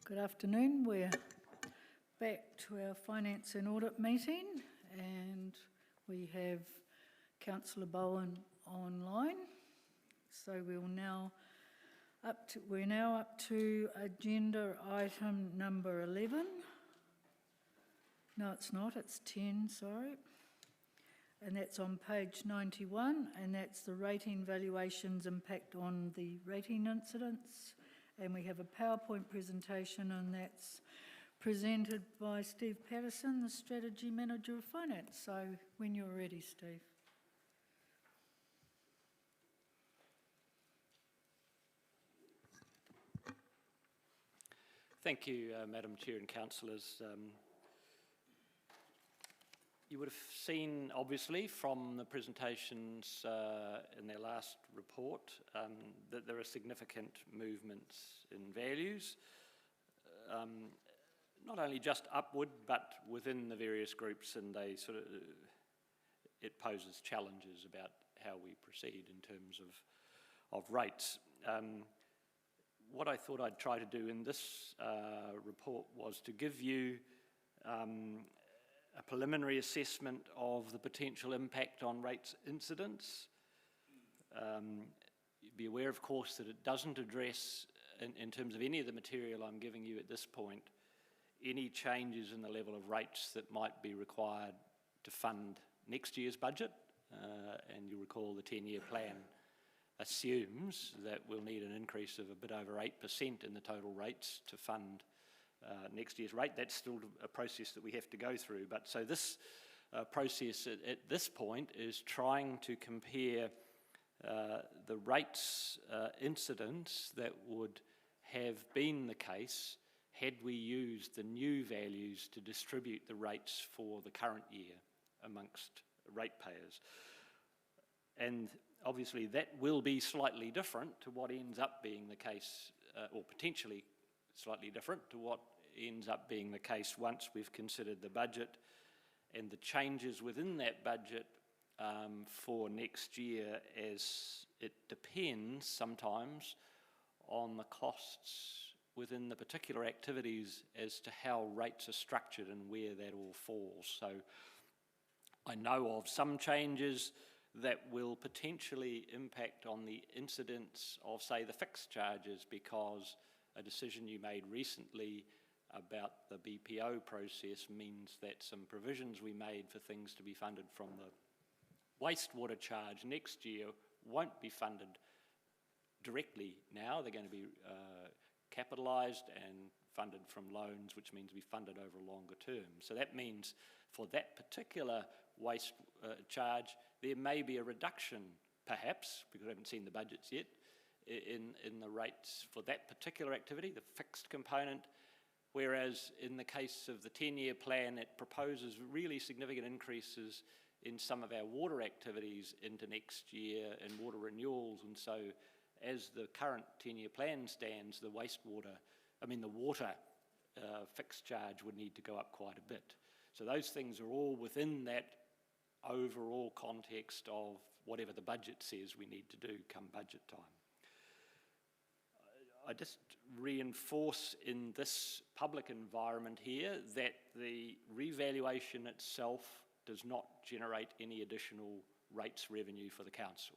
Good afternoon. We're back to our Finance and Audit meeting, and we have Councillor Bowen online. So we're now up to agenda item number 11. No, it's not. It's 10. Sorry. And that's on page 91, and that's the rating valuations impact on the rating incidents. And we have a PowerPoint presentation, and that's presented by Steve Patterson, the Strategy Manager of Finance. So when you're ready, Steve. Thank you, Madam Chair and Councillors. You would have seen, obviously, from the presentations in their last report that there are significant movements in values, not only just upward, but within the various groups, and it poses challenges about how we proceed in terms of rates. What I thought I'd try to do in this report was to give you a preliminary assessment of the potential impact on rates incidents. Be aware, of course, that it doesn't address, in terms of any of the material I'm giving you at this point, any changes in the level of rates that might be required to fund next year's budget. And you'll recall the 10-year plan assumes that we'll need an increase of a bit over 8% in the total rates to fund next year's rate. That's still a process that we have to go through. But so this process at this point is trying to compare the rates incidents that would have been the case had we used the new values to distribute the rates for the current year amongst ratepayers. And obviously that will be slightly different to what ends up being the case, or potentially slightly different to what ends up being the case once we've considered the budget and the changes within that budget for next year, as it depends sometimes on the costs within the particular activities as to how rates are structured and where that all falls. So I know of some changes that will potentially impact on the incidence of, say, the fixed charges, because a decision you made recently about the BPO process means that some provisions we made for things to be funded from the wastewater charge next year won't be funded directly now. They're going to be capitalised and funded from loans, which means we funded over a longer term. So that means for that particular waste charge, there may be a reduction, perhaps, because we haven't seen the budgets yet, in the rates for that particular activity, the fixed component, whereas in the case of the 10-year plan, it proposes really significant increases in some of our water activities into next year and water renewals. And so as the current 10-year plan stands, the water fixed charge would need to go up quite a bit. So those things are all within that overall context of whatever the budget says we need to do come budget time. I just reinforce in this public environment here that the revaluation itself does not generate any additional rates revenue for the council.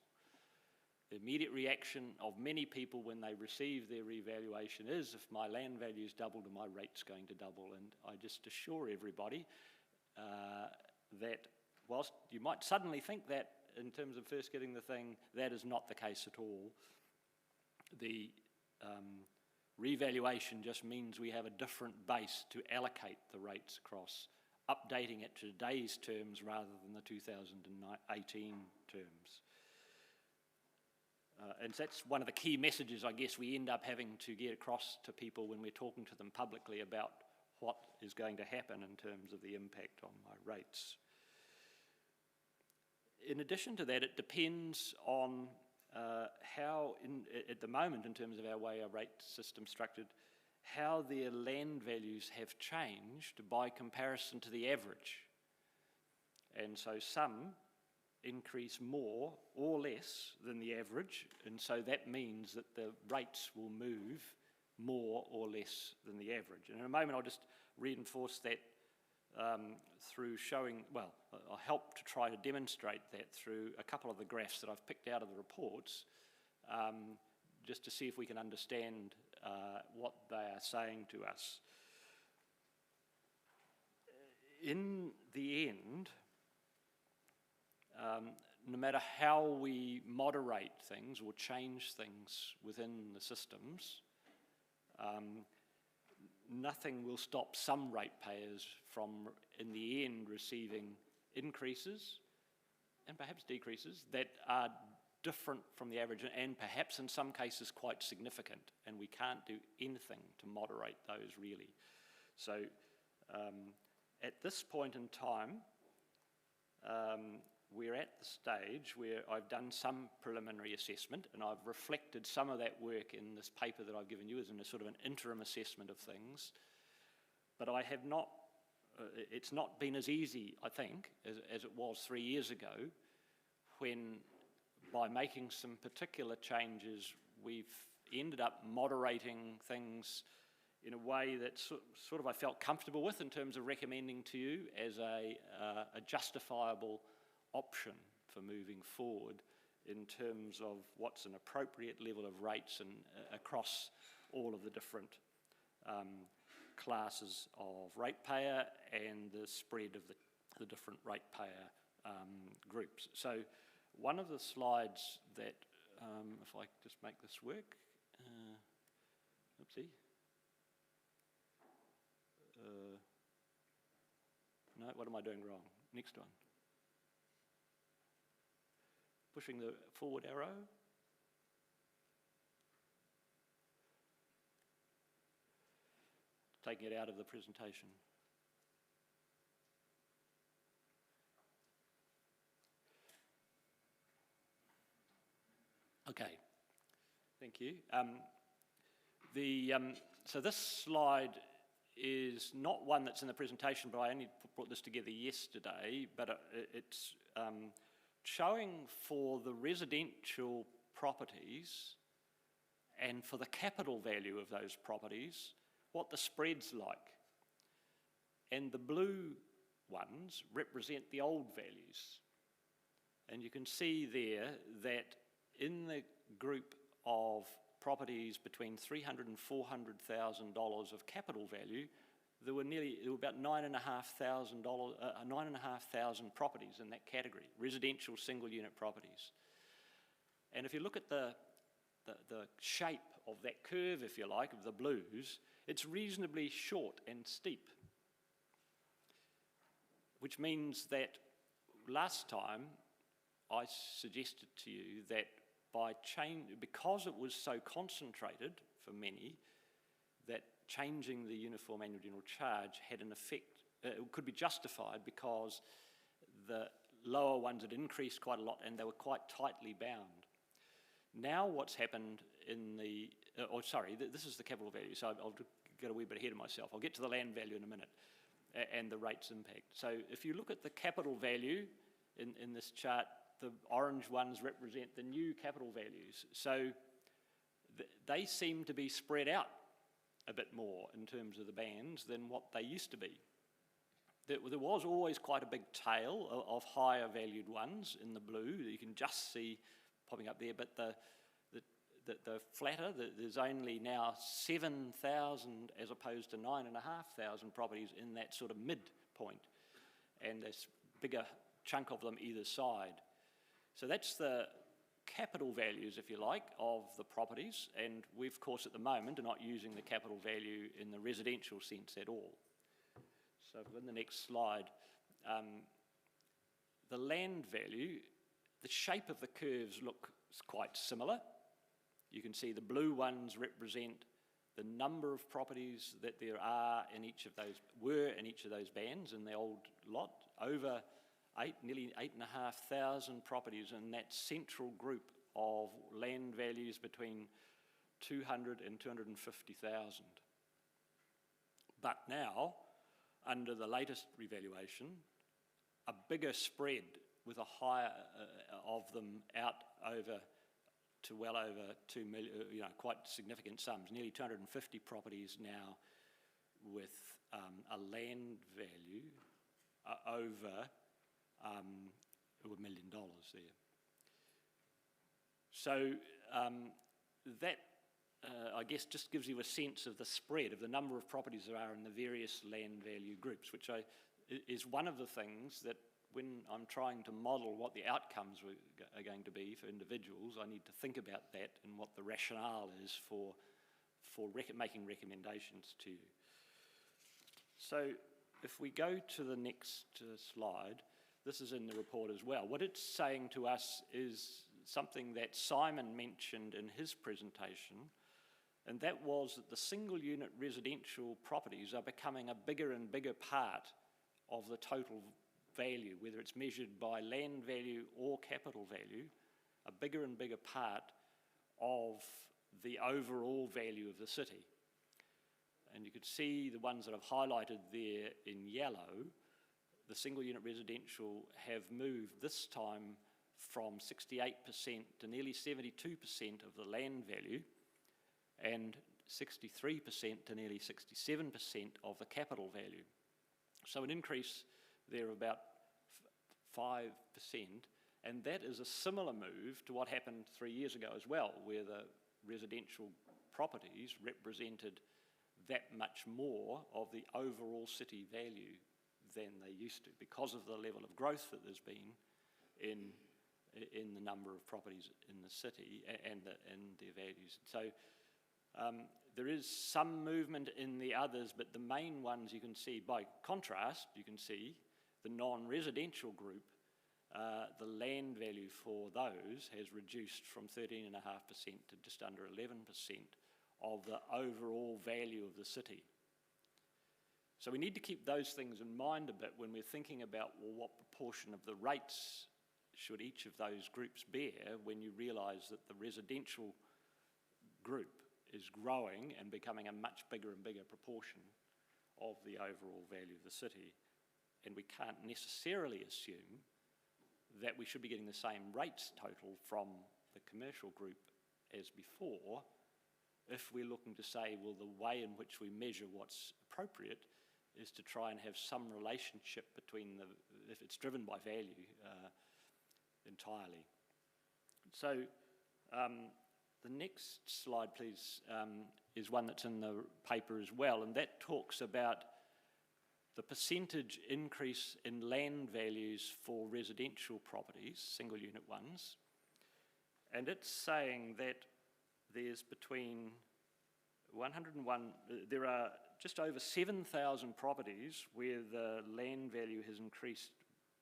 The immediate reaction of many people when they receive their revaluation is, if my land value's doubled, my rate's going to double. And I just assure everybody that whilst you might suddenly think that in terms of first getting the thing, that is not the case at all. The revaluation just means we have a different base to allocate the rates across, updating it to today's terms rather than the 2018 terms. And that's one of the key messages, I guess, we end up having to get across to people when we're talking to them publicly about what is going to happen in terms of the impact on my rates. In addition to that, it depends on how, at the moment, in terms of our way our rate system structured, how their land values have changed by comparison to the average. And so some increase more or less than the average, and so that means that the rates will move more or less than the average. And in a moment I'll just reinforce that through showing, well, I'll help to try to demonstrate that through a couple of the graphs that I've picked out of the reports, just to see if we can understand what they are saying to us. In the end, no matter how we moderate things or change things within the systems, nothing will stop some ratepayers from, in the end, receiving increases and perhaps decreases that are different from the average and perhaps in some cases quite significant, and we can't do anything to moderate those really. So at this point in time, we're at the stage where I've done some preliminary assessment, and I've reflected some of that work in this paper that I've given you as in a sort of an interim assessment of things. But I have not, it's not been as easy, I think, as it was 3 years ago, when by making some particular changes, we've ended up moderating things in a way that sort of I felt comfortable with in terms of recommending to you as a justifiable option for moving forward in terms of what's an appropriate level of rates and across all of the different classes of ratepayer and the spread of the different ratepayer groups. So one of the slides that, if I just make this work, oopsie. No, what am I doing wrong? Next one. Pushing the forward arrow. Taking it out of the presentation. Okay, thank you. So this slide is not one that's in the presentation, but I only brought this together yesterday, but it's showing for the residential properties and for the capital value of those properties what the spread's like. And the blue ones represent the old values. And you can see there that in the group of properties between $300,000 and $400,000 of capital value, there were about 9,500 properties in that category, residential single unit properties. And if you look at the shape of that curve, if you like, of the blues, it's reasonably short and steep, which means that last time I suggested to you that because it was so concentrated for many, that changing the uniform annual general charge had an effect, could be justified because the lower ones had increased quite a lot and they were quite tightly bound. Now what's happened in the, this is the capital value, so I'll get a wee bit ahead of myself. I'll get to the land value in a minute and the rates impact. So if you look at the capital value in this chart, the orange ones represent the new capital values. So they seem to be spread out a bit more in terms of the bands than what they used to be. There was always quite a big tail of higher valued ones in the blue that you can just see popping up there, but the flatter, there's only now 7,000 as opposed to 9,500 properties in that sort of midpoint, and there's a bigger chunk of them either side. So that's the capital values, if you like, of the properties, and we, of course, at the moment are not using the capital value in the residential sense at all. So in the next slide, the land value, the shape of the curves looks quite similar. You can see the blue ones represent the number of properties that there are in each of those, were in each of those bands in the old lot, over nearly 8,500 properties in that central group of land values between 200 and 250,000. But now, under the latest revaluation, a bigger spread with a higher of them out over to well over 2 million, quite significant sums, nearly 250 properties now with a land value over $1 million there. So that, I guess, just gives you a sense of the spread of the number of properties there are in the various land value groups, which is one of the things that when I'm trying to model what the outcomes are going to be for individuals, I need to think about that and what the rationale is for making recommendations to you. So if we go to the next slide, this is in the report as well. What it's saying to us is something that Simon mentioned in his presentation, and that was that the single unit residential properties are becoming a bigger and bigger part of the total value, whether it's measured by land value or capital value, a bigger and bigger part of the overall value of the city. And you could see the ones that I've highlighted there in yellow, the single unit residential have moved this time from 68% to nearly 72% of the land value and 63% to nearly 67% of the capital value. So an increase there of about 5%, and that is a similar move to what happened 3 years ago as well, where the residential properties represented that much more of the overall city value than they used to, because of the level of growth that there's been in the number of properties in the city and their values. So there is some movement in the others, but the main ones you can see, by contrast, you can see the non-residential group, the land value for those has reduced from 13.5% to just under 11% of the overall value of the city. So we need to keep those things in mind a bit when we're thinking about, well, what proportion of the rates should each of those groups bear, when you realise that the residential group is growing and becoming a much bigger and bigger proportion of the overall value of the city. And we can't necessarily assume that we should be getting the same rates total from the commercial group as before, if we're looking to say, well, the way in which we measure what's appropriate is to try and have some relationship between if it's driven by value entirely. So the next slide, please, is one that's in the paper as well, and that talks about the percentage increase in land values for residential properties, single unit ones, and it's saying that there's between 101, there are just over 7,000 properties where the land value has increased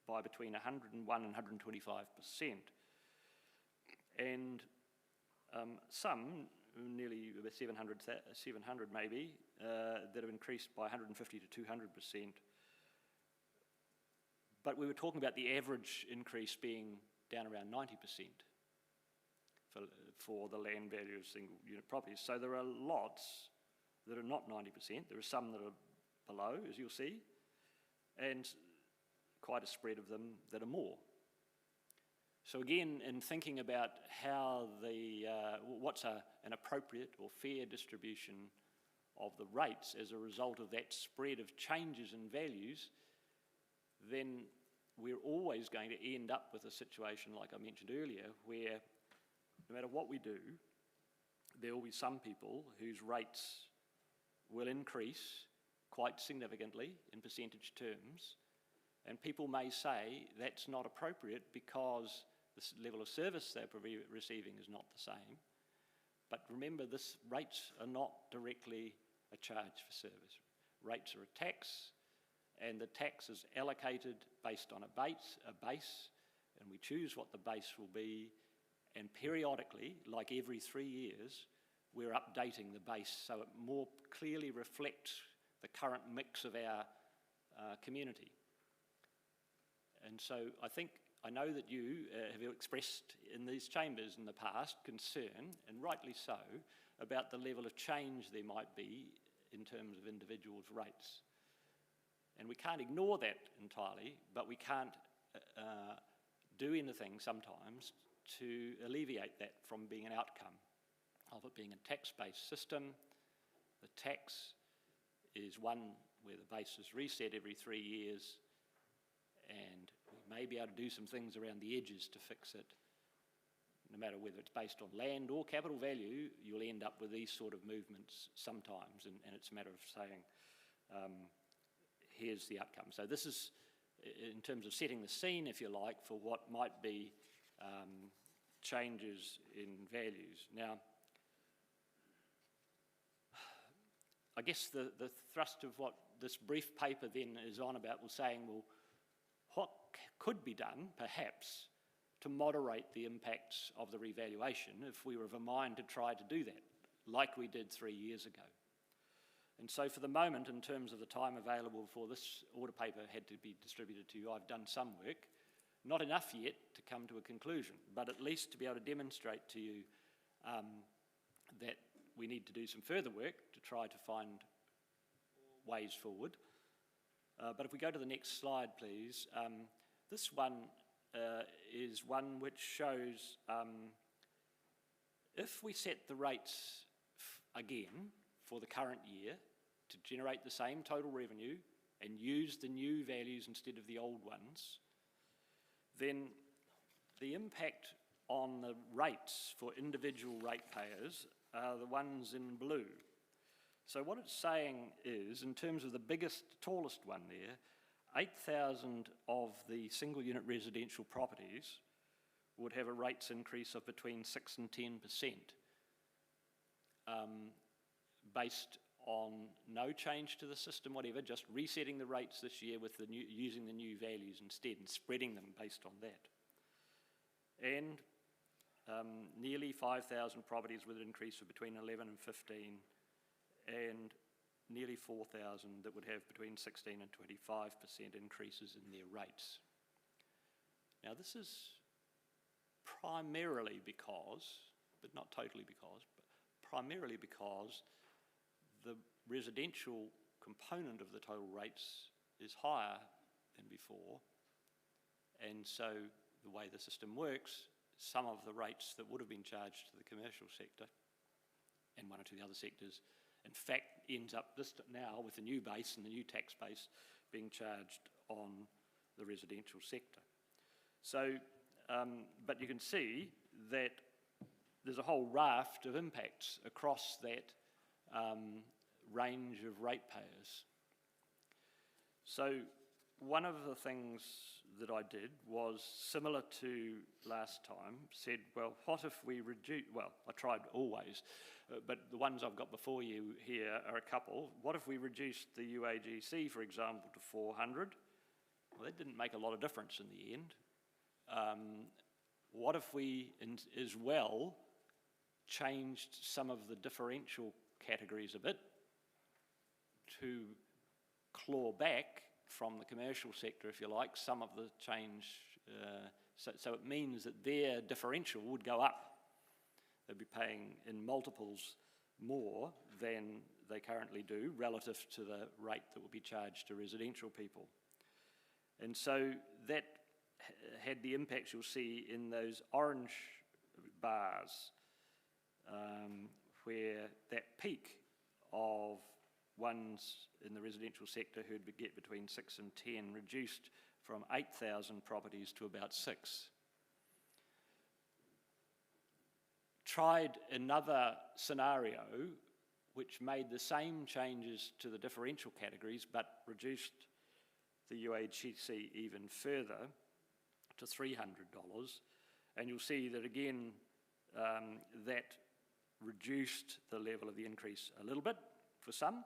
by between 101 and 125%. And some, nearly 700 maybe, that have increased by 150 to 200%. But we were talking about the average increase being down around 90%. For the land value of single unit properties. So there are lots that are not 90%. There are some that are below, as you'll see, and quite a spread of them that are more. So again, in thinking about how what's an appropriate or fair distribution of the rates as a result of that spread of changes in values, then we're always going to end up with a situation like I mentioned earlier, where no matter what we do, there will be some people whose rates will increase quite significantly in percentage terms, and people may say that's not appropriate because the level of service they're receiving is not the same. But remember, rates are not directly a charge for service. Rates are a tax, and the tax is allocated based on a base, and we choose what the base will be. And periodically, like every 3 years, we're updating the base so it more clearly reflects the current mix of our community. And so I know that you have expressed in these chambers in the past concern, and rightly so, about the level of change there might be in terms of individuals' rates. And we can't ignore that entirely, but we can't do anything sometimes to alleviate that from being an outcome of it being a tax-based system. The tax is one where the base is reset every 3 years, and we may be able to do some things around the edges to fix it. No matter whether it's based on land or capital value, you'll end up with these sort of movements sometimes, and it's a matter of saying, here's the outcome. So this is in terms of setting the scene, if you like, for what might be changes in values. Now, I guess the thrust of what this brief paper then is on about was saying, well, what could be done, perhaps, to moderate the impacts of the revaluation if we were of a mind to try to do that, like we did 3 years ago. And so for the moment, in terms of the time available for this audit paper had to be distributed to you, I've done some work, not enough yet to come to a conclusion, but at least to be able to demonstrate to you that we need to do some further work to try to find ways forward. But if we go to the next slide, please. This one is one which shows if we set the rates again for the current year to generate the same total revenue and use the new values instead of the old ones, then the impact on the rates for individual ratepayers are the ones in blue. So what it's saying is, in terms of the biggest, tallest one there, 8,000 of the single unit residential properties would have a rates increase of between 6 and 10%, based on no change to the system, whatever, just resetting the rates this year with the new, using the new values instead and spreading them based on that. And nearly 5,000 properties with an increase of between 11 and 15, and nearly 4,000 that would have between 16 and 25% increases in their rates. Now this is primarily because, but not totally because, but primarily because the residential component of the total rates is higher than before, and so the way the system works, some of the rates that would have been charged to the commercial sector and one or two other sectors, in fact, ends up this now with the new base and the new tax base being charged on the residential sector. So, but you can see that there's a whole raft of impacts across that range of ratepayers. So one of the things that I did was similar to last time, said, well, what if we reduce, well, I tried always, but the ones I've got before you here are a couple. What if we reduced the UAGC, for example, to 400? Well, that didn't make a lot of difference in the end. What if we, as well, changed some of the differential categories a bit to claw back from the commercial sector, if you like, some of the change, so it means that their differential would go up. They'd be paying in multiples more than they currently do relative to the rate that will be charged to residential people. And so that had the impacts you'll see in those orange bars, where that peak of ones in the residential sector who'd get between 6 and 10 reduced from 8,000 properties to about 6. Tried another scenario which made the same changes to the differential categories but reduced the UAGC even further to $300, and you'll see that again that reduced the level of the increase a little bit for some,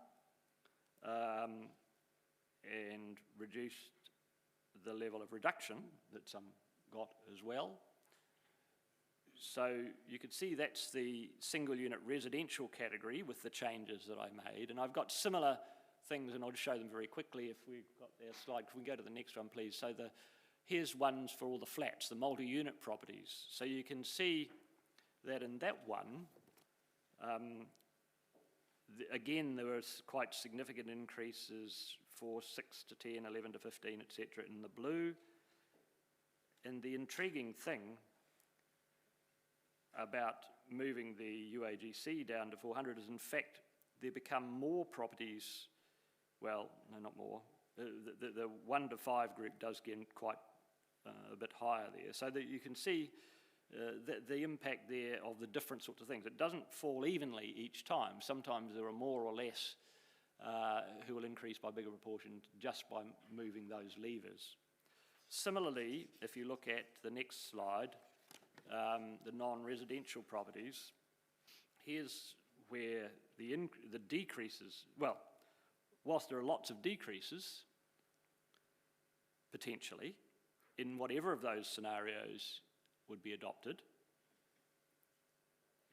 and reduced the level of reduction that some got as well. So you can see that's the single unit residential category with the changes that I made, and I've got similar things, and I'll just show them very quickly if we've got their slide. Can we go to the next one, please? So here's ones for all the flats, the multi-unit properties. So you can see that in that one, again, there were quite significant increases for 6 to 10, 11 to 15, etc. in the blue. And the intriguing thing about moving the UAGC down to 400 is, in fact, there become more properties, well, no, not more. The 1 to 5 group does get quite a bit higher there. So that you can see the impact there of the different sorts of things. It doesn't fall evenly each time. Sometimes there are more or less who will increase by bigger proportions just by moving those levers. Similarly, if you look at the next slide, the non-residential properties, here's where the decreases, well, whilst there are lots of decreases, potentially, in whatever of those scenarios would be adopted,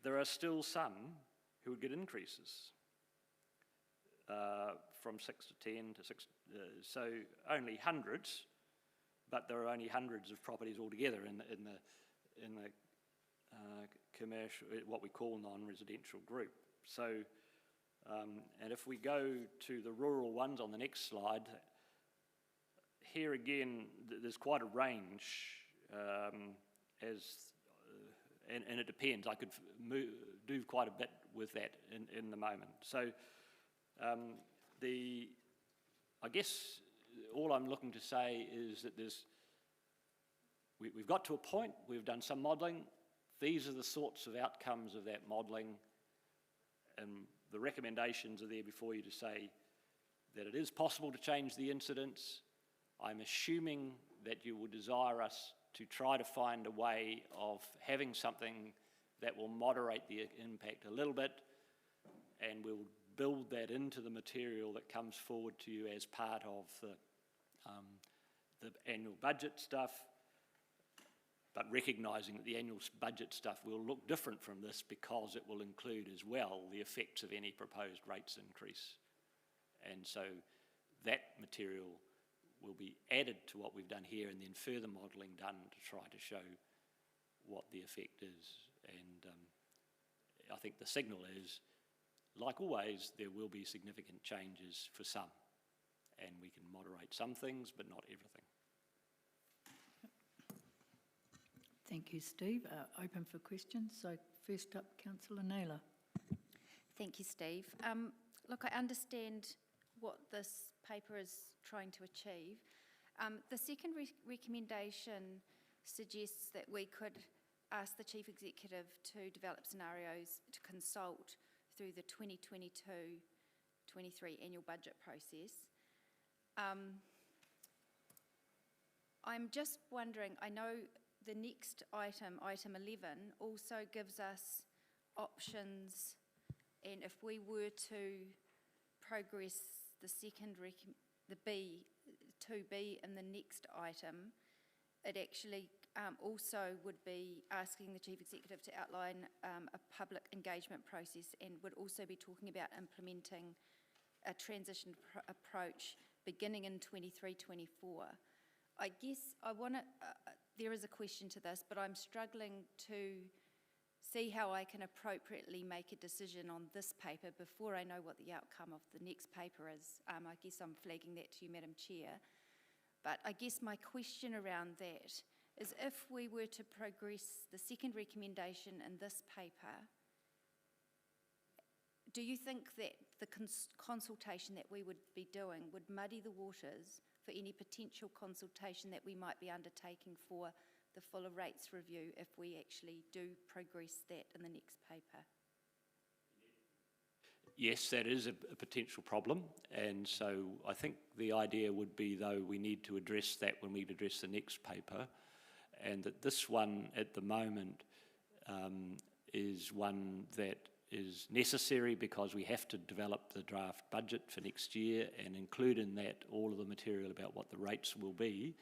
there are still some who would get increases from 6 to 10 to 6, so only hundreds, but there are only hundreds of properties altogether in the commercial, what we call non-residential group. So, and if we go to the rural ones on the next slide, here again, there's quite a range, and it depends. I could do quite a bit with that in the moment. So, I guess all I'm looking to say is that we've got to a point, we've done some modelling, these are the sorts of outcomes of that modelling, and the recommendations are there before you to say that it is possible to change the incidence. I'm assuming that you will desire us to try to find a way of having something that will moderate the impact a little bit, and we'll build that into the material that comes forward to you as part of the annual budget stuff, but recognising that the annual budget stuff will look different from this because it will include as well the effects of any proposed rates increase. And so that material will be added to what we've done here, and then further modelling done to try to show what the effect is. And I think the signal is, like always, there will be significant changes for some, and we can moderate some things, but not everything. Thank you, Steve. Open for questions. So first up, Councillor Naylor. Thank you, Steve. Look, I understand what this paper is trying to achieve. The second recommendation suggests that we could ask the Chief Executive to develop scenarios to consult through the 2022-23 annual budget process. I'm just wondering, I know the next item, item 11, also gives us options, and if we were to progress the second, the 2B in the next item, it actually also would be asking the Chief Executive to outline a public engagement process, and would also be talking about implementing a transition approach beginning in 23-24. I guess I want to, there is a question to this, but I'm struggling to see how I can appropriately make a decision on this paper before I know what the outcome of the next paper is. I guess I'm flagging that to you, Madam Chair. But I guess my question around that is, if we were to progress the second recommendation in this paper, do you think that the consultation that we would be doing would muddy the waters for any potential consultation that we might be undertaking for the fuller rates review if we actually do progress that in the next paper? Yes, that is a potential problem, and so I think the idea would be, though, we need to address that when we address the next paper, and that this one at the moment is one that is necessary because we have to develop the draft budget for next year and include in that all of the material about what the rates will be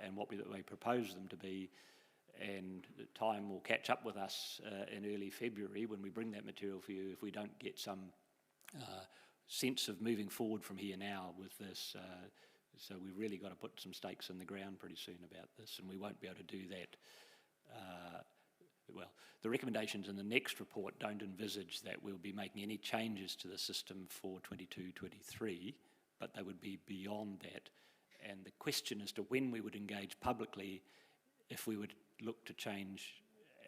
and what we propose them to be. And time will catch up with us in early February when we bring that material for you if we don't get some sense of moving forward from here now with this. So we've really got to put some stakes in the ground pretty soon about this, and we won't be able to do that. Well, the recommendations in the next report don't envisage that we'll be making any changes to the system for 22-23, but they would be beyond that. And the question as to when we would engage publicly, if we would look to change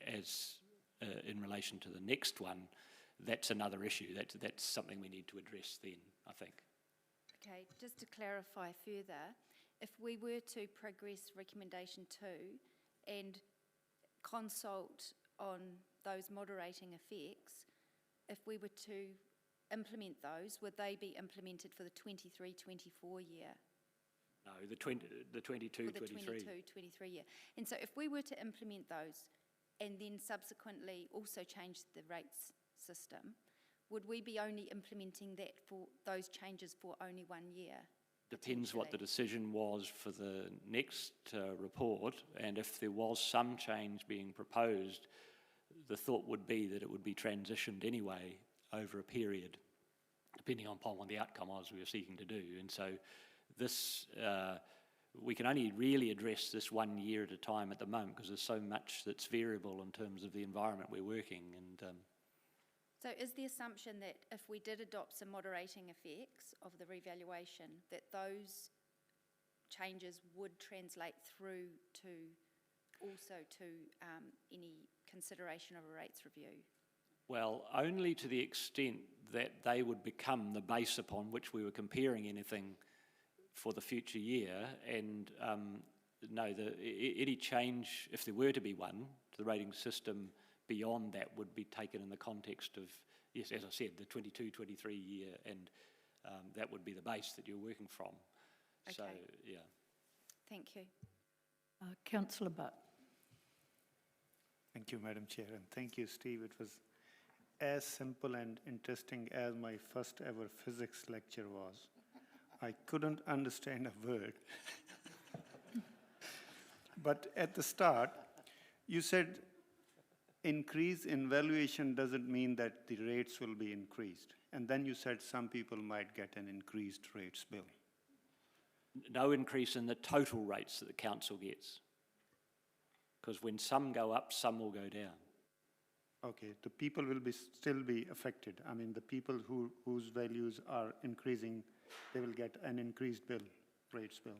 as in relation to the next one, that's another issue. That's something we need to address then, I think. Okay, just to clarify further, if we were to progress recommendation 2 and consult on those moderating effects, if we were to implement those, would they be implemented for the 23-24 year? No, the 22-23. For the 22-23 year. And so if we were to implement those and then subsequently also change the rates system, would we be only implementing that for those changes for only 1 year? Depends what the decision was for the next report, and if there was some change being proposed, the thought would be that it would be transitioned anyway over a period, depending upon what the outcome was we were seeking to do. And so this, we can only really address this 1 year at a time at the moment because there's so much that's variable in terms of the environment we're working in. So is the assumption that if we did adopt some moderating effects of the revaluation, that those changes would translate through to also to any consideration of a rates review? Well, only to the extent that they would become the base upon which we were comparing anything for the future year. And no, any change, if there were to be one, to the rating system beyond that would be taken in the context of, yes, as I said, the 22-23 year, and that would be the base that you're working from. Okay. So, yeah. Thank you. Councillor Butt. Thank you, Madam Chair, and thank you, Steve. It was as simple and interesting as my first ever physics lecture was. I couldn't understand a word. But at the start, you said increase in valuation doesn't mean that the rates will be increased. And then you said some people might get an increased rates bill. No increase in the total rates that the council gets. Because when some go up, some will go down. Okay, the people will still be affected. I mean, the people whose values are increasing, they will get an increased bill, rates bill.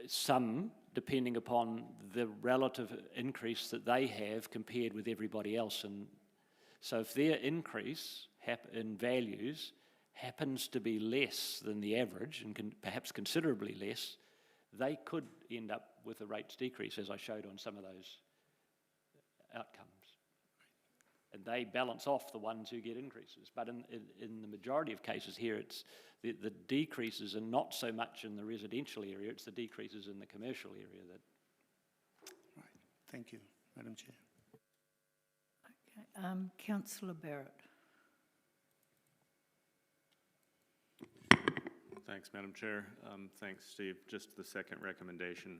Some, depending upon the relative increase that they have compared with everybody else. And so if their increase in values happens to be less than the average, and perhaps considerably less, they could end up with a rates decrease, as I showed on some of those outcomes. And they balance off the ones who get increases. But in the majority of cases here, it's the decreases are not so much in the residential area, it's the decreases in the commercial area that... Right, thank you, Madam Chair. Okay, Councillor Barrett. Thanks, Madam Chair. Thanks, Steve. Just the second recommendation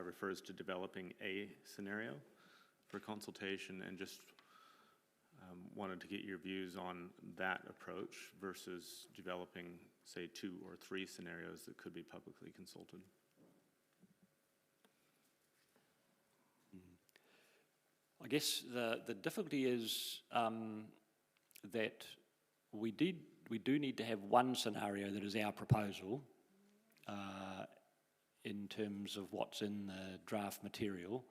refers to developing a scenario for consultation, and just wanted to get your views on that approach versus developing, say, 2 or 3 scenarios that could be publicly consulted. I guess the difficulty is that we do need to have one scenario that is our proposal in terms of what's in the draft material,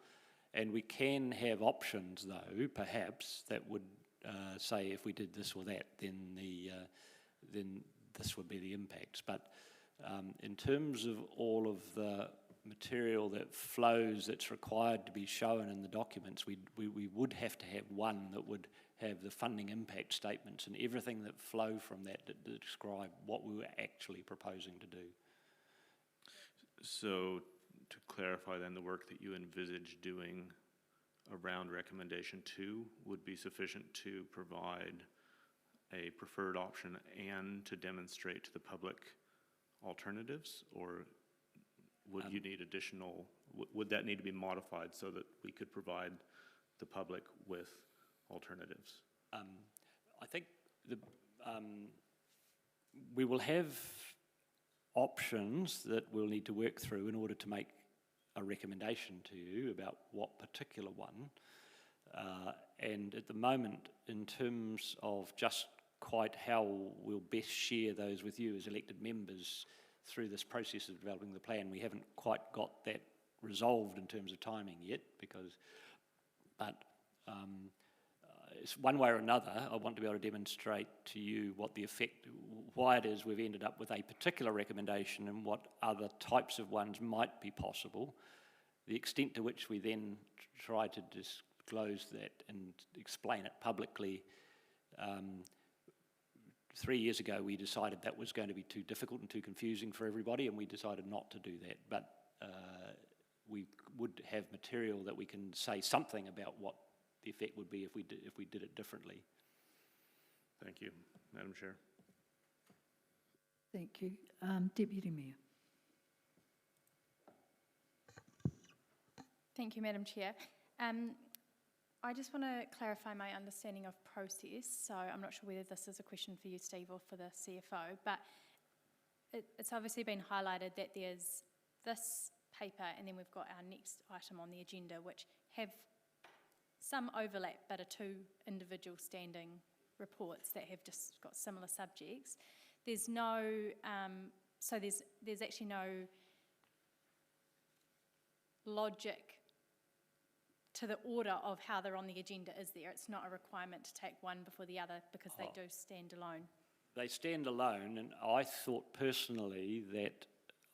and we can have options though, perhaps, that would say if we did this or that, then this would be the impacts. But in terms of all of the material that flows that's required to be shown in the documents, we would have to have one that would have the funding impact statements and everything that flow from that to describe what we were actually proposing to do. So to clarify then, the work that you envisage doing around recommendation 2 would be sufficient to provide a preferred option and to demonstrate to the public alternatives, or would you need additional, would that need to be modified so that we could provide the public with alternatives? I think we will have options that we'll need to work through in order to make a recommendation to you about what particular one. And at the moment, in terms of just quite how we'll best share those with you as elected members through this process of developing the plan, we haven't quite got that resolved in terms of timing yet, because But it's one way or another, I want to be able to demonstrate to you what the effect, why it is we've ended up with a particular recommendation and what other types of ones might be possible, the extent to which we then try to disclose that and explain it publicly. 3 years ago, we decided that was going to be too difficult and too confusing for everybody, and we decided not to do that. But we would have material that we can say something about what the effect would be if we did it differently. Thank you, Madam Chair. Thank you. Deputy Mayor. Thank you, Madam Chair. I just want to clarify my understanding of process. So I'm not sure whether this is a question for you, Steve, or for the CFO, but it's obviously been highlighted that there's this paper and then we've got our next item on the agenda, which have some overlap but are two individual standing reports that have just got similar subjects. There's no, so there's actually no logic to the order of how they're on the agenda, is there? It's not a requirement to take one before the other because they do stand alone. They stand alone, and I thought personally that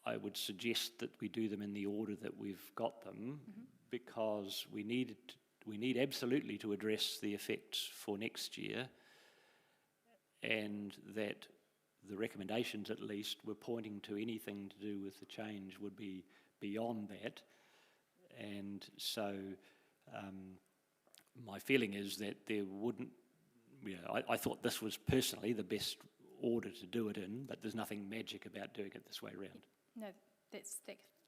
I would suggest that we do them in the order that we've got them, because we need absolutely to address the effects for next year, and that the recommendations at least were pointing to anything to do with the change would be beyond that. And so my feeling is that there wouldn't, I thought this was personally the best order to do it in, but there's nothing magic about doing it this way around. No, that's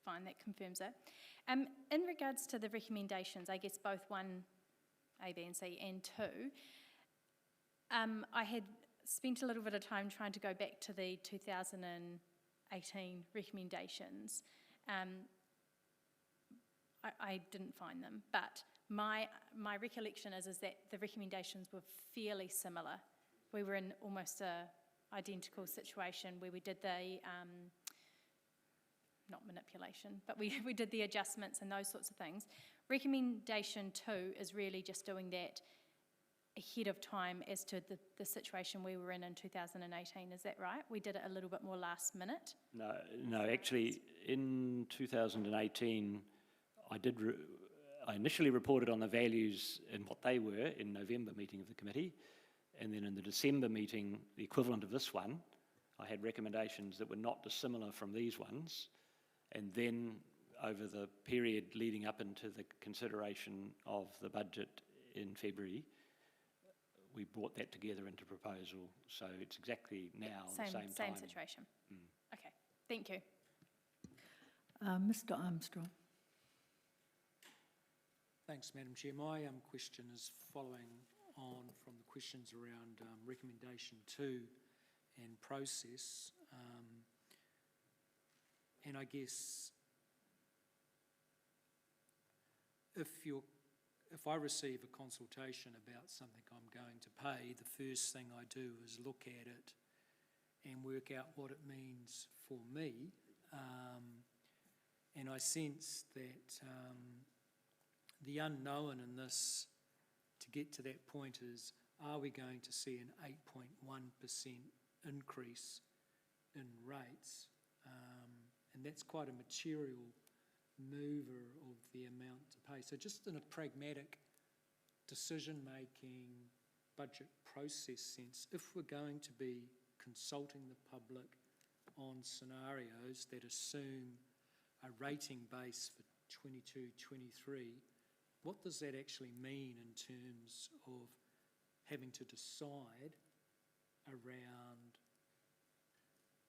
fine, that confirms it. In regards to the recommendations, I guess both 1, A, B and C, and 2, I had spent a little bit of time trying to go back to the 2018 recommendations. I didn't find them, but my recollection is that the recommendations were fairly similar. We were in almost a identical situation where we did the, not manipulation, but we did the adjustments and those sorts of things. Recommendation 2 is really just doing that ahead of time as to the situation we were in 2018, is that right? We did it a little bit more last minute? No, actually in 2018, I initially reported on the values and what they were in November meeting of the committee, and then in the December meeting, the equivalent of this one, I had recommendations that were not dissimilar from these ones, and then over the period leading up into the consideration of the budget in February, we brought that together into proposal, so it's exactly now the same time. Same situation. Okay, thank you. Mr Armstrong. Thanks, Madam Chair. My question is following on from the questions around recommendation 2 and process. And I guess if I receive a consultation about something I'm going to pay, the first thing I do is look at it and work out what it means for me. And I sense that the unknown in this, to get to that point, is are we going to see an 8.1% increase in rates? And that's quite a material mover of the amount to pay. So just in a pragmatic decision-making budget process sense, if we're going to be consulting the public on scenarios that assume a rating base for 22-23, what does that actually mean in terms of having to decide around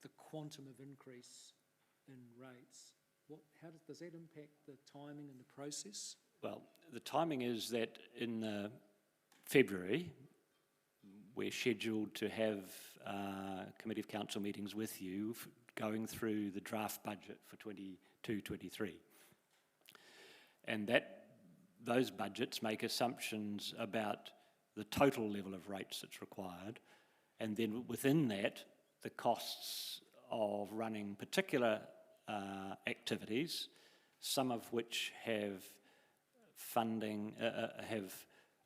the quantum of increase in rates? How does that impact the timing and the process? Well, the timing is that in February, we're scheduled to have Committee of Council meetings with you going through the draft budget for 22-23. And those budgets make assumptions about the total level of rates that's required, and then within that, the costs of running particular activities, some of which have funding,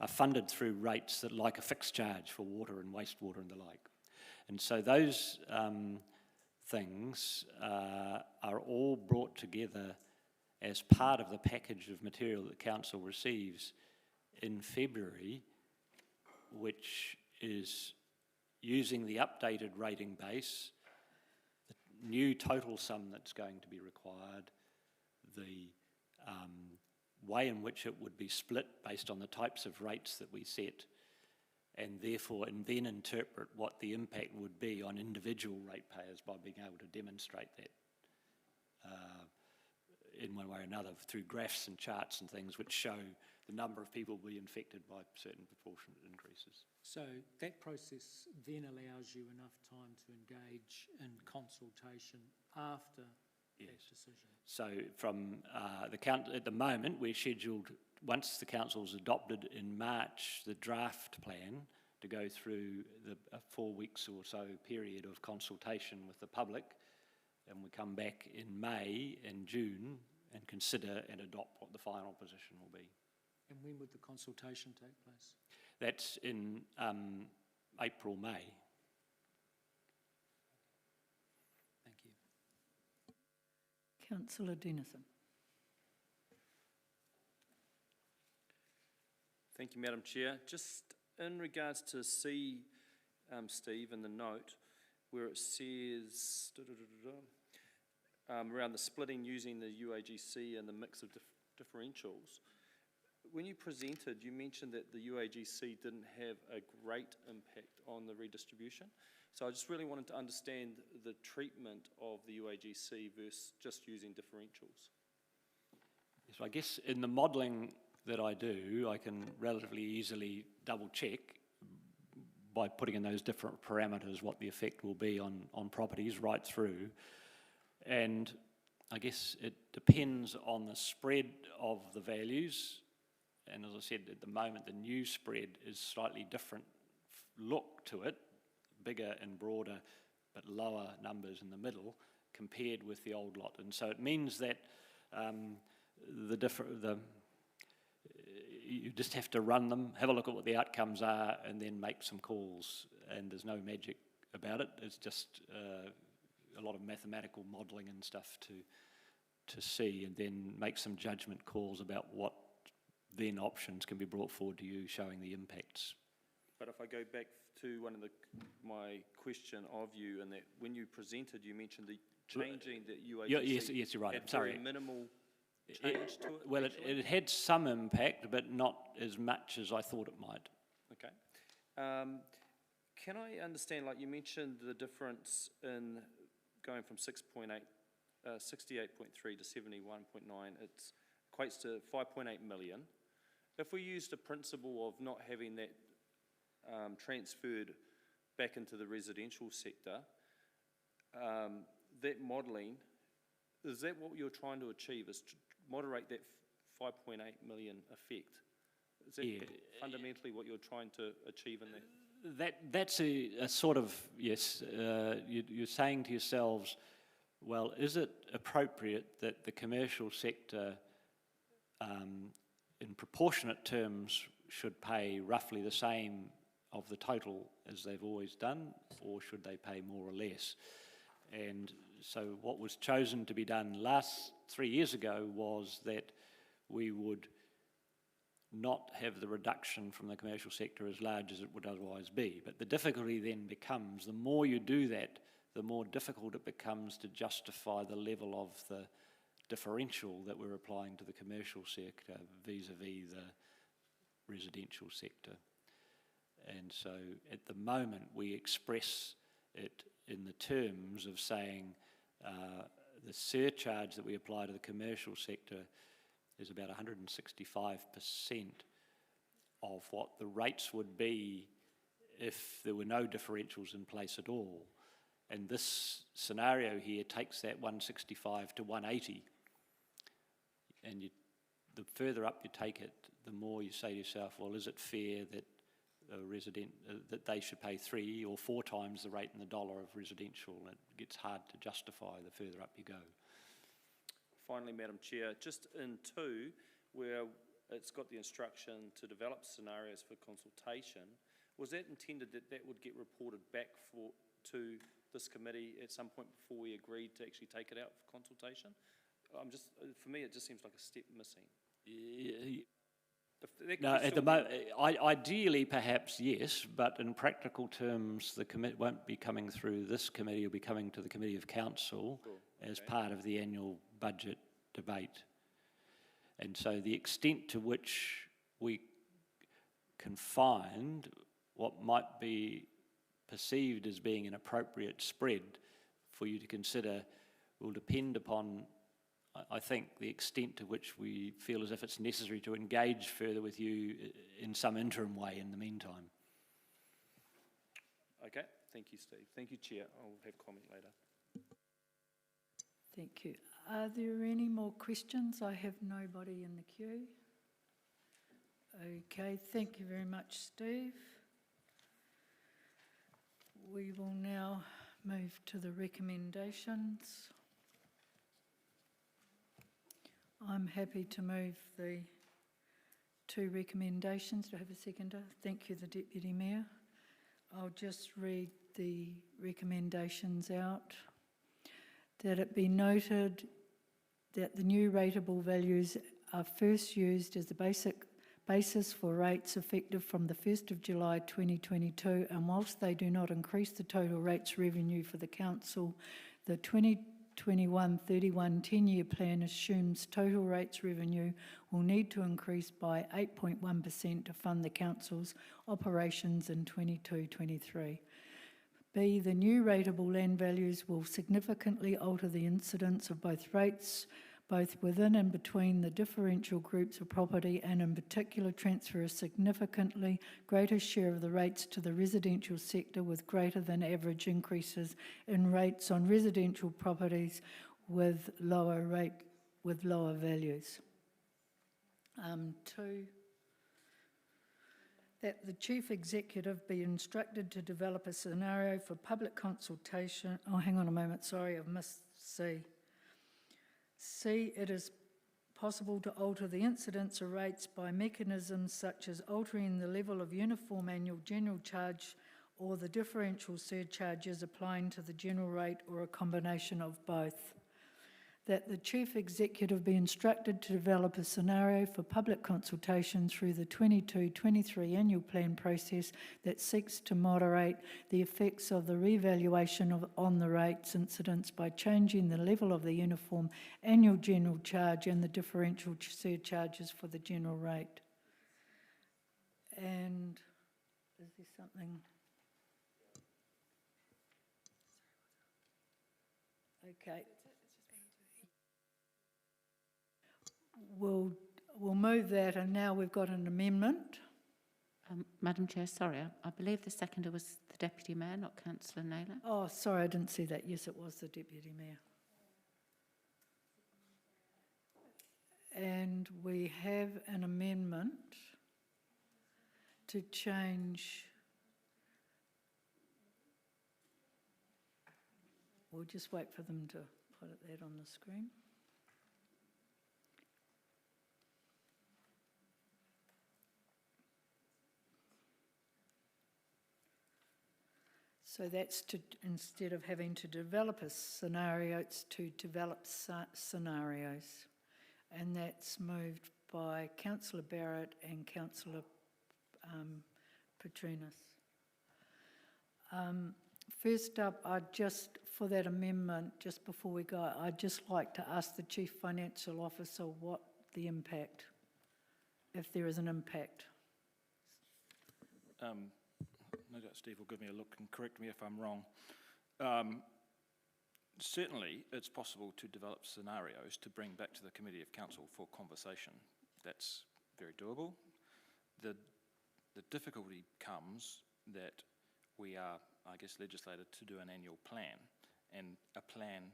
are funded through rates that like a fixed charge for water and wastewater and the like. And so those things are all brought together as part of the package of material that Council receives in February, which is using the updated rating base, the new total sum that's going to be required, the way in which it would be split based on the types of rates that we set, and then interpret what the impact would be on individual ratepayers by being able to demonstrate that in one way or another through graphs and charts and things which show the number of people will be infected by certain proportionate increases. So that process then allows you enough time to engage in consultation after that decision? So from at the moment, we're scheduled, once the Council's adopted in March, the draft plan to go through a 4 weeks or so period of consultation with the public, and we come back in May and June and consider and adopt what the final position will be. And when would the consultation take place? That's in April, May. Thank you. Councillor Denison. Thank you, Madam Chair. Just in regards to C, Steve, in the note, where it says around the splitting using the UAGC and the mix of differentials, when you presented, you mentioned that the UAGC didn't have a great impact on the redistribution. So I just really wanted to understand the treatment of the UAGC versus just using differentials. So I guess in the modelling that I do, I can relatively easily double check by putting in those different parameters what the effect will be on properties right through. And I guess it depends on the spread of the values. And as I said, at the moment, the new spread is slightly different look to it, bigger and broader, but lower numbers in the middle compared with the old lot. And so it means that you just have to run them, have a look at what the outcomes are, and then make some calls. And there's no magic about it. It's just a lot of mathematical modelling and stuff to see, and then make some judgment calls about what then options can be brought forward to you showing the impacts. But if I go back to my question of you, and that when you presented, you mentioned the changing the UAGC. Yes, you're right. Had Sorry. very minimal change to it. Well, it had some impact, but not as much as I thought it might. Okay. Can I understand, like you mentioned, the difference in going from 68.3 to 71.9, it equates to 5.8 million. If we use the principle of not having that transferred back into the residential sector, that modelling, is that what you're trying to achieve, is to moderate that 5.8 million effect? Is that fundamentally what you're trying to achieve in that? That's a sort of, yes, you're saying to yourselves, well, is it appropriate that the commercial sector in proportionate terms should pay roughly the same of the total as they've always done, or should they pay more or less? And so what was chosen to be done 3 years ago was that we would not have the reduction from the commercial sector as large as it would otherwise be. But the difficulty then becomes, the more you do that, the more difficult it becomes to justify the level of the differential that we're applying to the commercial sector vis-a-vis the residential sector. And so at the moment we express it in the terms of saying the surcharge that we apply to the commercial sector is about 165% of what the rates would be if there were no differentials in place at all. And this scenario here takes that 165 to 180. And the further up you take it, the more you say to yourself, well, is it fair that a resident, that they should pay 3 or 4 times the rate in the dollar of residential? It gets hard to justify the further up you go. Finally, Madam Chair, just in 2, where it's got the instruction to develop scenarios for consultation. Was that intended that that would get reported back to this committee at some point before we agreed to actually take it out for consultation? For me, it just seems like a step missing. No, at the moment, ideally perhaps yes, but in practical terms, the committee won't be coming through this committee, it'll be coming to the Committee of Council as part of the annual budget debate. And so the extent to which we can find what might be perceived as being an appropriate spread for you to consider will depend upon, I think, the extent to which we feel as if it's necessary to engage further with you in some interim way in the meantime. Okay, thank you, Steve. Thank you, Chair. I'll have comment later. Thank you. Are there any more questions? I have nobody in the queue. Okay, thank you very much, Steve. We will now move to the recommendations. I'm happy to move the 2 recommendations. Do I have a seconder? Thank you, the Deputy Mayor. I'll just read the recommendations out. That it be noted that the new rateable values are first used as the basis for rates effective from the 1st of July 2022, and whilst they do not increase the total rates revenue for the Council, the 2021-31 10-year plan assumes total rates revenue will need to increase by 8.1% to fund the Council's operations in 22-23. B, the new rateable land values will significantly alter the incidence of both rates, both within and between the differential groups of property, and in particular transfer a significantly greater share of the rates to the residential sector, with greater than average increases in rates on residential properties with lower values. 2, that the Chief Executive be instructed to develop a scenario for public consultation. Oh, hang on a moment, sorry, I've missed C. C, it is possible to alter the incidence of rates by mechanisms such as altering the level of uniform annual general charge or the differential surcharges applying to the general rate, or a combination of both. That the Chief Executive be instructed to develop a scenario for public consultation through the 22-23 annual plan process that seeks to moderate the effects of the revaluation on the rates incidence by changing the level of the uniform annual general charge and the differential surcharges for the general rate. And is there something? Okay. We'll move that, and now we've got an amendment. Madam Chair, sorry, I believe the seconder was the Deputy Mayor, not Councillor Naylor. Oh, sorry, I didn't see that. Yes, it was the Deputy Mayor. And we have an amendment to change. We'll just wait for them to put that on the screen. So that's to, instead of having to develop a scenario, it's to develop scenarios. And that's moved by Councillor Barrett and Councillor Petrunas. First up, for that amendment, just before we go, I'd just like to ask the Chief Financial Officer what the impact, if there is an impact. No doubt Steve will give me a look and correct me if I'm wrong. Certainly, it's possible to develop scenarios to bring back to the Committee of Council for conversation. That's very doable. The difficulty comes that we are, I guess, legislated to do an annual plan, and a plan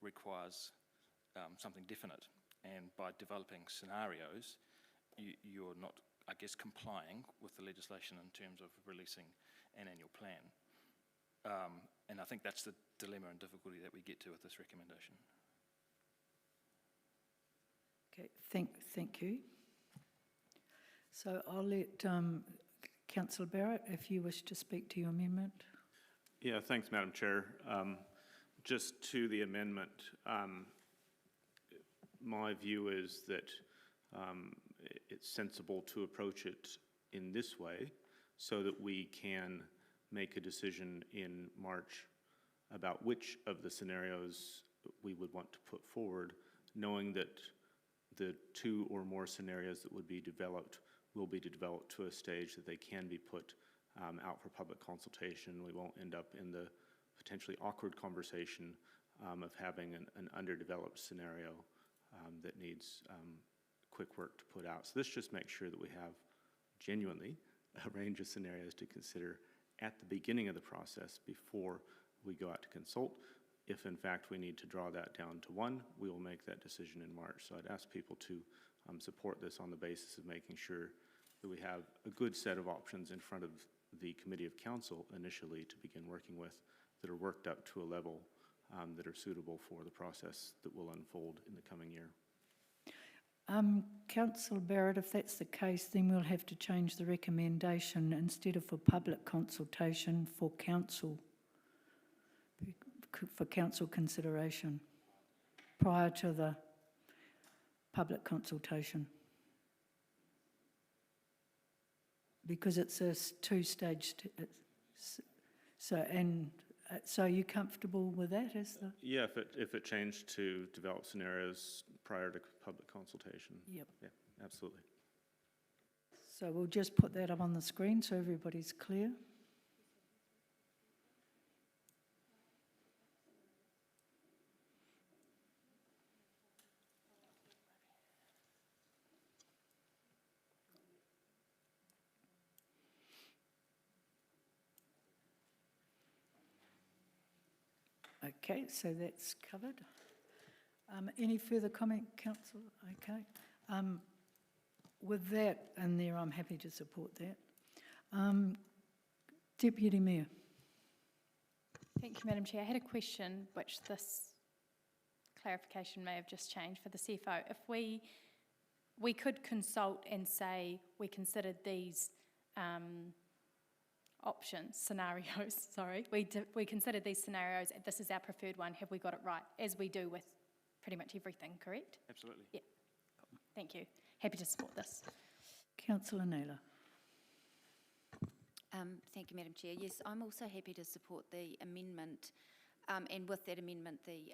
requires something definite. And by developing scenarios, you're not, I guess, complying with the legislation in terms of releasing an annual plan. And I think that's the dilemma and difficulty that we get to with this recommendation. Okay, thank you. So I'll let Councillor Barrett, if you wish to speak to your amendment. Yeah, thanks, Madam Chair. Just to the amendment, my view is that it's sensible to approach it in this way so that we can make a decision in March about which of the scenarios we would want to put forward, knowing that the 2 or more scenarios that would be developed will be developed to a stage that they can be put out for public consultation. We won't end up in the potentially awkward conversation of having an underdeveloped scenario that needs quick work to put out. So this just makes sure that we have genuinely a range of scenarios to consider at the beginning of the process before we go out to consult. If in fact we need to draw that down to 1, we will make that decision in March. So I'd ask people to support this on the basis of making sure that we have a good set of options in front of the Committee of Council initially to begin working with that are worked up to a level that are suitable for the process that will unfold in the coming year. Councillor Barrett, if that's the case, then we'll have to change the recommendation instead of for public consultation for council consideration prior to the public consultation. Because it's a two-stage, so are you comfortable with that? Yeah, if it changed to develop scenarios prior to public consultation. Yep. Yeah, absolutely. So we'll just put that up on the screen so everybody's clear. Okay, so that's covered. Any further comment, Councillor? Okay. With that in there, I'm happy to support that. Deputy Mayor. Thank you, Madam Chair. I had a question which this clarification may have just changed for the CFO. If we could consult and say we considered these scenarios, sorry. We considered these scenarios, and this is our preferred one. Have we got it right? As we do with pretty much everything, correct? Absolutely. Yeah. Cool. Thank you. Happy to support this. Councillor Naylor. Thank you, Madam Chair. Yes, I'm also happy to support the amendment, and with that amendment, the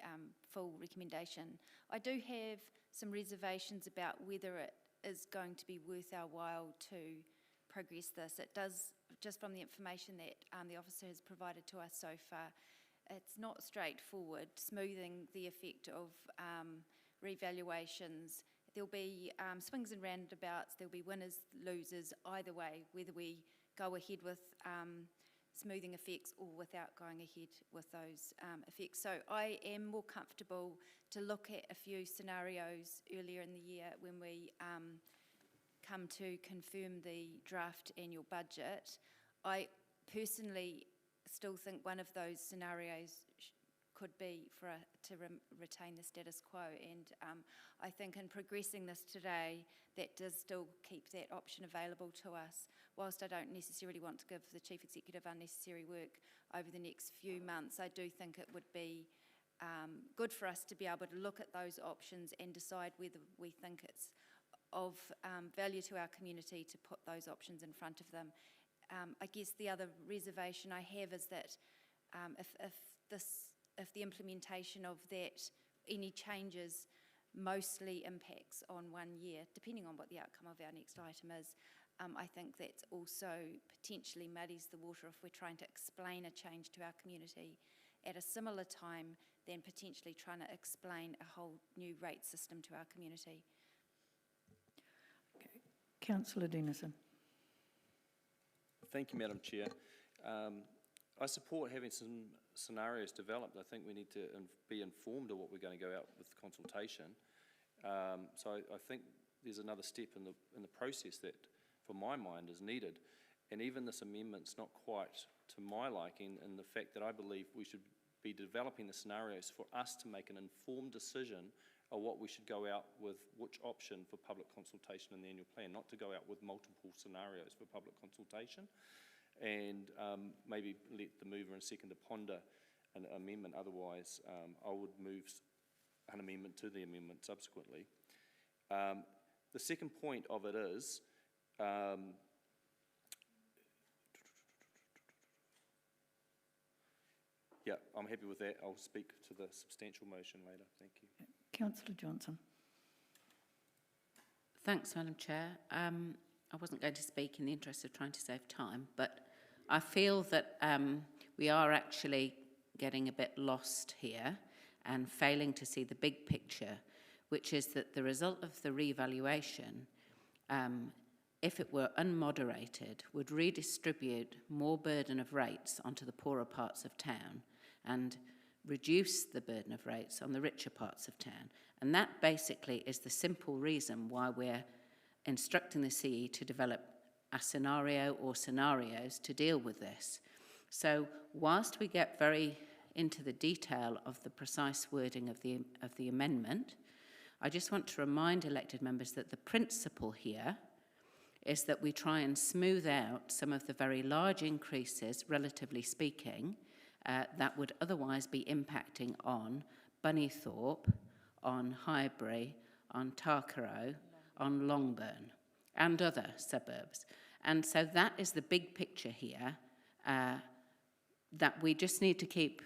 full recommendation. I do have some reservations about whether it is going to be worth our while to progress this. It does, just from the information that the officer has provided to us so far, it's not straightforward, smoothing the effect of revaluations. There'll be swings and roundabouts, there'll be winners, losers, either way, whether we go ahead with smoothing effects or without going ahead with those effects. So I am more comfortable to look at a few scenarios earlier in the year when we come to confirm the draft annual budget. I personally still think one of those scenarios could be to retain the status quo, and I think in progressing this today, that does still keep that option available to us. Whilst I don't necessarily want to give the Chief Executive unnecessary work over the next few months, I do think it would be good for us to be able to look at those options and decide whether we think it's of value to our community to put those options in front of them. I guess the other reservation I have is that if the implementation of that, any changes mostly impacts on 1 year, depending on what the outcome of our next item is, I think that also potentially muddies the water if we're trying to explain a change to our community at a similar time than potentially trying to explain a whole new rate system to our community. Okay. Councillor Denison. Thank you, Madam Chair. I support having some scenarios developed. I think we need to be informed of what we're going to go out with consultation. So I think there's another step in the process that, for my mind, is needed. And even this amendment's not quite to my liking in the fact that I believe we should be developing the scenarios for us to make an informed decision what we should go out with, which option for public consultation in the annual plan, not to go out with multiple scenarios for public consultation, and maybe let the mover and seconder ponder an amendment. Otherwise, I would move an amendment to the amendment subsequently. The second point of it is, yeah, I'm happy with that. I'll speak to the substantial motion later. Thank you. Councillor Johnson. Thanks, Madam Chair. I wasn't going to speak in the interest of trying to save time, but I feel that we are actually getting a bit lost here and failing to see the big picture, which is that the result of the revaluation, if it were unmoderated, would redistribute more burden of rates onto the poorer parts of town and reduce the burden of rates on the richer parts of town. And that basically is the simple reason why we're instructing the CE to develop a scenario or scenarios to deal with this. So whilst we get very into the detail of the precise wording of the amendment, I just want to remind elected members that the principle here is that we try and smooth out some of the very large increases, relatively speaking, that would otherwise be impacting on Bunnythorpe, on Highbury, on Takaro, on Longburn, and other suburbs. And so that is the big picture here that we just need to keep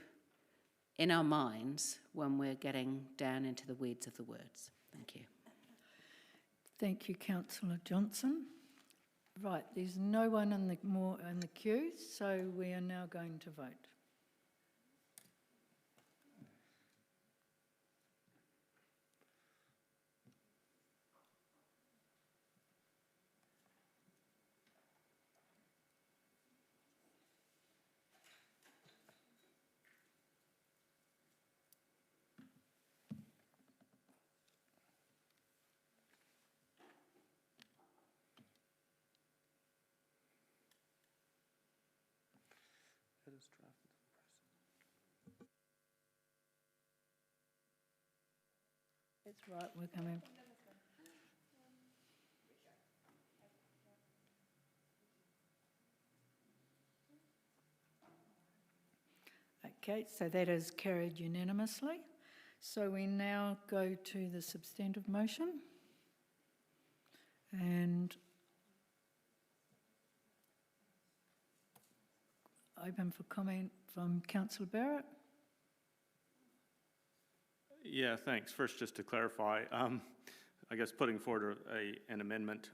in our minds when we're getting down into the weeds of the words. Thank you. Thank you, Councillor Johnson. Right, there's no one in the queue, so we are now going to vote. It is drafted. That's right, we're coming. Okay, so that is carried unanimously. So we now go to the substantive motion. And open for comment from Councillor Barrett. Yeah, thanks. First, just to clarify, I guess putting forward an amendment,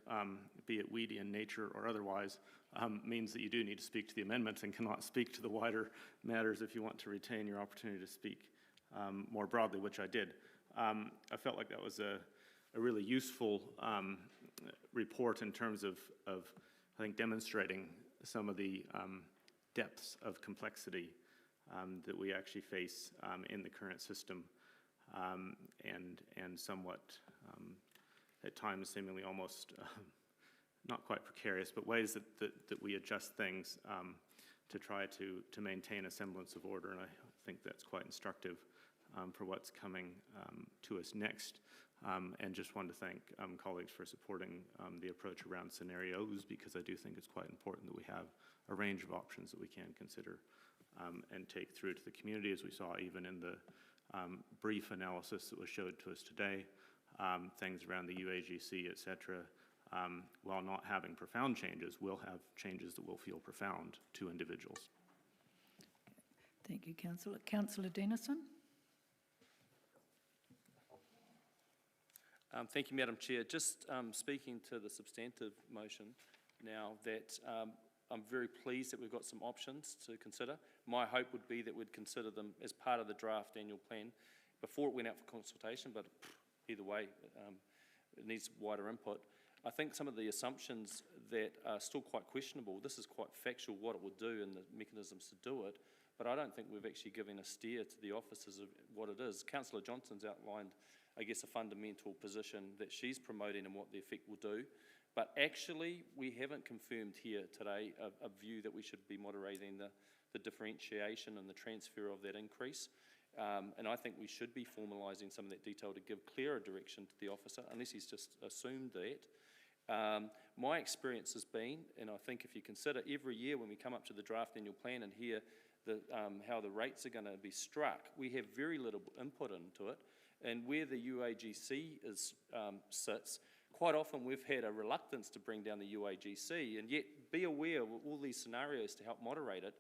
be it weedy in nature or otherwise, means that you do need to speak to the amendments and cannot speak to the wider matters if you want to retain your opportunity to speak more broadly, which I did. I felt like that was a really useful report in terms of, I think, demonstrating some of the depths of complexity that we actually face in the current system. And somewhat, at times, seemingly almost not quite precarious, but ways that we adjust things to try to maintain a semblance of order. And I think that's quite instructive for what's coming to us next. And just wanted to thank colleagues for supporting the approach around scenarios, because I do think it's quite important that we have a range of options that we can consider and take through to the community, as we saw even in the brief analysis that was showed to us today, things around the UAGC, et cetera, while not having profound changes, will have changes that will feel profound to individuals. Thank you, Councillor. Councillor Dennison. Thank you, Madam Chair. Just speaking to the substantive motion now, that I'm very pleased that we've got some options to consider. My hope would be that we'd consider them as part of the draft annual plan before it went out for consultation, but either way, it needs wider input. I think some of the assumptions that are still quite questionable, this is quite factual what it would do and the mechanisms to do it, but I don't think we've actually given a steer to the officers of what it is. Councillor Johnson's outlined, I guess, a fundamental position that she's promoting and what the effect will do. But actually, we haven't confirmed here today a view that we should be moderating the differentiation and the transfer of that increase. And I think we should be formalising some of that detail to give clearer direction to the officer, unless he's just assumed that. My experience has been, and I think if you consider every year when we come up to the draft annual plan and hear how the rates are going to be struck, we have very little input into it. And where the UAGC sits, quite often we've had a reluctance to bring down the UAGC, and yet be aware of all these scenarios to help moderate it.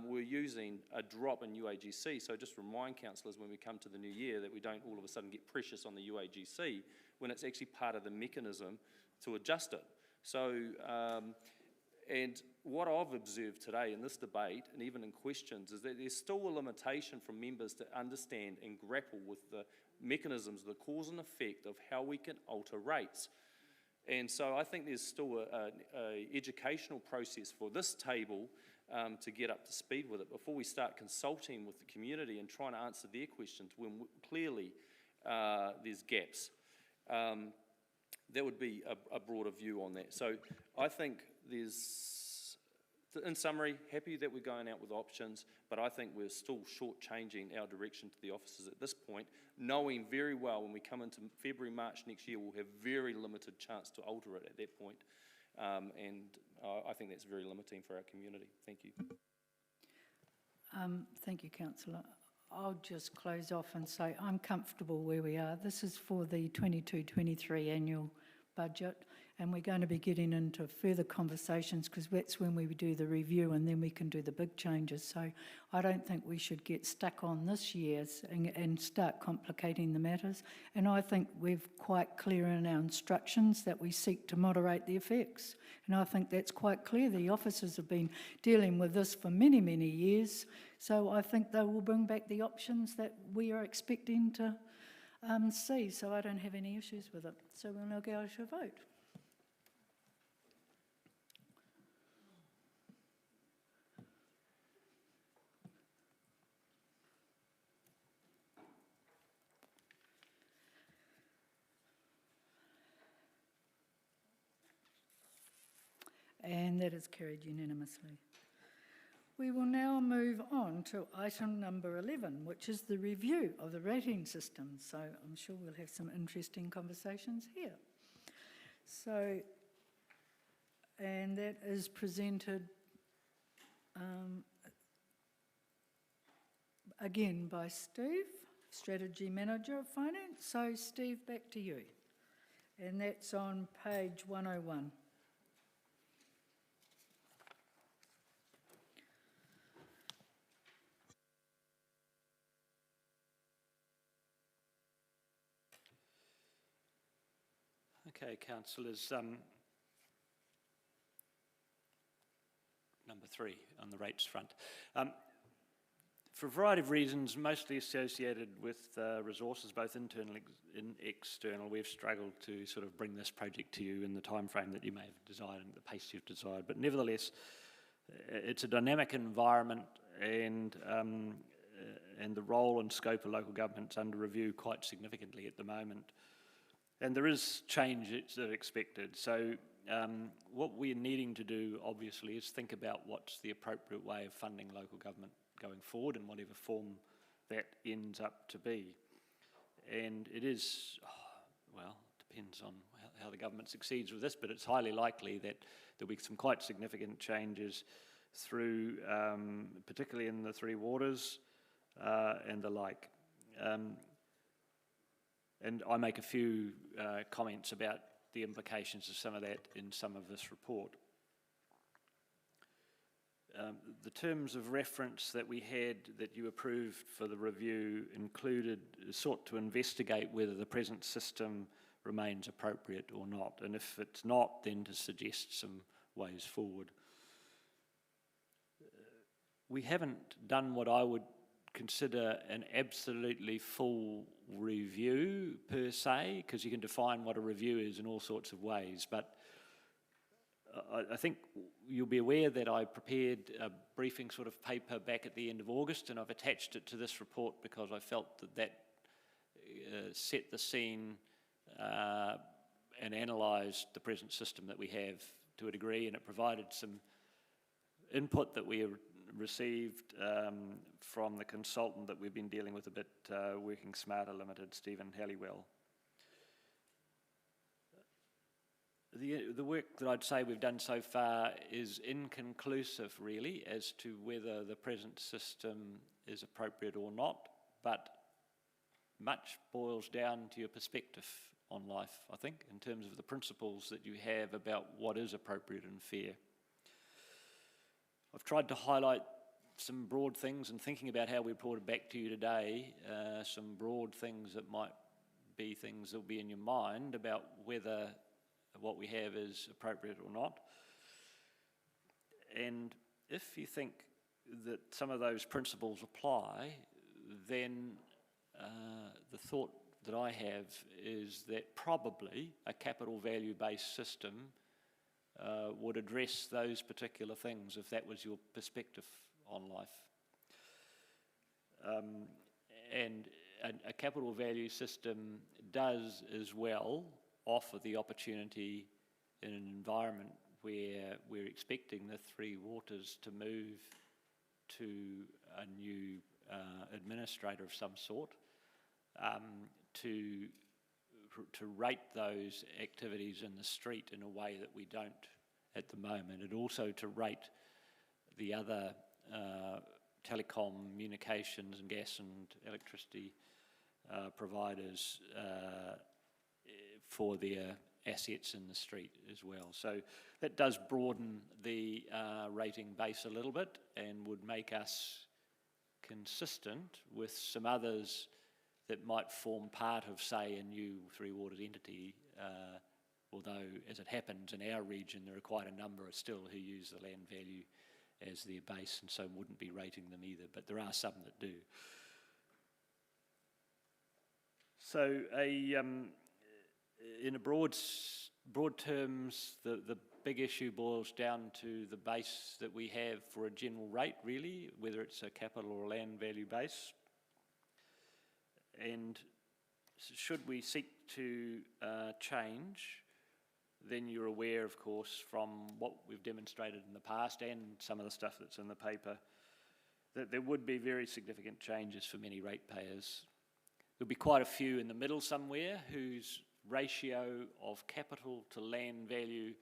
We're using a drop in UAGC, so just remind councillors when we come to the new year that we don't all of a sudden get precious on the UAGC when it's actually part of the mechanism to adjust it. So, and what I've observed today in this debate, and even in questions, is that there's still a limitation from members to understand and grapple with the mechanisms, the cause and effect of how we can alter rates. And so I think there's still a educational process for this table to get up to speed with it before we start consulting with the community and trying to answer their questions when clearly there's gaps. That would be a broader view on that. So I think there's, in summary, happy that we're going out with options, but I think we're still shortchanging our direction to the officers at this point, knowing very well when we come into February, March next year, we'll have very limited chance to alter it at that point. And I think that's very limiting for our community. Thank you. Thank you, Councillor. I'll just close off and say I'm comfortable where we are. This is for the 22-23 annual budget, and we're going to be getting into further conversations because that's when we do the review and then we can do the big changes. So I don't think we should get stuck on this year's and start complicating the matters. And I think we're quite clear in our instructions that we seek to moderate the effects. And I think that's quite clear. The officers have been dealing with this for many, many years. So I think they will bring back the options that we are expecting to see. So I don't have any issues with it. So we'll now go to a vote. And that is carried unanimously. We will now move on to item number 11, which is the review of the rating system. So I'm sure we'll have some interesting conversations here. So, and that is presented again by Steve, Strategy Manager of Finance. So Steve, back to you. And that's on page 101. Okay, councillors, number 3 on the rates front. For a variety of reasons, mostly associated with resources, both internal and external, we've struggled to sort of bring this project to you in the time frame that you may have desired and the pace you've desired. But nevertheless, it's a dynamic environment, and the role and scope of local government's under review quite significantly at the moment. And there is change that's expected. So what we're needing to do, obviously, is think about what's the appropriate way of funding local government going forward in whatever form that ends up to be. And it is, well, depends on how the government succeeds with this, but it's highly likely that there'll be some quite significant changes through, particularly in the Three Waters and the like. And I make a few comments about the implications of some of that in some of this report. The terms of reference that we had that you approved for the review sought to investigate whether the present system remains appropriate or not, and if it's not, then to suggest some ways forward. We haven't done what I would consider an absolutely full review per se, because you can define what a review is in all sorts of ways, but I think you'll be aware that I prepared a briefing sort of paper back at the end of August, and I've attached it to this report because I felt that set the scene and analysed the present system that we have to a degree, and it provided some input that we received from the consultant that we've been dealing with a bit, Working Smarter Limited, Stephen Halliwell. The work that I'd say we've done so far is inconclusive, really, as to whether the present system is appropriate or not, but much boils down to your perspective on life, I think, in terms of the principles that you have about what is appropriate and fair. I've tried to highlight some broad things, and thinking about how we brought it back to you today, some broad things that might be things that will be in your mind about whether what we have is appropriate or not. And if you think that some of those principles apply, then the thought that I have is that probably a capital value-based system would address those particular things if that was your perspective on life. And a capital value system does as well offer the opportunity in an environment where we're expecting the three waters to move to a new administrator of some sort, to rate those activities in the street in a way that we don't at the moment, and also to rate the other telecom, communications and gas and electricity providers for their assets in the street as well. So that does broaden the rating base a little bit and would make us consistent with some others that might form part of, say, a new Three Waters entity, although, as it happens, in our region there are quite a number still who use the land value as their base and so wouldn't be rating them either, but there are some that do. So in a broad terms, the big issue boils down to the base that we have for a general rate, really, whether it's a capital or a land value base. And should we seek to change, then you're aware, of course, from what we've demonstrated in the past and some of the stuff that's in the paper, that there would be very significant changes for many ratepayers. There'll be quite a few in the middle somewhere whose ratio of capital to land value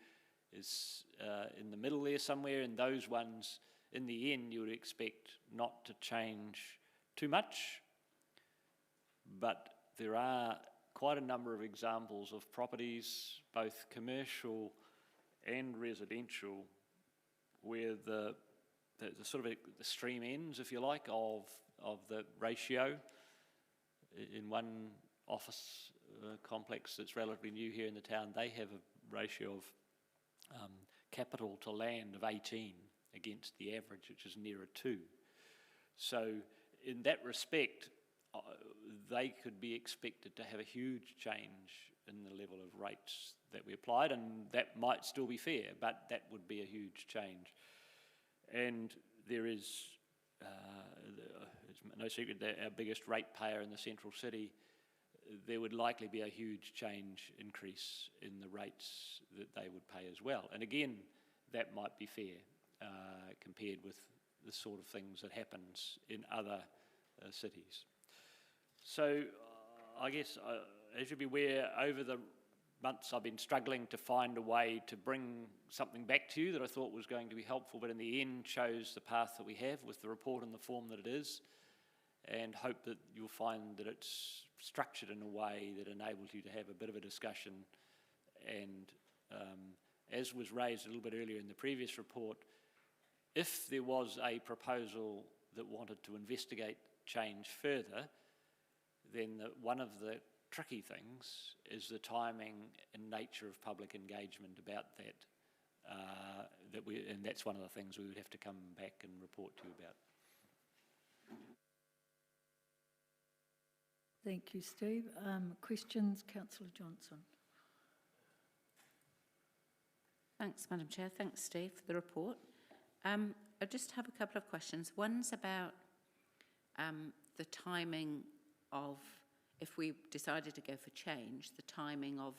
is in the middle there somewhere, and those ones, in the end, you would expect not to change too much. But there are quite a number of examples of properties, both commercial and residential, where the sort of the extreme ends, if you like, of the ratio. In one office complex that's relatively new here in the town, they have a ratio of capital to land of 18 against the average, which is nearer 2. So in that respect, they could be expected to have a huge change in the level of rates that we applied, and that might still be fair, but that would be a huge change. And there is, it's no secret that our biggest ratepayer in the central city, there would likely be a huge increase in the rates that they would pay as well. And again, that might be fair compared with the sort of things that happens in other cities. So I guess, as you'll be aware, over the months I've been struggling to find a way to bring something back to you that I thought was going to be helpful, but in the end chose the path that we have with the report in the form that it is, and hope that you'll find that it's structured in a way that enables you to have a bit of a discussion. And as was raised a little bit earlier in the previous report, if there was a proposal that wanted to investigate change further, then one of the tricky things is the timing and nature of public engagement about that. And that's one of the things we would have to come back and report to you about. Thank you, Steve. Questions, Councillor Johnson? Thanks, Madam Chair. Thanks, Steve, for the report. I just have a couple of questions. One's about the timing of, if we decided to go for change, the timing of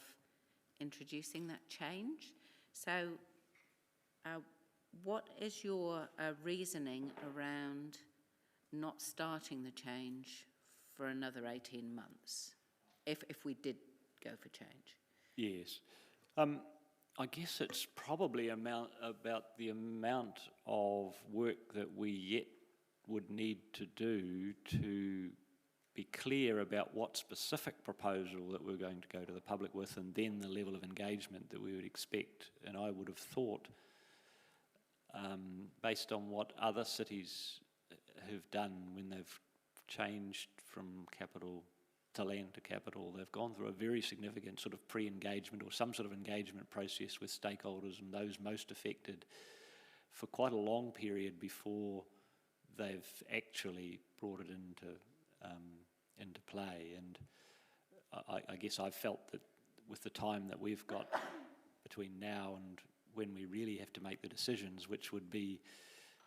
introducing that change. So what is your reasoning around not starting the change for another 18 months, if we did go for change? Yes. I guess it's probably about the amount of work that we yet would need to do to be clear about what specific proposal that we're going to go to the public with, and then the level of engagement that we would expect. And I would have thought, based on what other cities have done when they've changed from capital to land to capital, they've gone through a very significant sort of pre-engagement or some sort of engagement process with stakeholders and those most affected for quite a long period before they've actually brought it into play. And I guess I've felt that with the time that we've got between now and when we really have to make the decisions, which would be,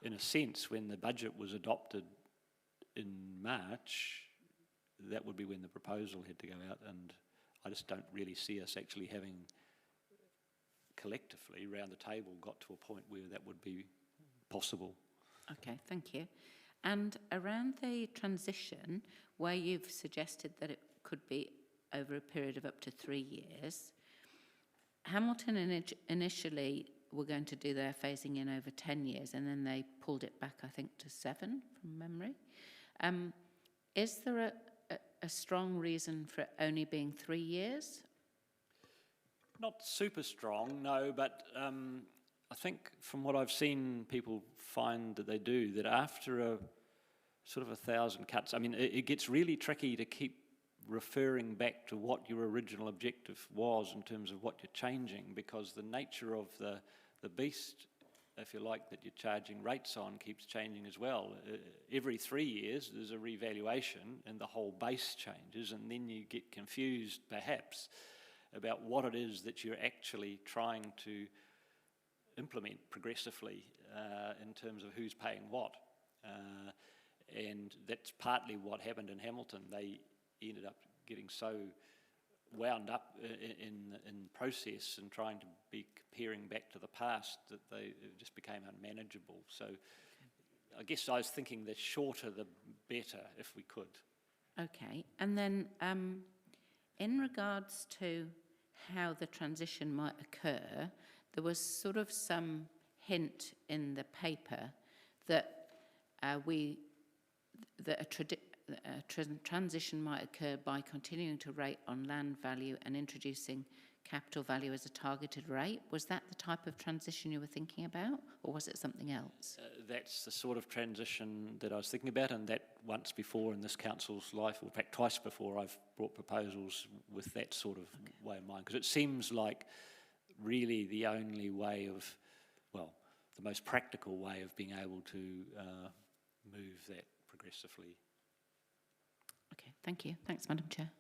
in a sense, when the budget was adopted in March, that would be when the proposal had to go out, and I just don't really see us actually having collectively around the table got to a point where that would be possible. Okay, thank you. And around the transition, where you've suggested that it could be over a period of up to 3 years, Hamilton initially were going to do their phasing in over 10 years, and then they pulled it back, I think, to 7 from memory. Is there a strong reason for it only being 3 years? Not super strong, no, but I think from what I've seen people find that they do, that after a sort of 1,000 cuts, I mean, it gets really tricky to keep referring back to what your original objective was in terms of what you're changing, because the nature of the beast, if you like, that you're charging rates on keeps changing as well. Every 3 years there's a revaluation and the whole base changes, and then you get confused perhaps about what it is that you're actually trying to implement progressively in terms of who's paying what. And that's partly what happened in Hamilton. They ended up getting so wound up in process and trying to be comparing back to the past that it just became unmanageable. So I guess I was thinking the shorter the better, if we could. Okay, and then in regards to how the transition might occur, there was sort of some hint in the paper that a transition might occur by continuing to rate on land value and introducing capital value as a targeted rate. Was that the type of transition you were thinking about, or was it something else? That's the sort of transition that I was thinking about, and that once before in this council's life, or in fact twice before, I've brought proposals with that sort of way in mind, because it seems like really the only way of, well, the most practical way of being able to move that progressively. Okay, thank you. Thanks, Madam Chair.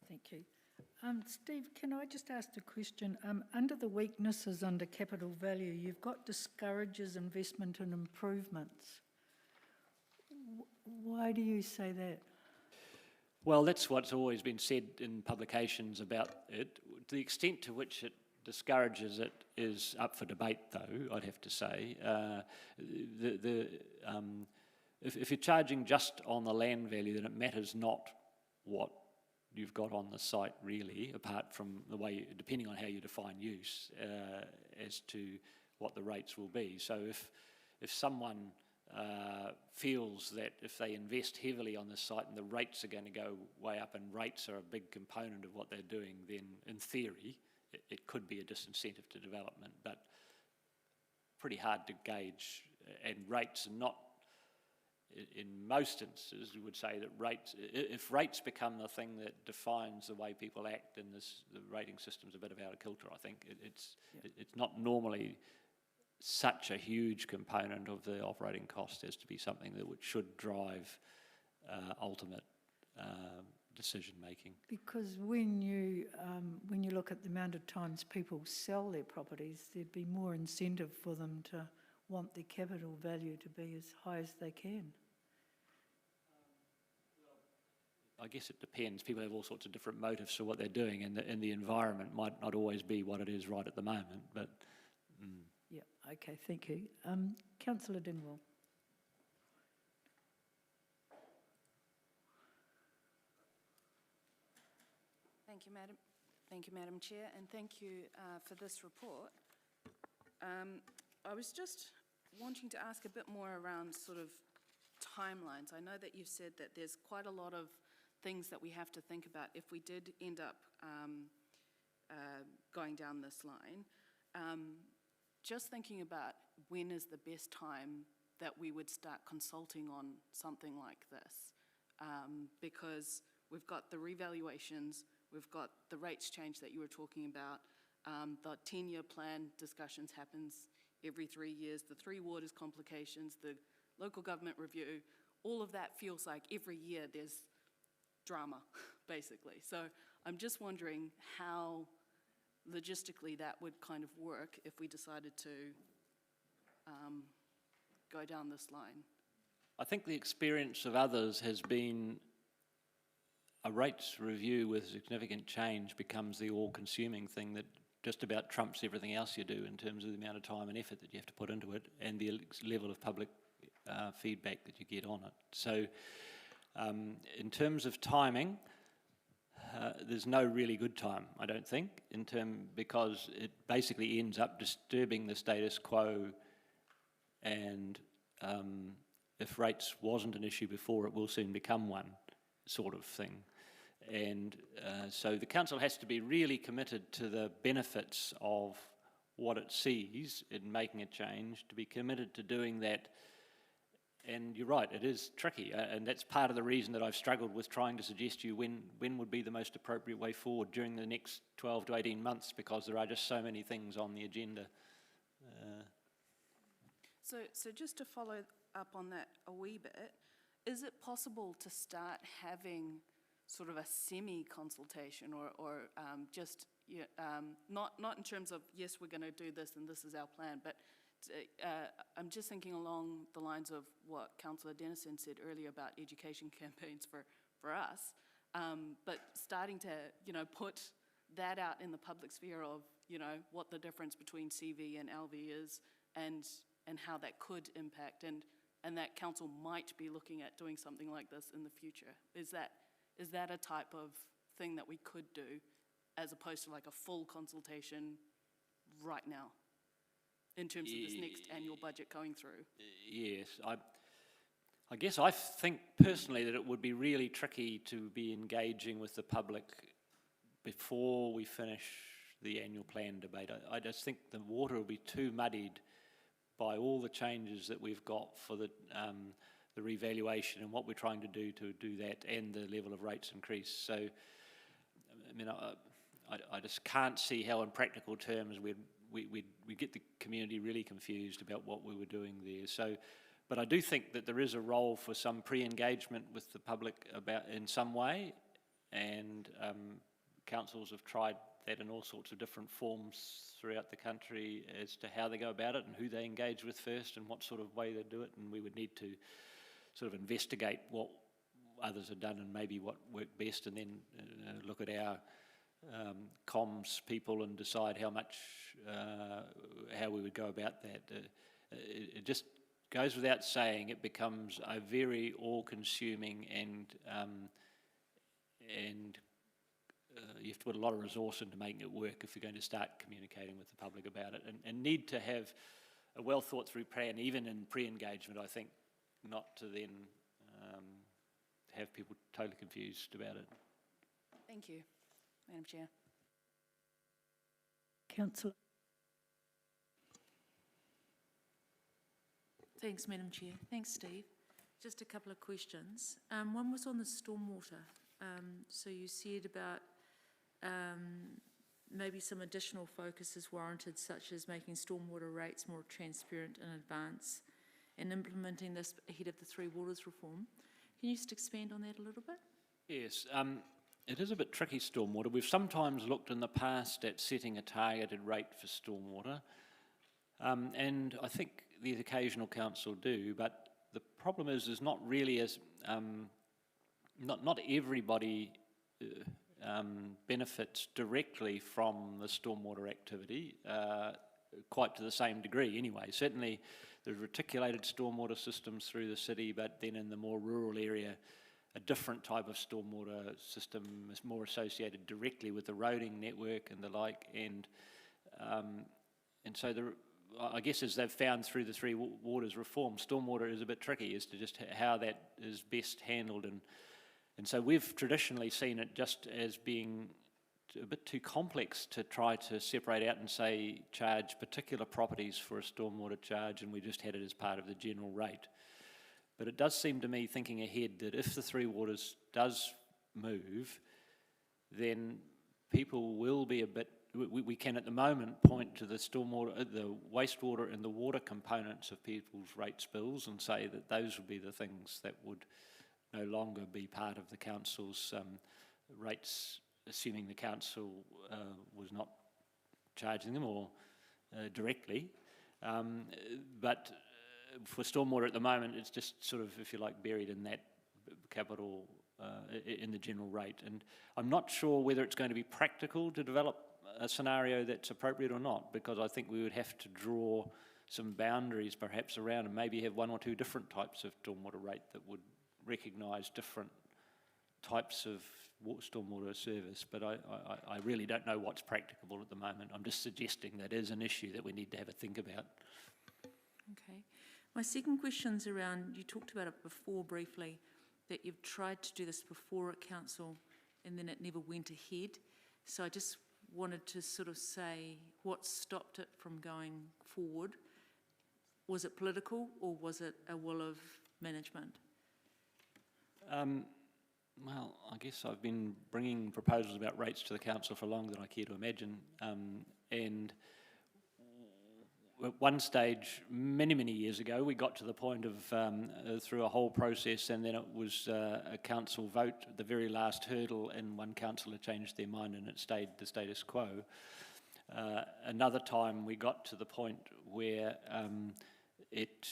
Thank you. Steve, can I just ask a question? Under the weaknesses under capital value, you've got discourages investment and improvements. Why do you say that? Well, that's what's always been said in publications about it. The extent to which it discourages it is up for debate, though, I'd have to say. If you're charging just on the land value, then it matters not what you've got on the site, really, apart from the way, depending on how you define use, as to what the rates will be. So if someone feels that if they invest heavily on the site and the rates are going to go way up, and rates are a big component of what they're doing, then in theory it could be a disincentive to development, but pretty hard to gauge. And rates are not, in most instances, we would say that if rates become the thing that defines the way people act in this, the rating system's a bit of out of kilter, I think. It's not normally such a huge component of the operating cost as to be something that should drive ultimate decision making. Because when you look at the amount of times people sell their properties, there'd be more incentive for them to want their capital value to be as high as they can. I guess it depends. People have all sorts of different motives for what they're doing, and the environment might not always be what it is right at the moment. But Yeah, Okay, thank you. Councillor Dingwall. Thank you, Madam Chair, and thank you for this report. I was just wanting to ask a bit more around sort of timelines. I know that you've said that there's quite a lot of things that we have to think about if we did end up going down this line. Just thinking about when is the best time that we would start consulting on something like this, because we've got the revaluations, we've got the rates change that you were talking about, the 10-year plan discussions happens every 3 years, the three waters complications, the local government review, all of that feels like every year there's drama, basically. So I'm just wondering how logistically that would kind of work if we decided to go down this line. I think the experience of others has been a rates review with significant change becomes the all-consuming thing that just about trumps everything else you do in terms of the amount of time and effort that you have to put into it and the level of public feedback that you get on it. So in terms of timing, there's no really good time, I don't think, because it basically ends up disturbing the status quo, and if rates wasn't an issue before, it will soon become one sort of thing. And so the council has to be really committed to the benefits of what it sees in making a change, to be committed to doing that. And you're right, it is tricky, and that's part of the reason that I've struggled with trying to suggest to you when would be the most appropriate way forward during the next 12 to 18 months, because there are just so many things on the agenda. So just to follow up on that a wee bit, is it possible to start having sort of a semi-consultation or just, not in terms of, yes, we're going to do this and this is our plan, but I'm just thinking along the lines of what Councillor Dennison said earlier about education campaigns for us, but starting to, put that out in the public sphere of, what the difference between CV and LV is and how that could impact, and that council might be looking at doing something like this in the future. Is that a type of thing that we could do as opposed to like a full consultation right now in terms of this next annual budget going through? Yes, I guess I think personally that it would be really tricky to be engaging with the public before we finish the annual plan debate. I just think the water will be too muddied by all the changes that we've got for the revaluation and what we're trying to do that, and the level of rates increase. So, I mean, I just can't see how in practical terms we get the community really confused about what we were doing there. So, but I do think that there is a role for some pre-engagement with the public in some way, and councils have tried that in all sorts of different forms throughout the country as to how they go about it and who they engage with first and what sort of way they do it, and we would need to sort of investigate what others have done and maybe what worked best, and then look at our comms people and decide how we would go about that. It just goes without saying, it becomes a very all-consuming and you have to put a lot of resource into making it work if you're going to start communicating with the public about it, and need to have a well thought through plan, even in pre-engagement, I think, not to then have people totally confused about it. Thank you, Madam Chair. Councillor. Thanks, Madam Chair. Thanks, Steve. Just a couple of questions. One was on the stormwater. So you said about maybe some additional focus is warranted, such as making stormwater rates more transparent in advance and implementing this ahead of the Three Waters reform. Can you just expand on that a little bit? Yes, it is a bit tricky, stormwater. We've sometimes looked in the past at setting a targeted rate for stormwater, and I think the occasional council do, but the problem is there's not really not everybody benefits directly from the stormwater activity. quite to the same degree anyway. Certainly there's reticulated stormwater systems through the city, but then in the more rural area, a different type of stormwater system is more associated directly with the roading network and the like, and so I guess as they've found through the Three Waters reform, stormwater is a bit tricky as to just how that is best handled, and so we've traditionally seen it just as being a bit too complex to try to separate out and say charge particular properties for a stormwater charge, and we just had it as part of the general rate. But it does seem to me, thinking ahead, that if the Three Waters does move, then people will be a bit, we can at the moment point to the stormwater, the wastewater and the water components of people's rates bills and say that those would be the things that would no longer be part of the council's rates, assuming the council was not charging them or directly. But for stormwater at the moment, it's just sort of, if you like, buried in that capital, in the general rate. And I'm not sure whether it's going to be practical to develop a scenario that's appropriate or not, because I think we would have to draw some boundaries perhaps around and maybe have one or two different types of stormwater rate that would recognise different types of stormwater service, but I really don't know what's practicable at the moment. I'm just suggesting that is an issue that we need to have a think about. Okay. My second question's around, you talked about it before briefly, that you've tried to do this before at council and then it never went ahead. So I just wanted to sort of say what stopped it from going forward. Was it political or was it a will of management? Well, I guess I've been bringing proposals about rates to the council for longer than I care to imagine, and at one stage, many, many years ago, we got to the point of, through a whole process, and then it was a council vote, the very last hurdle, and one councillor changed their mind and it stayed the status quo. Another time we got to the point where it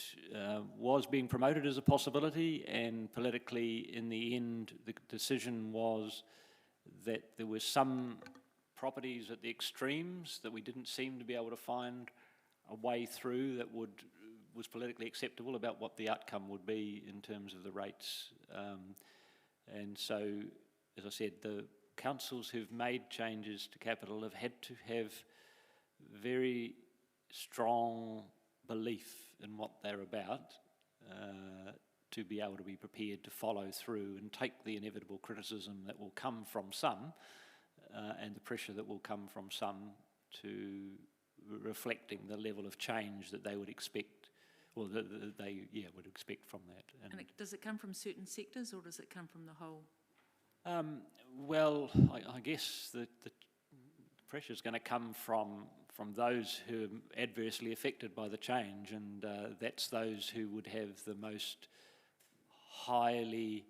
was being promoted as a possibility, and politically, in the end, the decision was that there were some properties at the extremes that we didn't seem to be able to find a way through that was politically acceptable about what the outcome would be in terms of the rates. And so, as I said, the councils who've made changes to capital have had to have very strong belief in what they're about to be able to be prepared to follow through and take the inevitable criticism that will come from some and the pressure that will come from some to reflecting the level of change that they would expect, or that they would expect from that. And does it come from certain sectors or does it come from the whole? Well, I guess the pressure is going to come from those who are adversely affected by the change, and that's those who would have the most highly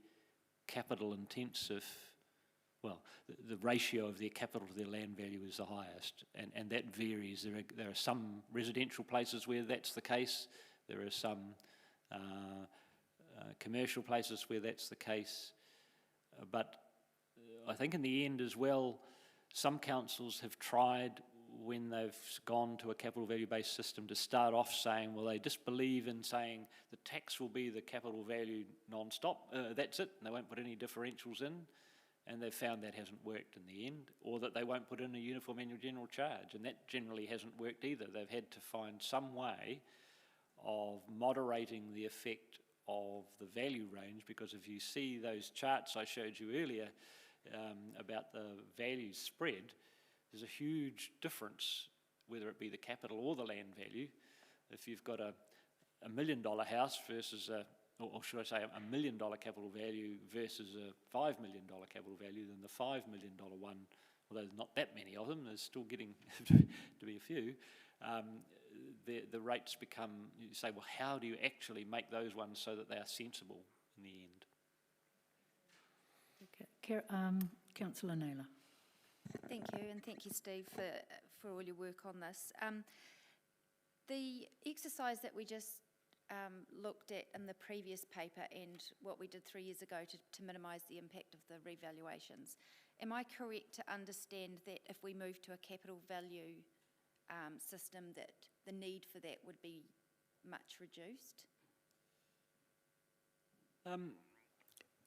capital intensive, well, the ratio of their capital to their land value is the highest, and that varies. There are some residential places where that's the case. There are some commercial places where that's the case. But I think in the end as well, some councils have tried, when they've gone to a capital value-based system, to start off saying, well, they just believe in saying the tax will be the capital value non-stop, that's it, and they won't put any differentials in, and they've found that hasn't worked in the end, or that they won't put in a uniform annual general charge, and that generally hasn't worked either. They've had to find some way of moderating the effect of the value range, because if you see those charts I showed you earlier about the value spread, there's a huge difference, whether it be the capital or the land value. If you've got a $1 million house versus or should I say $1 million capital value versus a $5 million capital value, then the $5 million one, although there's not that many of them, there's still getting to be a few, the rates become, you say, well, how do you actually make those ones so that they are sensible in the end? Okay. Councillor Naylor. Thank you, and thank you, Steve, for all your work on this. The exercise that we just looked at in the previous paper and what we did 3 years ago to minimise the impact of the revaluations, am I correct to understand that if we move to a capital value system, that the need for that would be much reduced?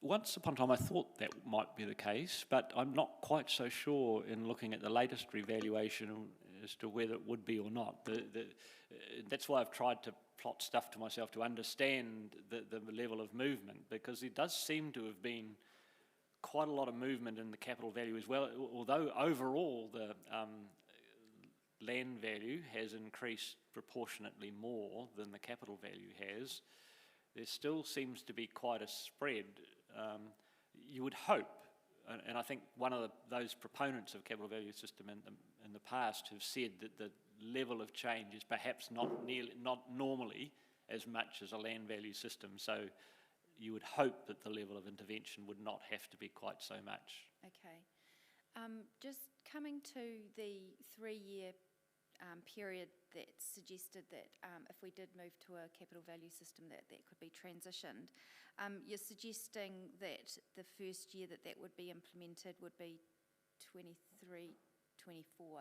Once upon a time, I thought that might be the case, but I'm not quite so sure in looking at the latest revaluation as to whether it would be or not. That's why I've tried to plot stuff to myself to understand the level of movement, because there does seem to have been quite a lot of movement in the capital value as well, although overall the land value has increased proportionately more than the capital value has. There still seems to be quite a spread. You would hope, and I think one of those proponents of capital value system in the past have said that the level of change is perhaps not normally as much as a land value system. So you would hope that the level of intervention would not have to be quite so much. Okay. Just coming to the 3-year period that suggested that if we did move to a capital value system that could be transitioned. You're suggesting that the first year that would be implemented would be 23, 24.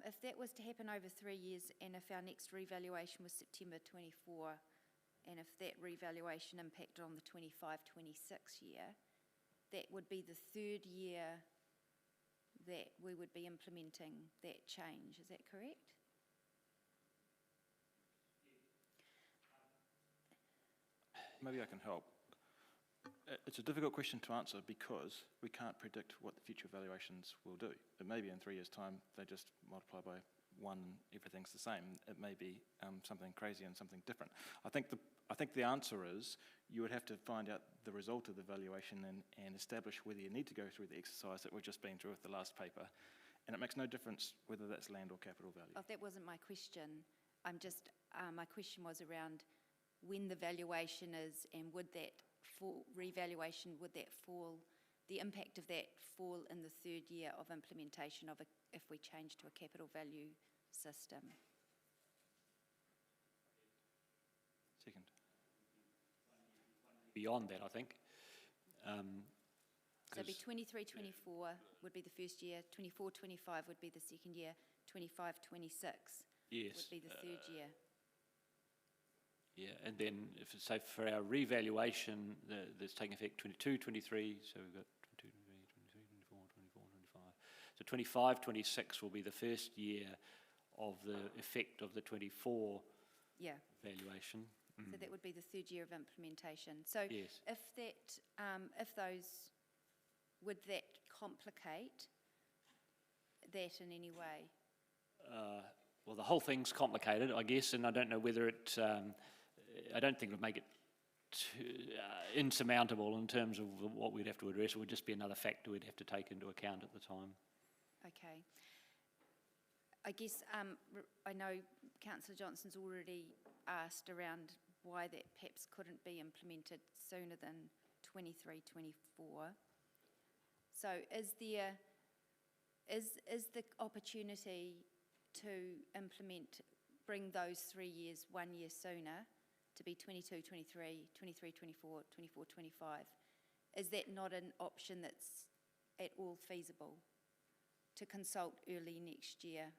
If that was to happen over 3 years, and if our next revaluation was September 24, and if that revaluation impacted on the 25-26 year, that would be the 3rd year that we would be implementing that change. Is that correct? Maybe I can help. It's a difficult question to answer because we can't predict what the future valuations will do. It may be in 3 years' time they just multiply by 1, everything's the same. It may be something crazy and something different. I think the answer is you would have to find out the result of the valuation and establish whether you need to go through the exercise that we've just been through with the last paper. And it makes no difference whether that's land or capital value. Oh, that wasn't my question. My question was around when the valuation is, and would that revaluation, would that fall, the impact of that fall in the 3rd year of implementation of if we change to a capital value system? Second. Beyond that, I think. So it'd be 23, 24 would be the first year, 24, 25 would be the second year, 25, 26 yes, would be the 3rd year. Yeah, and then so for our revaluation, that's taking effect 22, 23, so we've got 22, 23, 24, 24, 25. So 25, 26 will be the first year of the effect of the 24 valuation. So that would be the 3rd year of implementation. So yes. Would that complicate that in any way? Well, the whole thing's complicated, I guess, and I don't know whether it, I don't think it would make it insurmountable in terms of what we'd have to address. It would just be another factor we'd have to take into account at the time. Okay. I guess I know Councillor Johnson's already asked around why that perhaps couldn't be implemented sooner than 23, 24. So is the opportunity to bring those 3 years 1 year sooner to be 22, 23, 23, 24, 24, 25? Is that not an option that's at all feasible to consult early next year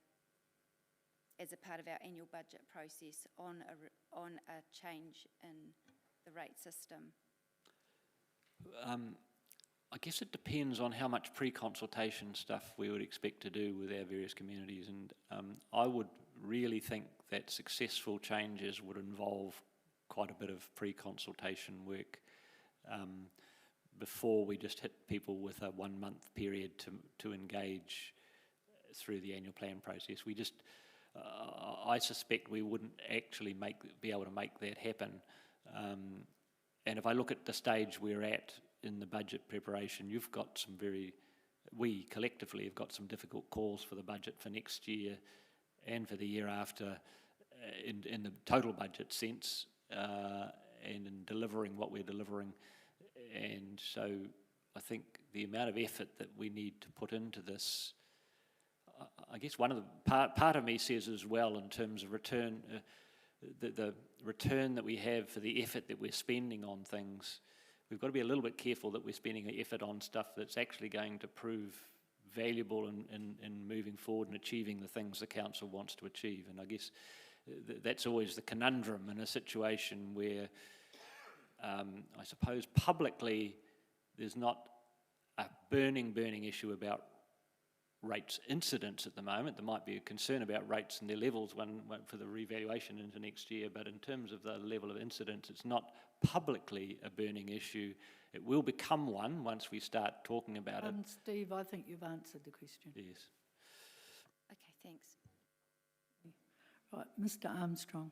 as a part of our annual budget process on a change in the rate system? I guess it depends on how much pre-consultation stuff we would expect to do with our various communities, and I would really think that successful changes would involve quite a bit of pre-consultation work before we just hit people with a 1 month period to engage through the annual plan process. We just, I suspect we wouldn't actually be able to make that happen. And if I look at the stage we're at in the budget preparation, you've got we collectively have got some difficult calls for the budget for next year and for the year after in the total budget sense and in delivering what we're delivering. And so I think the amount of effort that we need to put into this, I guess one of the part of me says as well in terms of return, the return that we have for the effort that we're spending on things, we've got to be a little bit careful that we're spending the effort on stuff that's actually going to prove valuable in moving forward and achieving the things the council wants to achieve. And I guess that's always the conundrum in a situation where I suppose publicly there's not a burning issue about rates incidents at the moment. There might be a concern about rates and their levels for the revaluation into next year, but in terms of the level of incidents, it's not publicly a burning issue. It will become one once we start talking about it. Steve, I think you've answered the question. Yes. Okay, thanks. Right, Mr Armstrong.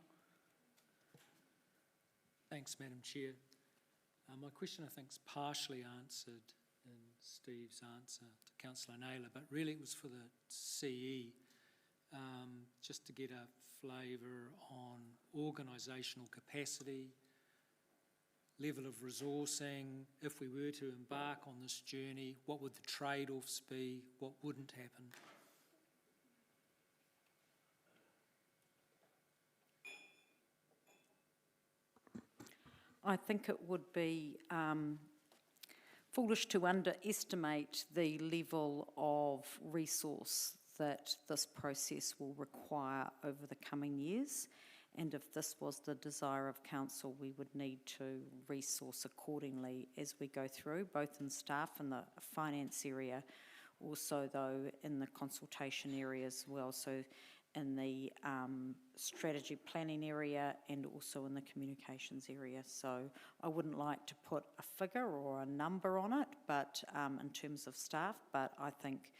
Thanks, Madam Chair. My question, I think, is partially answered in Steve's answer to Councillor Naylor, but really it was for the CE, just to get a flavour on organisational capacity, level of resourcing. If we were to embark on this journey, what would the trade-offs be? What wouldn't happen? I think it would be foolish to underestimate the level of resource that this process will require over the coming years. And if this was the desire of council, we would need to resource accordingly as we go through, both in staff and the finance area, also though in the consultation area as well. So in the strategy planning area and also in the communications area. So I wouldn't like to put a figure or a number on it, but in terms of staff, but I think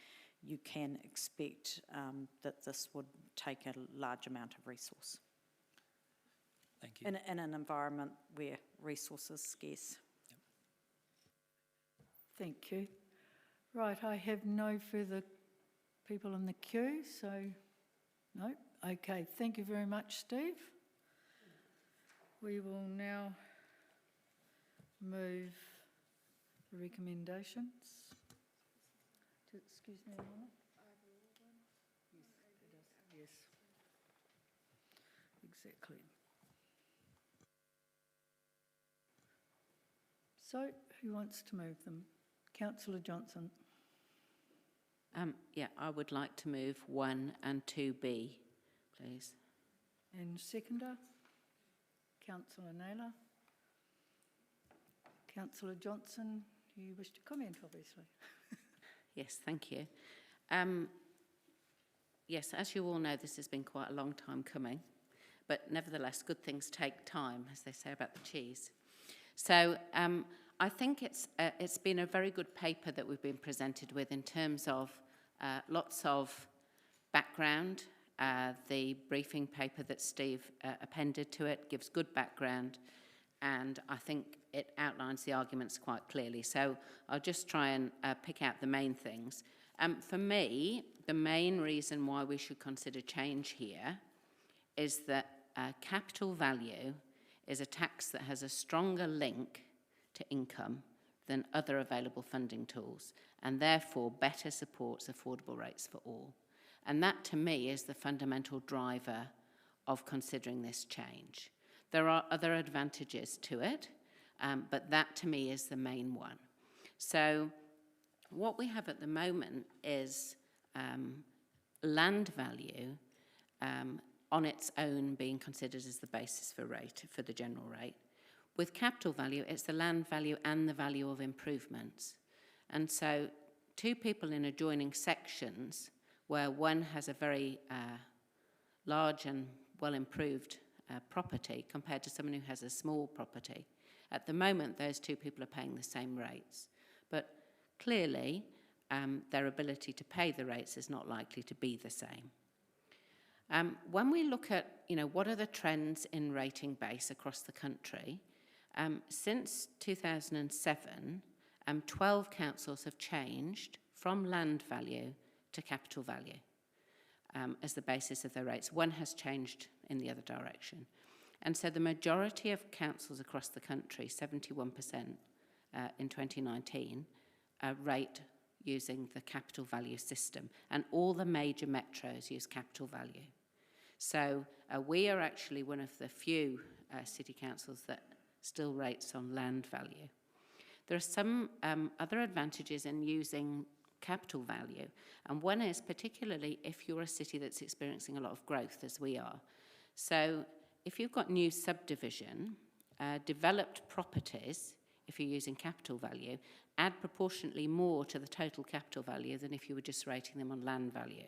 you can expect that this would take a large amount of resource. Thank you. In an environment where resources are scarce. Yep. Thank you. Right, I have no further people in the queue, so no. Okay, thank you very much, Steve. We will now move the recommendations. Excuse me a moment. Yes, exactly. So, who wants to move them? Councillor Johnson. Yeah, I would like to move 1 and 2B, please. And seconder? Councillor Naylor. Councillor Johnson, you wish to comment, obviously. Yes, thank you. Yes, as you all know, this has been quite a long time coming, but nevertheless, good things take time, as they say about the cheese. So I think it's been a very good paper that we've been presented with in terms of lots of background. The briefing paper that Steve appended to it gives good background, and I think it outlines the arguments quite clearly. So I'll just try and pick out the main things. For me, the main reason why we should consider change here is that capital value is a tax that has a stronger link to income than other available funding tools, and therefore better supports affordable rates for all. And that, to me, is the fundamental driver of considering this change. There are other advantages to it, but that, to me, is the main one. So what we have at the moment is land value on its own being considered as the basis for the general rate. With capital value, it's the land value and the value of improvements. And so two people in adjoining sections where one has a very large and well-improved property compared to someone who has a small property, at the moment those two people are paying the same rates. But clearly their ability to pay the rates is not likely to be the same. When we look at, what are the trends in rating base across the country, since 2007, 12 councils have changed from land value to capital value as the basis of their rates. One has changed in the other direction. And so the majority of councils across the country, 71% in 2019, rate using the capital value system. And all the major metros use capital value. So we are actually one of the few city councils that still rates on land value. There are some other advantages in using capital value. And one is particularly if you're a city that's experiencing a lot of growth, as we are. So if you've got new subdivision, developed properties, if you're using capital value, add proportionately more to the total capital value than if you were just rating them on land value.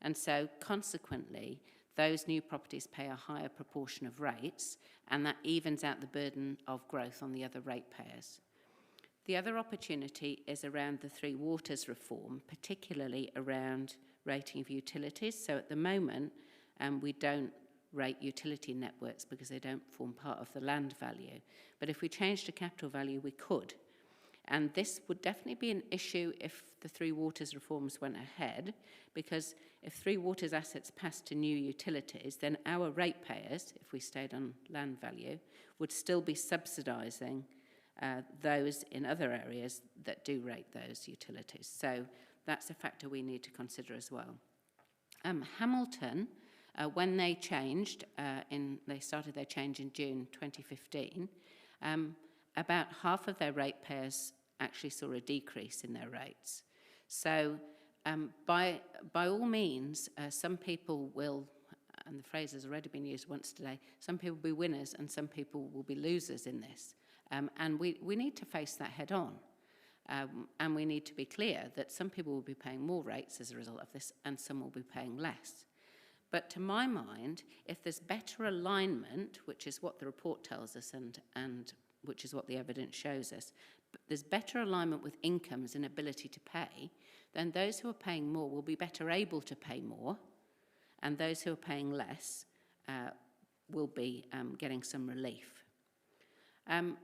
And so consequently, those new properties pay a higher proportion of rates, and that evens out the burden of growth on the other ratepayers. The other opportunity is around the Three Waters reform, particularly around rating of utilities. So at the moment, we don't rate utility networks because they don't form part of the land value. But if we changed to capital value, we could. And this would definitely be an issue if the Three Waters reforms went ahead, because if Three Waters assets passed to new utilities, then our ratepayers, if we stayed on land value, would still be subsidising those in other areas that do rate those utilities. So that's a factor we need to consider as well. Hamilton, when they changed, they started their change in June 2015, about half of their ratepayers actually saw a decrease in their rates. So by all means, some people will, and the phrase has already been used once today, some people will be winners and some people will be losers in this. And we need to face that head on. And we need to be clear that some people will be paying more rates as a result of this and some will be paying less. But to my mind, if there's better alignment, which is what the report tells us and which is what the evidence shows us, but there's better alignment with incomes and ability to pay, then those who are paying more will be better able to pay more, and those who are paying less will be getting some relief.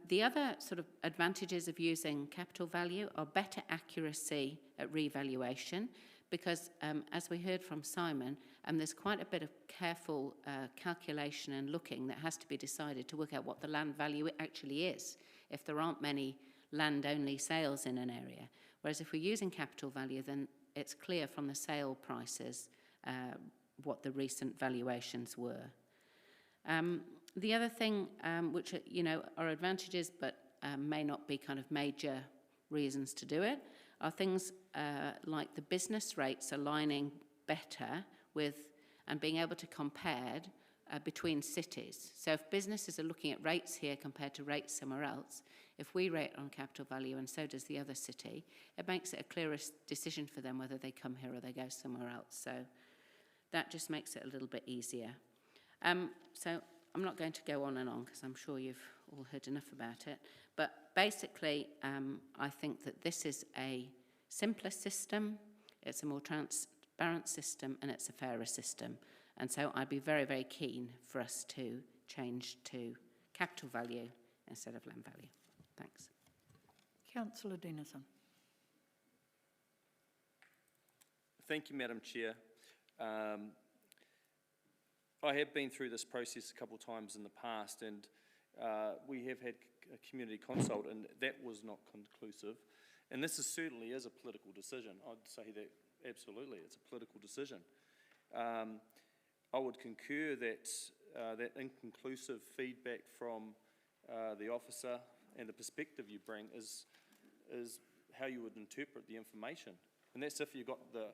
The other sort of advantages of using capital value are better accuracy at revaluation, because as we heard from Simon, there's quite a bit of careful calculation and looking that has to be decided to work out what the land value actually is, if there aren't many land-only sales in an area. Whereas if we're using capital value, then it's clear from the sale prices what the recent valuations were. The other thing, which are advantages but may not be kind of major reasons to do it, are things like the business rates aligning better with and being able to compare between cities. So if businesses are looking at rates here compared to rates somewhere else, if we rate on capital value and so does the other city, it makes it a clearer decision for them whether they come here or they go somewhere else. So that just makes it a little bit easier. So I'm not going to go on and on because I'm sure you've all heard enough about it. But basically, I think that this is a simpler system, it's a more transparent system, and it's a fairer system. And so I'd be very, very keen for us to change to capital value instead of land value. Thanks. Councillor Denison. Thank you, Madam Chair. I have been through this process a couple of times in the past, and we have had a community consult, and that was not conclusive. And this certainly is a political decision. I'd say that absolutely, it's a political decision. I would concur that that inconclusive feedback from the officer and the perspective you bring is how you would interpret the information. And that's if you've got the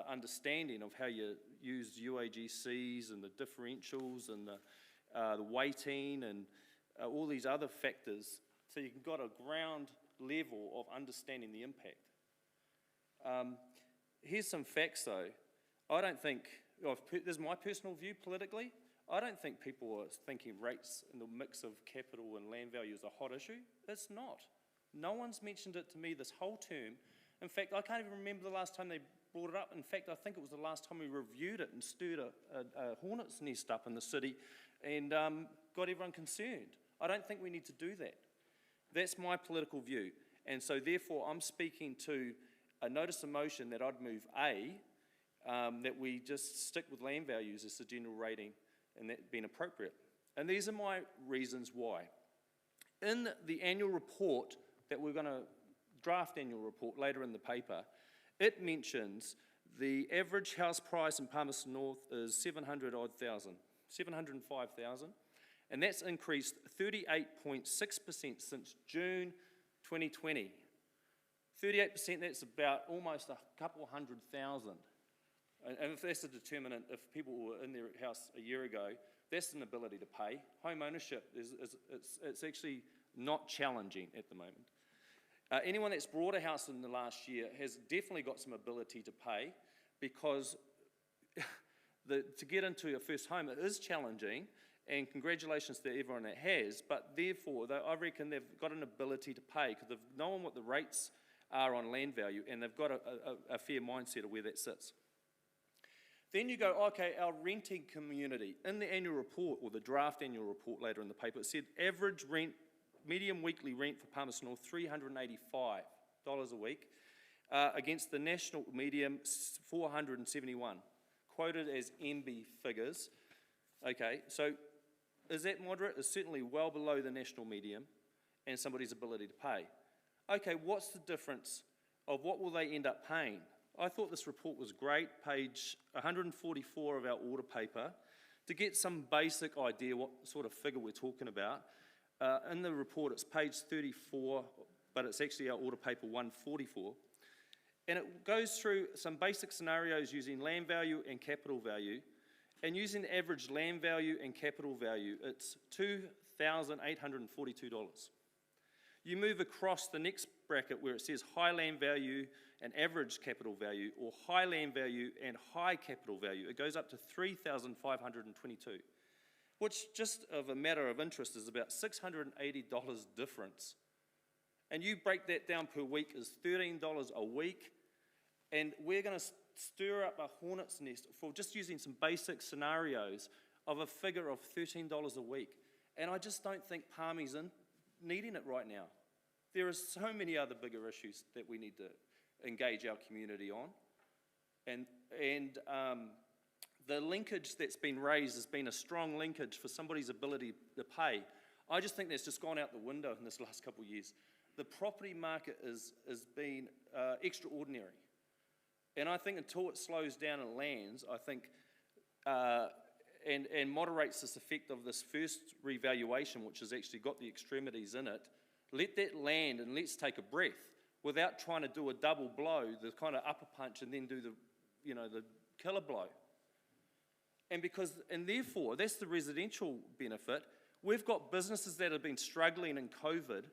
understanding of how you use UAGCs and the differentials and the weighting and all these other factors, so you've got a ground level of understanding the impact. Here's some facts though. I don't think, this is my personal view politically, I don't think people are thinking rates and the mix of capital and land value is a hot issue. It's not. No one's mentioned it to me this whole term. In fact, I can't even remember the last time they brought it up. In fact, I think it was the last time we reviewed it and stirred a hornet's nest up in the city and got everyone concerned. I don't think we need to do that. That's my political view. And so therefore, I'm speaking to a notice of motion that I'd move A, that we just stick with land values as the general rating and that being appropriate. And these are my reasons why. In the annual report that we're going to draft annual report later in the paper, it mentions the average house price in Palmerston North is 705,000, and that's increased 38.6% since June 2020. 38%, that's about almost a couple 100,000. And if that's a determinant, if people were in their house a year ago, that's an ability to pay. Home ownership, it's actually not challenging at the moment. Anyone that's bought a house in the last year has definitely got some ability to pay, because to get into your first home, it is challenging, and congratulations to everyone that has, but therefore, I reckon they've got an ability to pay, because they've known what the rates are on land value, and they've got a fair mindset of where that sits. Then you go, okay, our renting community. In the annual report, or the draft annual report later in the paper, it said average rent, medium weekly rent for Palmerston North, $385 a week, against the national medium, $471, quoted as MB figures. Okay, so is that moderate? It's certainly well below the national medium and somebody's ability to pay. Okay, what's the difference of what will they end up paying? I thought this report was great, page 144 of our order paper, to get some basic idea what sort of figure we're talking about. In the report, it's page 34, but it's actually our order paper 144. And it goes through some basic scenarios using land value and capital value. And using the average land value and capital value, it's $2,842. You move across the next bracket where it says high land value and average capital value, or high land value and high capital value. It goes up to $3,522, which, just of a matter of interest, is about $680 difference. And you break that down per week as $13 a week, and we're going to stir up a hornet's nest for just using some basic scenarios of a figure of $13 a week. And I just don't think Palmy's needing it right now. There are so many other bigger issues that we need to engage our community on. And the linkage that's been raised has been a strong linkage for somebody's ability to pay. I just think that's just gone out the window in this last couple of years. The property market has been extraordinary. And I think until it slows down and lands, I think, and moderates this effect of this first revaluation, which has actually got the extremities in it, let that land and let's take a breath without trying to do a double blow, the kind of upper punch, and then do the killer blow. And therefore, that's the residential benefit. We've got businesses that have been struggling in COVID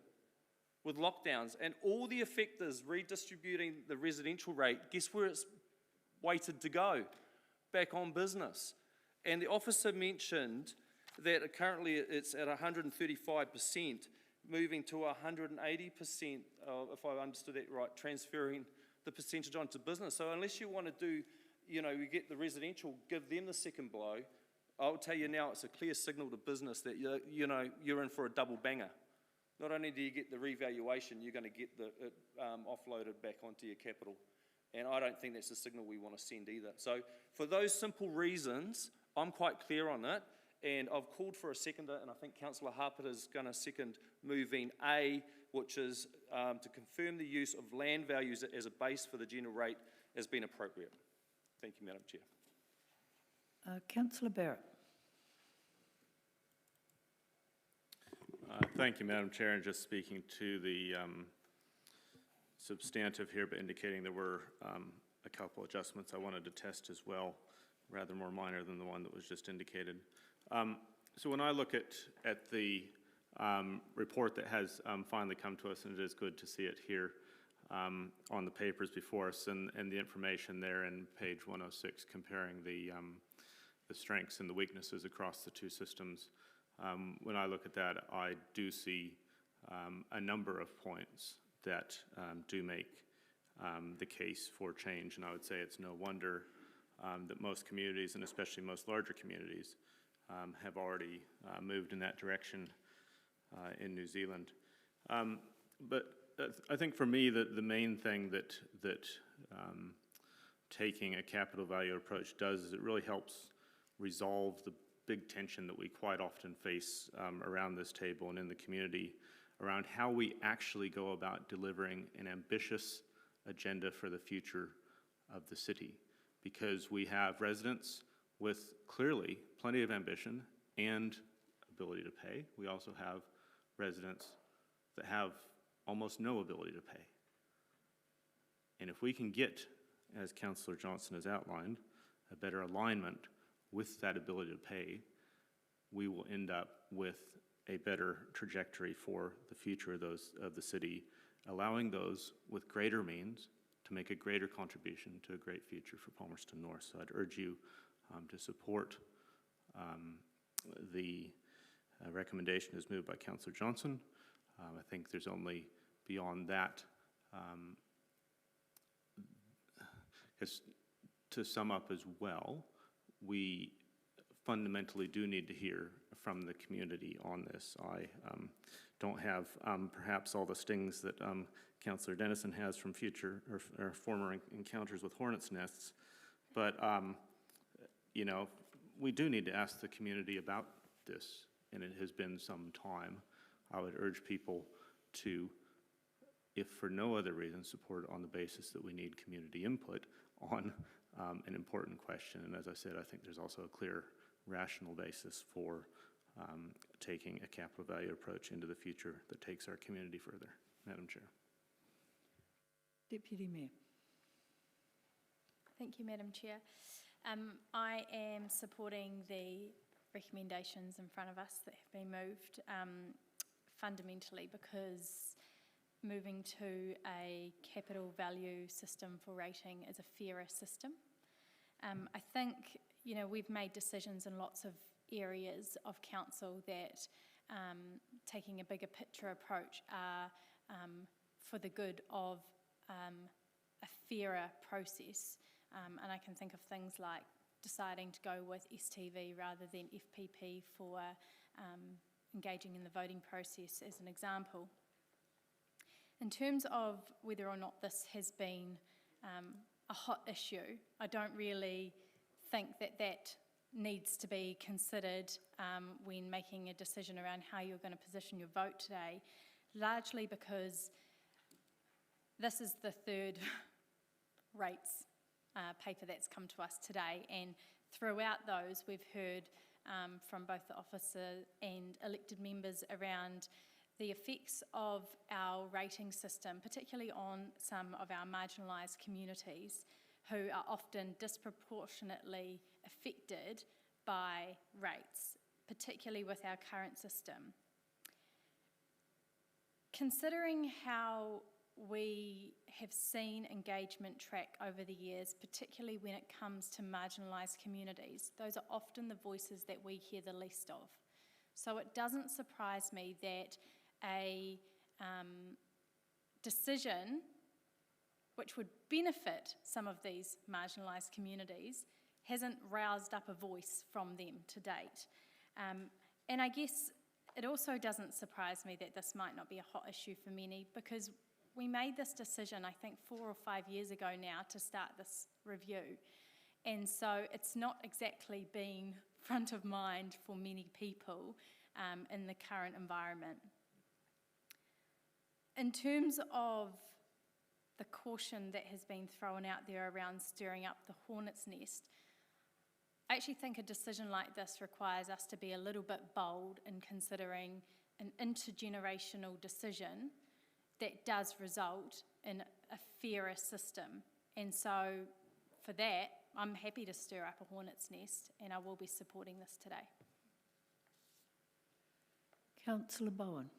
with lockdowns, and all the effect is redistributing the residential rate. Guess where it's weighted to go? Back on business. And the officer mentioned that currently it's at 135%, moving to 180%, if I understood that right, transferring the percentage onto business. So unless you want to do, you get the residential, give them the second blow, I'll tell you now it's a clear signal to business that you're in for a double banger. Not only do you get the revaluation, you're going to get it offloaded back onto your capital. And I don't think that's a signal we want to send either. So for those simple reasons, I'm quite clear on it. And I've called for a seconder, and I think Councillor Harper is going to second moving A, which is to confirm the use of land values as a base for the general rate has been appropriate. Thank you, Madam Chair. Councillor Barrett. Thank you, Madam Chair, and just speaking to the substantive here, but indicating there were a couple adjustments I wanted to test as well, rather more minor than the one that was just indicated. So when I look at the report that has finally come to us, and it is good to see it here on the papers before us, and the information there in page 106 comparing the strengths and the weaknesses across the two systems. When I look at that, I do see a number of points that do make the case for change, and I would say it's no wonder that most communities, and especially most larger communities, have already moved in that direction in New Zealand. But I think for me, the main thing that taking a capital value approach does is it really helps resolve the big tension that we quite often face around this table and in the community around how we actually go about delivering an ambitious agenda for the future of the city. Because we have residents with clearly plenty of ambition and ability to pay. We also have residents that have almost no ability to pay. And if we can get, as Councillor Johnson has outlined, a better alignment with that ability to pay, we will end up with a better trajectory for the future of the city, allowing those with greater means to make a greater contribution to a great future for Palmerston North. So I'd urge you to support the recommendation as moved by Councillor Johnson. I think there's only beyond that, to sum up as well, we fundamentally do need to hear from the community on this. I don't have perhaps all the stings that Councillor Dennison has from future or former encounters with hornets' nests, but you know, we do need to ask the community about this, and it has been some time. I would urge people to, if for no other reason, support on the basis that we need community input on an important question. And as I said, I think there's also a clear rational basis for taking a capital value approach into the future that takes our community further. Madam Chair. Deputy Mayor. Thank you, Madam Chair. I am supporting the recommendations in front of us that have been moved fundamentally because moving to a capital value system for rating is a fairer system. I think, you know, we've made decisions in lots of areas of council that taking a bigger picture approach are for the good of a fairer process. And I can think of things like deciding to go with STV rather than FPP for engaging in the voting process as an example. In terms of whether or not this has been a hot issue, I don't really think that that needs to be considered when making a decision around how you're going to position your vote today, largely because this is the third rates paper that's come to us today, and throughout those we've heard from both the officer and elected members around the effects of our rating system, particularly on some of our marginalised communities who are often disproportionately affected by rates, particularly with our current system. Considering how we have seen engagement track over the years, particularly when it comes to marginalised communities, those are often the voices that we hear the least of. So it doesn't surprise me that a decision which would benefit some of these marginalised communities hasn't roused up a voice from them to date. And I guess it also doesn't surprise me that this might not be a hot issue for many, because we made this decision, I think, 4 or 5 years ago now to start this review. And so it's not exactly been front of mind for many people in the current environment. In terms of the caution that has been thrown out there around stirring up the hornet's nest, I actually think a decision like this requires us to be a little bit bold in considering an intergenerational decision that does result in a fairer system. And so for that, I'm happy to stir up a hornet's nest, and I will be supporting this today. Councillor Bowen.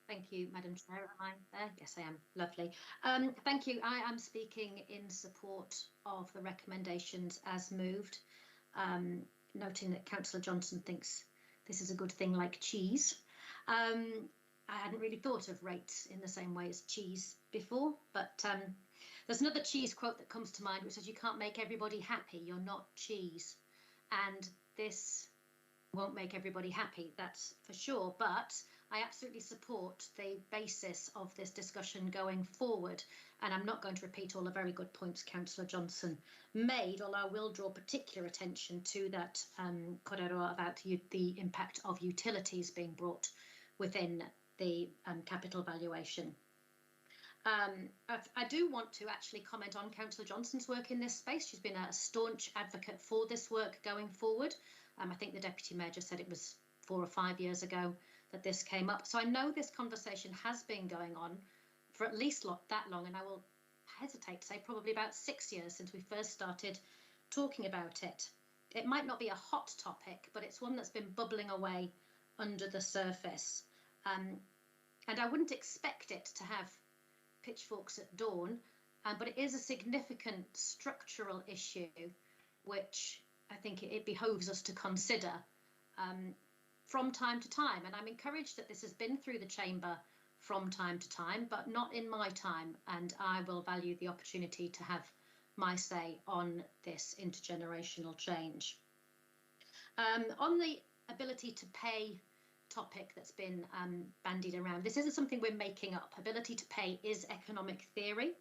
Thank you, Madam Chair. Am I there? Yes, I am. Lovely. Thank you. I am speaking in support of the recommendations as moved, noting that Councillor Johnson thinks this is a good thing like cheese. I hadn't really thought of rates in the same way as cheese before, but there's another cheese quote that comes to mind which says, "You can't make everybody happy, you're not cheese." And this won't make everybody happy, that's for sure, but I absolutely support the basis of this discussion going forward, and I'm not going to repeat all the very good points Councillor Johnson made, although I will draw particular attention to that korero about the impact of utilities being brought within the capital valuation. I do want to actually comment on Councillor Johnson's work in this space. She's been a staunch advocate for this work going forward. I think the Deputy Mayor just said it was 4 or 5 years ago that this came up. So I know this conversation has been going on for at least that long, and I will hesitate to say probably about 6 years since we first started talking about it. It might not be a hot topic, but it's one that's been bubbling away under the surface. And I wouldn't expect it to have pitchforks at dawn, but it is a significant structural issue, which I think it behoves us to consider from time to time. And I'm encouraged that this has been through the chamber from time to time, but not in my time. And I will value the opportunity to have my say on this intergenerational change. On the ability to pay topic that's been bandied around, this isn't something we're making up. Ability to pay is economic theory.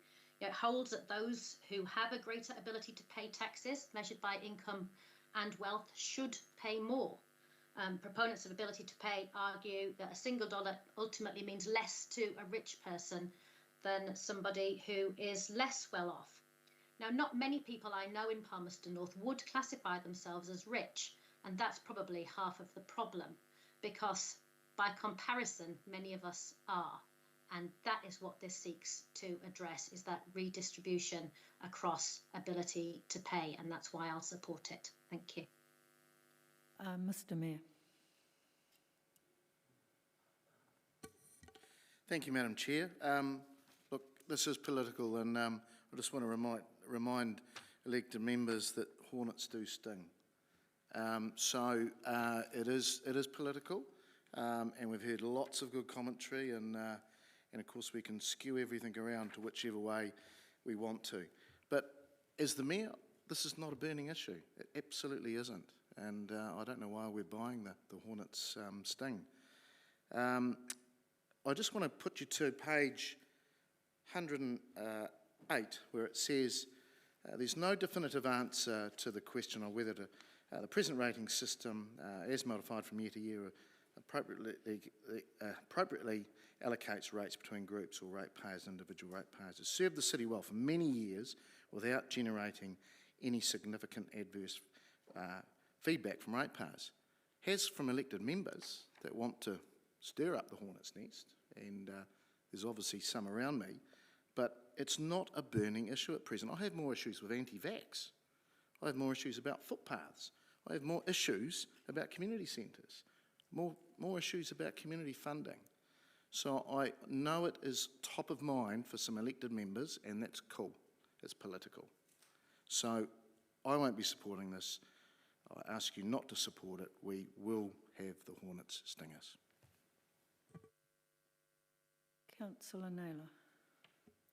It holds that those who have a greater ability to pay taxes measured by income and wealth should pay more. Proponents of ability to pay argue that a single dollar ultimately means less to a rich person than somebody who is less well off. Now, not many people I know in Palmerston North would classify themselves as rich, and that's probably half of the problem, because by comparison, many of us are. And that is what this seeks to address, is that redistribution across ability to pay, and that's why I'll support it. Thank you. Mr. Mayor. Thank you, Madam Chair. Look, this is political, and I just want to remind elected members that hornets do sting. So it is political, and we've heard lots of good commentary, and of course we can skew everything around to whichever way we want to. But as the Mayor, this is not a burning issue. It absolutely isn't. And I don't know why we're buying the hornet's sting. I just want to put you to page 108, where it says there's no definitive answer to the question of whether the present rating system, as modified from year to year, appropriately allocates rates between groups or ratepayers, individual ratepayers, has served the city well for many years without generating any significant adverse feedback from ratepayers. Has from elected members that want to stir up the hornet's nest, and there's obviously some around me, but it's not a burning issue at present. I have more issues with anti-vax. I have more issues about footpaths. I have more issues about community centres, more issues about community funding. So I know it is top of mind for some elected members, and that's cool. It's political. So I won't be supporting this. I ask you not to support it. We will have the hornets sting us. Councillor Naylor.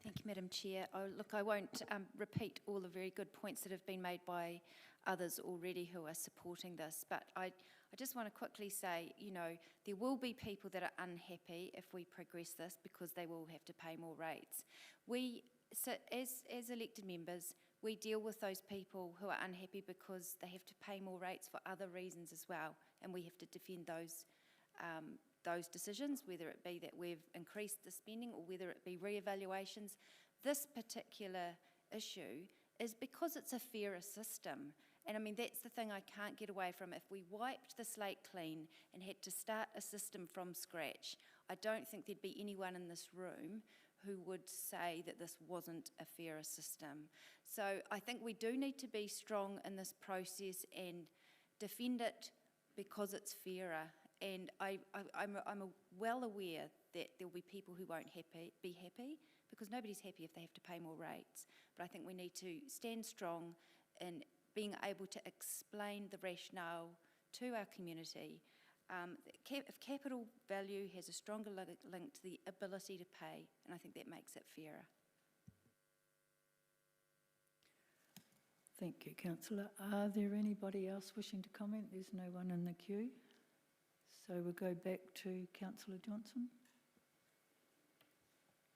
Thank you, Madam Chair. Look, I won't repeat all the very good points that have been made by others already who are supporting this, but I just want to quickly say, you know, there will be people that are unhappy if we progress this because they will have to pay more rates. So as elected members, we deal with those people who are unhappy because they have to pay more rates for other reasons as well, and we have to defend those decisions, whether it be that we've increased the spending or whether it be re-evaluations. This particular issue is because it's a fairer system. And I mean, that's the thing I can't get away from. If we wiped the slate clean and had to start a system from scratch, I don't think there'd be anyone in this room who would say that this wasn't a fairer system. So I think we do need to be strong in this process and defend it because it's fairer. And I'm well aware that there'll be people who won't be happy, because nobody's happy if they have to pay more rates. But I think we need to stand strong in being able to explain the rationale to our community. If capital value has a stronger link to the ability to pay, and I think that makes it fairer. Thank you, Councillor. Are there anybody else wishing to comment? There's no one in the queue. So we'll go back to Councillor Johnson.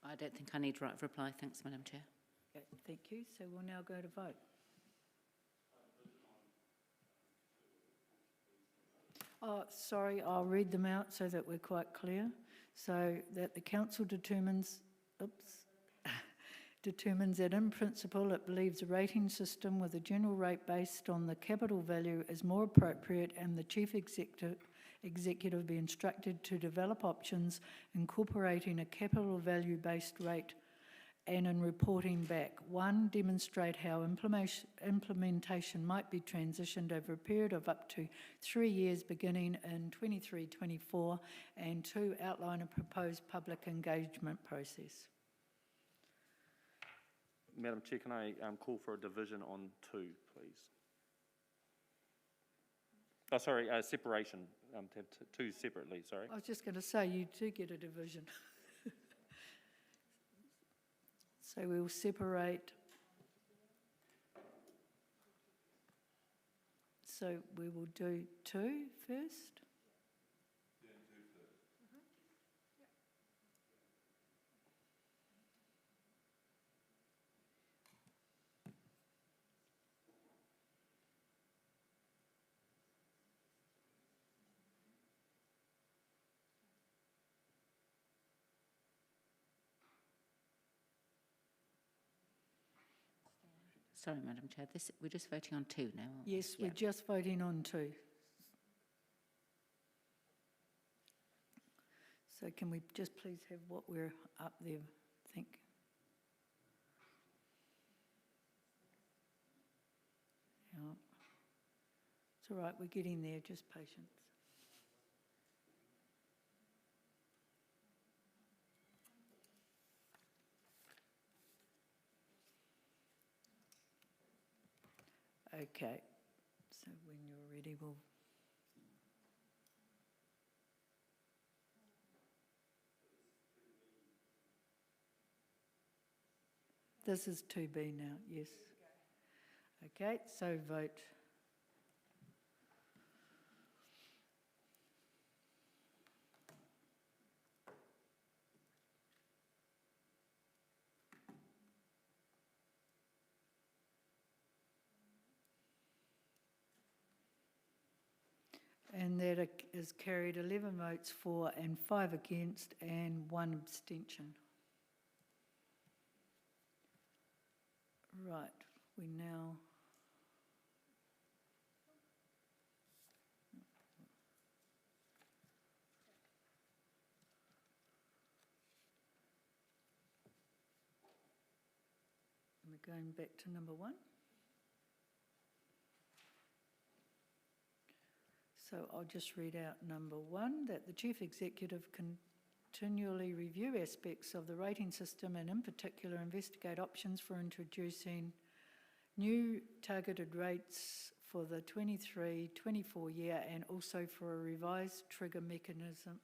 I don't think I need right of reply. Thanks, Madam Chair. Okay, thank you. So we'll now go to vote. Oh, sorry, I'll read them out so that we're quite clear. So that the council determines that in principle it believes a rating system with a general rate based on the capital value is more appropriate, and the Chief executive be instructed to develop options incorporating a capital value-based rate, and in reporting back, 1, demonstrate how implementation might be transitioned over a period of up to 3 years beginning in 23-24, and 2, outline a proposed public engagement process. Madam Chair, can I call for a division on 2, please? Oh, sorry, separation, to have 2 separately, sorry. I was just going to say, you do get a division. So we'll separate. So we will do 2 first. Sorry, Madam Chair, we're just voting on 2 now, aren't we? Yes, we're just voting on 2. So can we just please have what we're up there, I think? Yeah. It's all right, we're getting there, just patience. Okay, so when you're ready, we'll... This is 2B now, yes. Okay, so vote. And that is carried 11 votes for and 5 against and 1 abstention. Right, we now... We're going back to number 1. So I'll just read out number 1, that the Chief Executive continually review aspects of the rating system and in particular investigate options for introducing new targeted rates for the 23-24 year and also for a revised trigger mechanism.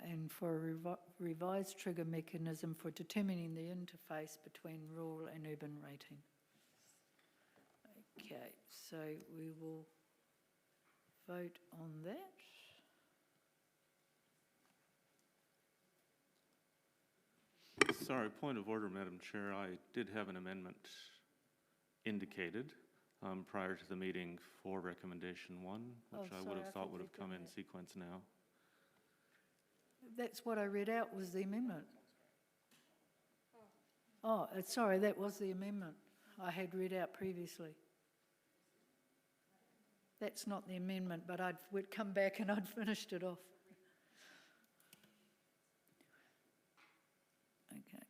And for a revised trigger mechanism for determining the interface between rural and urban rating. Okay, so we will vote on that. Sorry, point of order, Madam Chair. I did have an amendment indicated prior to the meeting for recommendation 1, which I would have thought would have come in sequence now. That's what I read out was the amendment. Oh, sorry, that was the amendment I had read out previously. That's not the amendment, but we'd come back and I'd finished it off. Okay.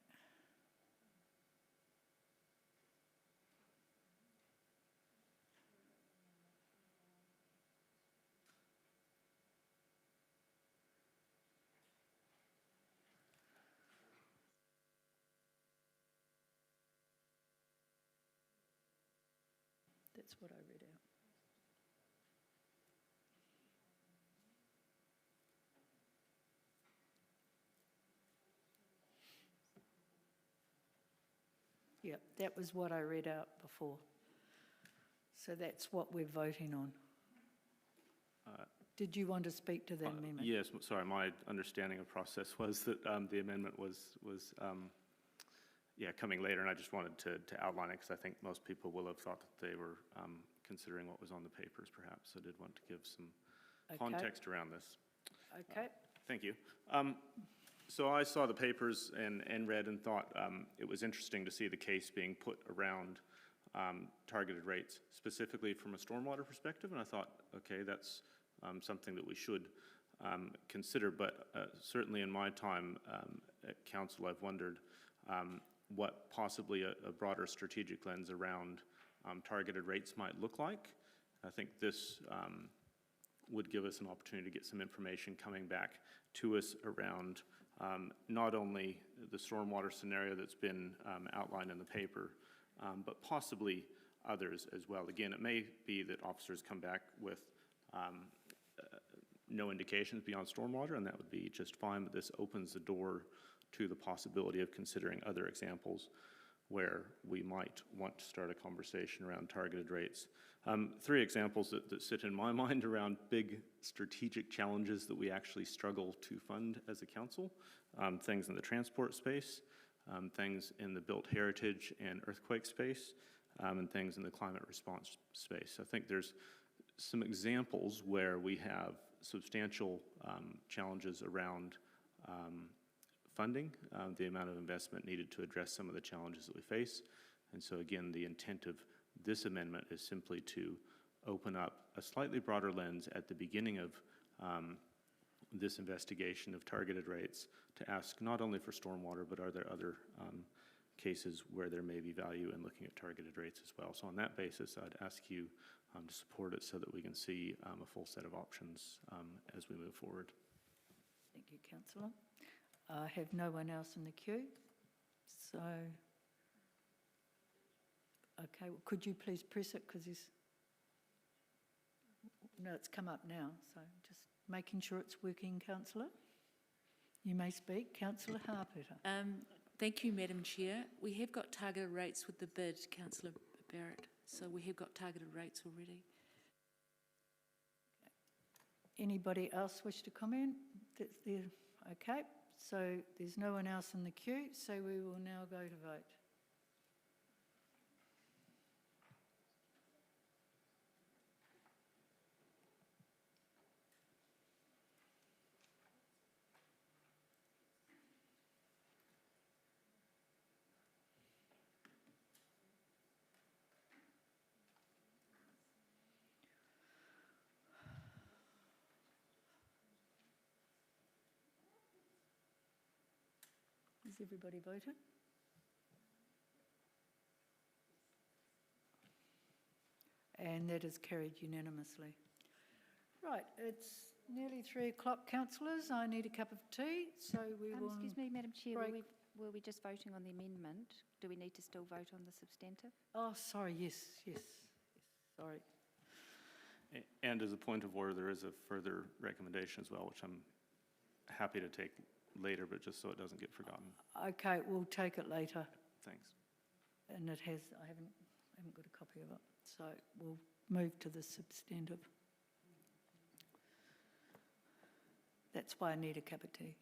That's what I read out. Yeah, that was what I read out before. So that's what we're voting on. did you want to speak to that amendment? Yes, sorry, my understanding of process was that the amendment was coming later, and I just wanted to outline it, because I think most people will have thought that they were considering what was on the papers, perhaps. So I did want to give some context around this. Okay. Thank you. So I saw the papers and read and thought it was interesting to see the case being put around targeted rates, specifically from a stormwater perspective, and I thought, okay, that's something that we should consider, but certainly in my time at council, I've wondered what possibly a broader strategic lens around targeted rates might look like. I think this would give us an opportunity to get some information coming back to us around not only the stormwater scenario that's been outlined in the paper, but possibly others as well. Again, it may be that officers come back with no indications beyond stormwater, and that would be just fine, but this opens the door to the possibility of considering other examples where we might want to start a conversation around targeted rates. 3 examples that sit in my mind around big strategic challenges that we actually struggle to fund as a council. Things in the transport space, things in the built heritage and earthquake space, and things in the climate response space. I think there's some examples where we have substantial challenges around funding, the amount of investment needed to address some of the challenges that we face. And so again, the intent of this amendment is simply to open up a slightly broader lens at the beginning of this investigation of targeted rates to ask not only for stormwater, but are there other cases where there may be value in looking at targeted rates as well. So on that basis, I'd ask you to support it so that we can see a full set of options as we move forward. Thank you, Councillor. I have no one else in the queue, so, okay, well, could you please press it, because no, it's come up now, so just making sure it's working, Councillor. You may speak. Councillor Harpeter. Thank you, Madam Chair. We have got targeted rates with the bid, Councillor Barrett, so we have got targeted rates already. Anybody else wish to comment? That's there. Okay, so there's no one else in the queue, so we will now go to vote. Has everybody voted? And that is carried unanimously. Right, it's nearly 3 o'clock, councillors. I need a cup of tea, so we will... Excuse me, Madam Chair, break. were we just voting on the amendment? Do we need to still vote on the substantive? Oh, sorry, yes, sorry. And as a point of order, there is a further recommendation as well, which I'm happy to take later, but just so it doesn't get forgotten. Okay, we'll take it later. Thanks. And it has, I haven't got a copy of it, so we'll move to the substantive. That's why I need a cup of tea.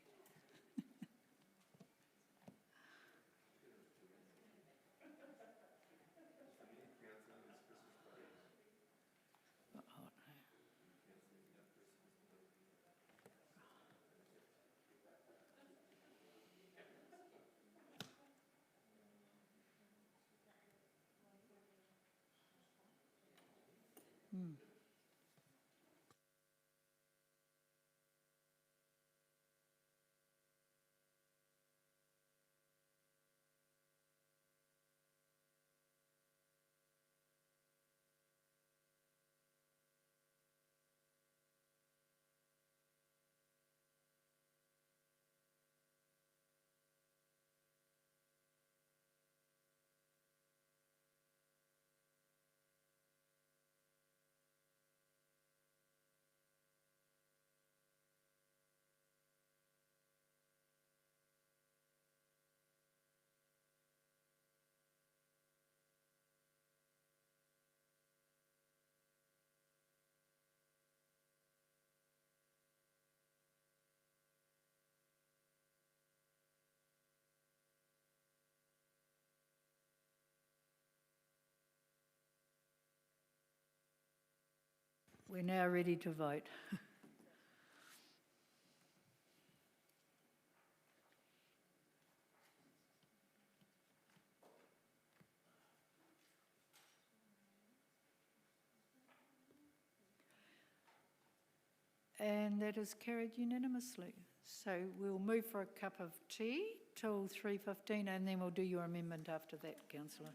We're now ready to vote. And that is carried unanimously. So we'll move for a cup of tea till 3:15 and then we'll do your amendment after that, councillor.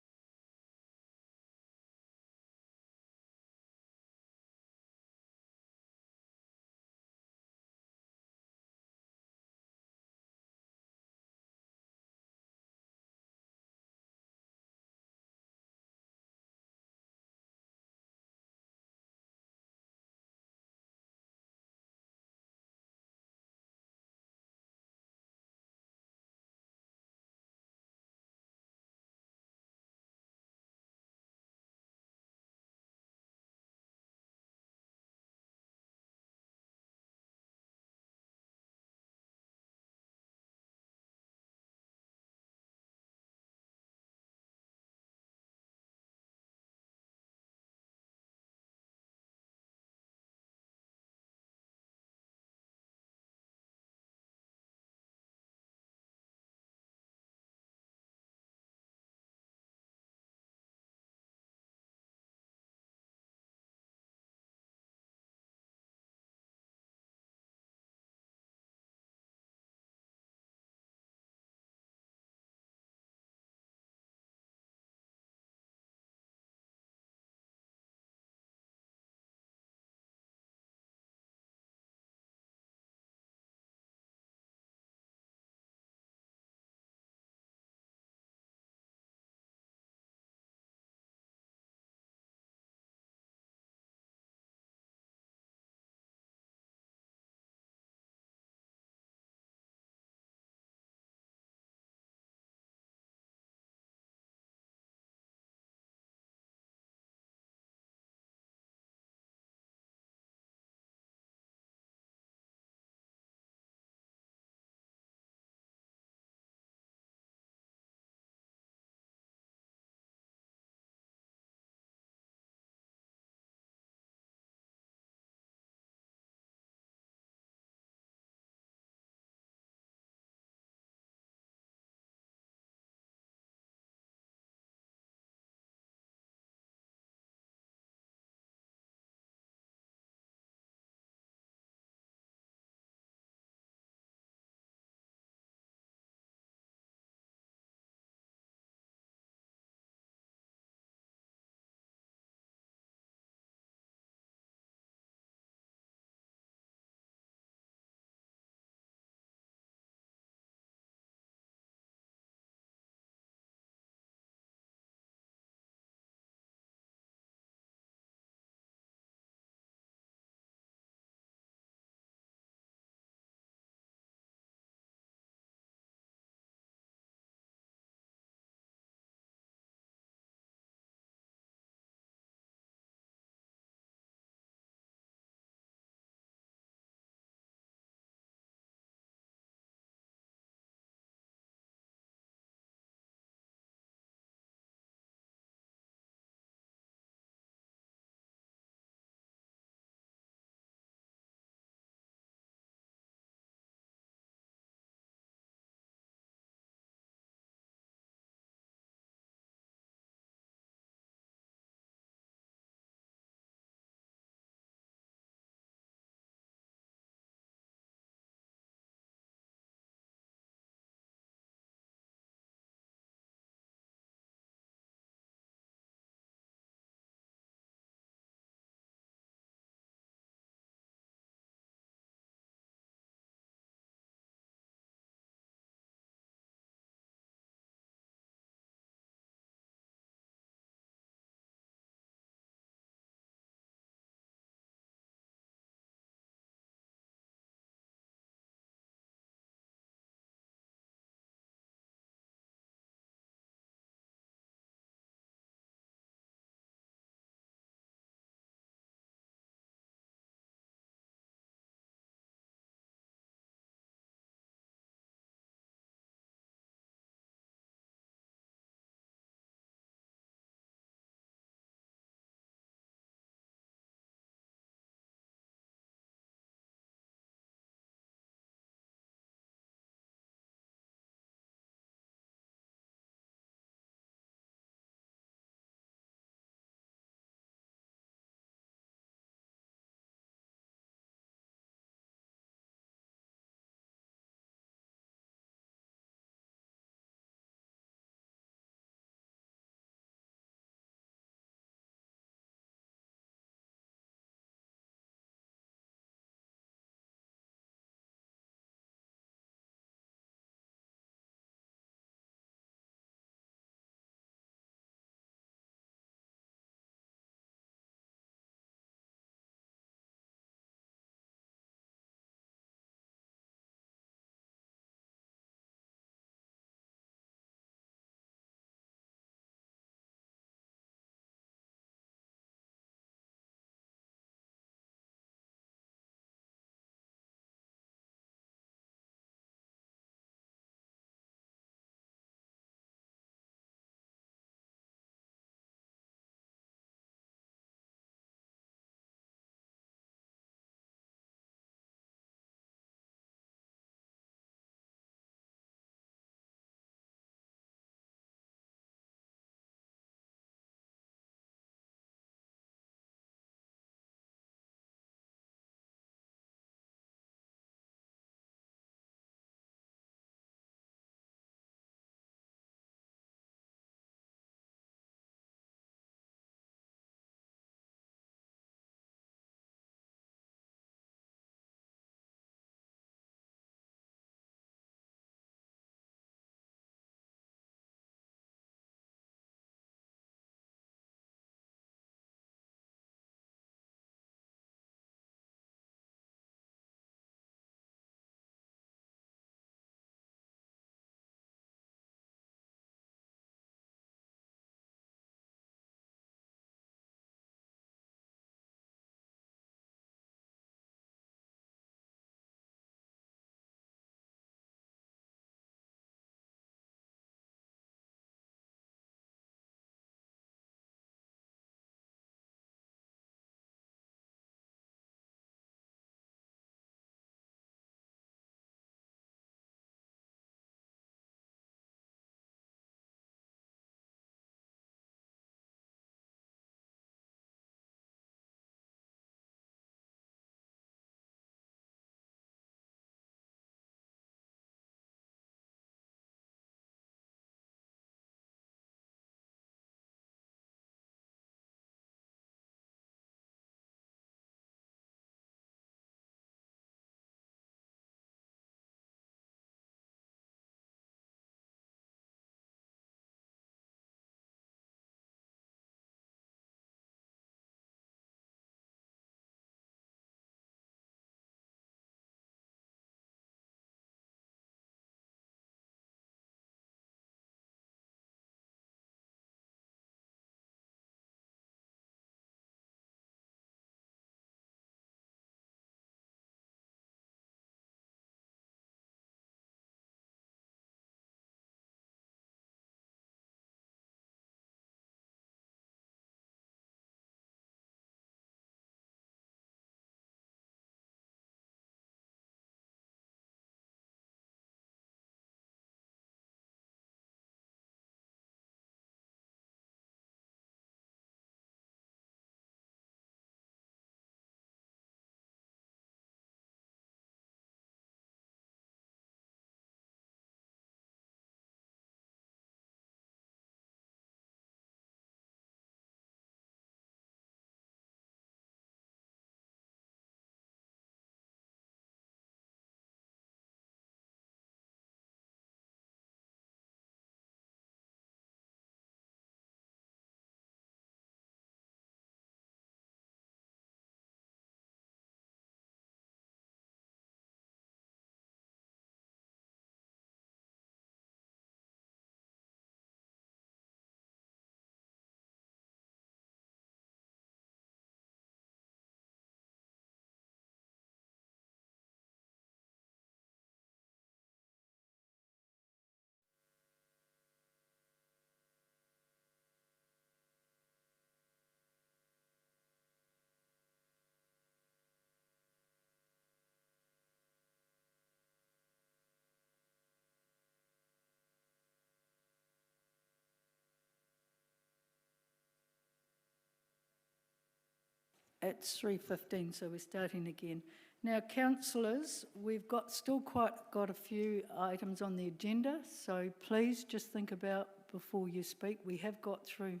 It's 3:15, so we're starting again. Now, councillors, we've still got a few items on the agenda, so please just think about before you speak. We have got through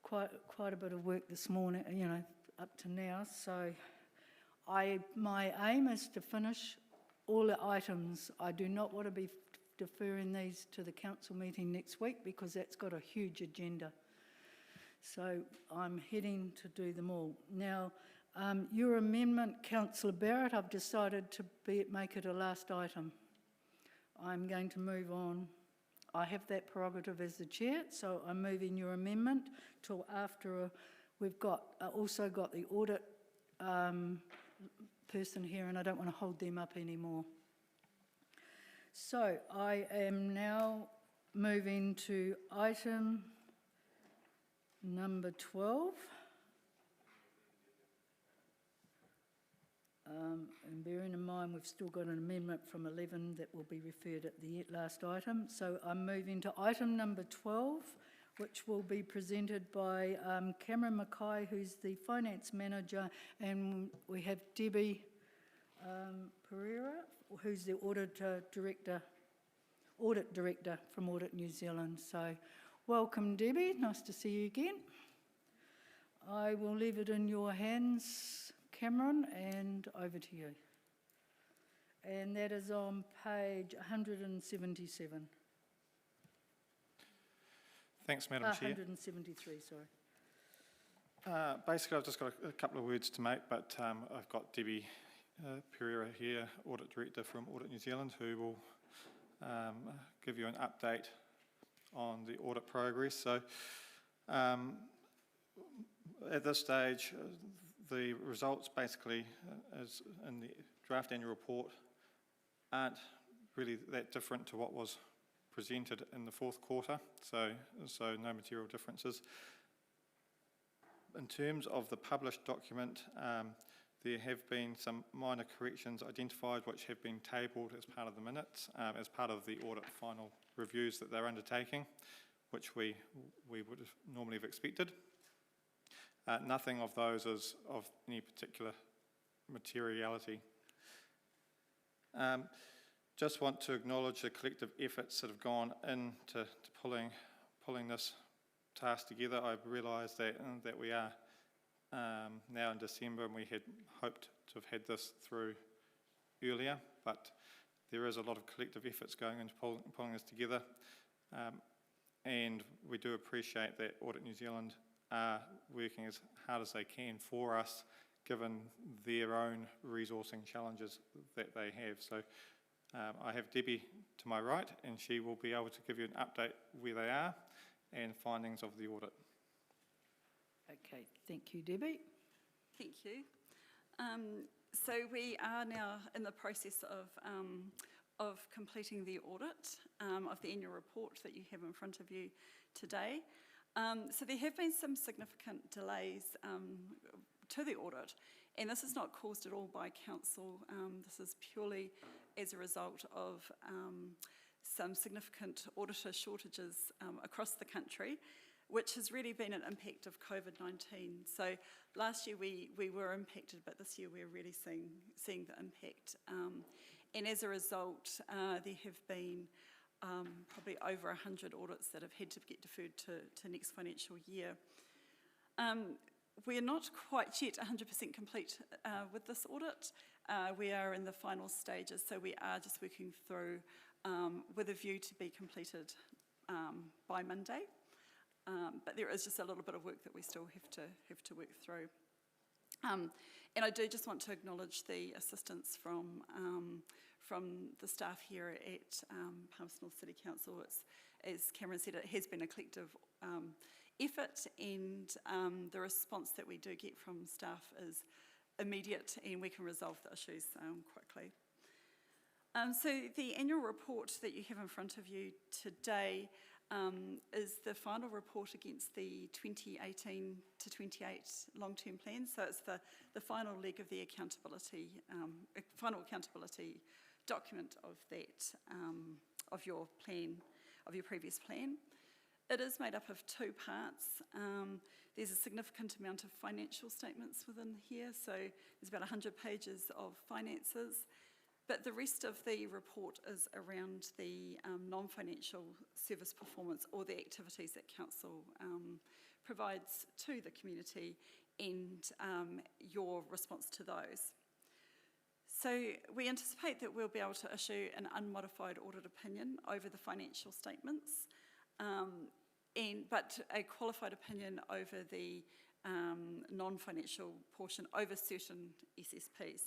quite a bit of work this morning, up to now, so my aim is to finish all the items. I do not want to be deferring these to the council meeting next week because that's got a huge agenda. So I'm heading to do them all. Now, your amendment, Councillor Barrett, I've decided to make it a last item. I'm going to move on. I have that prerogative as the chair, so I'm moving your amendment till after we've also got the audit person here, and I don't want to hold them up anymore. So I am now moving to item number 12. And bearing in mind we've still got an amendment from 11 that will be referred at the last item. So I'm moving to item number 12, which will be presented by Cameron Mackay, who's the finance manager, and we have Debbie Pereira, who's the audit director from Audit New Zealand. So welcome, Debbie, nice to see you again. I will leave it in your hands, Cameron, and over to you. And that is on page 177. Thanks, Madam Chair. 173, sorry. Basically, I've just got a couple of words to make, but I've got Debbie Pereira here, Audit Director from Audit New Zealand, who will give you an update on the audit progress. So at this stage, the results basically, as in the draft annual report, aren't really that different to what was presented in the fourth quarter, so no material differences. In terms of the published document, there have been some minor corrections identified which have been tabled as part of the minutes, as part of the audit final reviews that they're undertaking, which we would normally have expected. Nothing of those is of any particular materiality. Just want to acknowledge the collective efforts that have gone into pulling this task together. I realise that we are now in December, and we had hoped to have had this through earlier, but there is a lot of collective efforts going into pulling this together, and we do appreciate that Audit New Zealand are working as hard as they can for us, given their own resourcing challenges that they have. So I have Debbie to my right, and she will be able to give you an update where they are and findings of the audit. Okay, thank you, Debbie. Thank you. So we are now in the process of completing the audit of the annual report that you have in front of you today. So there have been some significant delays to the audit, and this is not caused at all by council. This is purely as a result of some significant auditor shortages across the country, which has really been an impact of COVID-19. So last year we were impacted, but this year we're really seeing the impact. And as a result, there have been probably over 100 audits that have had to get deferred to next financial year. We're not quite yet 100% complete with this audit. We are in the final stages, so we are just working through with a view to be completed by Monday. But there is just a little bit of work that we still have to work through. And I do just want to acknowledge the assistance from the staff here at Patterson City Council. As Cameron said, it has been a collective effort, and the response that we do get from staff is immediate, and we can resolve the issues quickly. So the annual report that you have in front of you today is the final report against the 2018 to 28 long-term plan. So it's the final leg of the accountability, final accountability document of that, of your plan, of your previous plan. It is made up of two parts. There's a significant amount of financial statements within here, so there's about 100 pages of finances. But the rest of the report is around the non-financial service performance or the activities that council provides to the community and your response to those. So we anticipate that we'll be able to issue an unmodified audit opinion over the financial statements, but a qualified opinion over the non-financial portion over certain SSPs.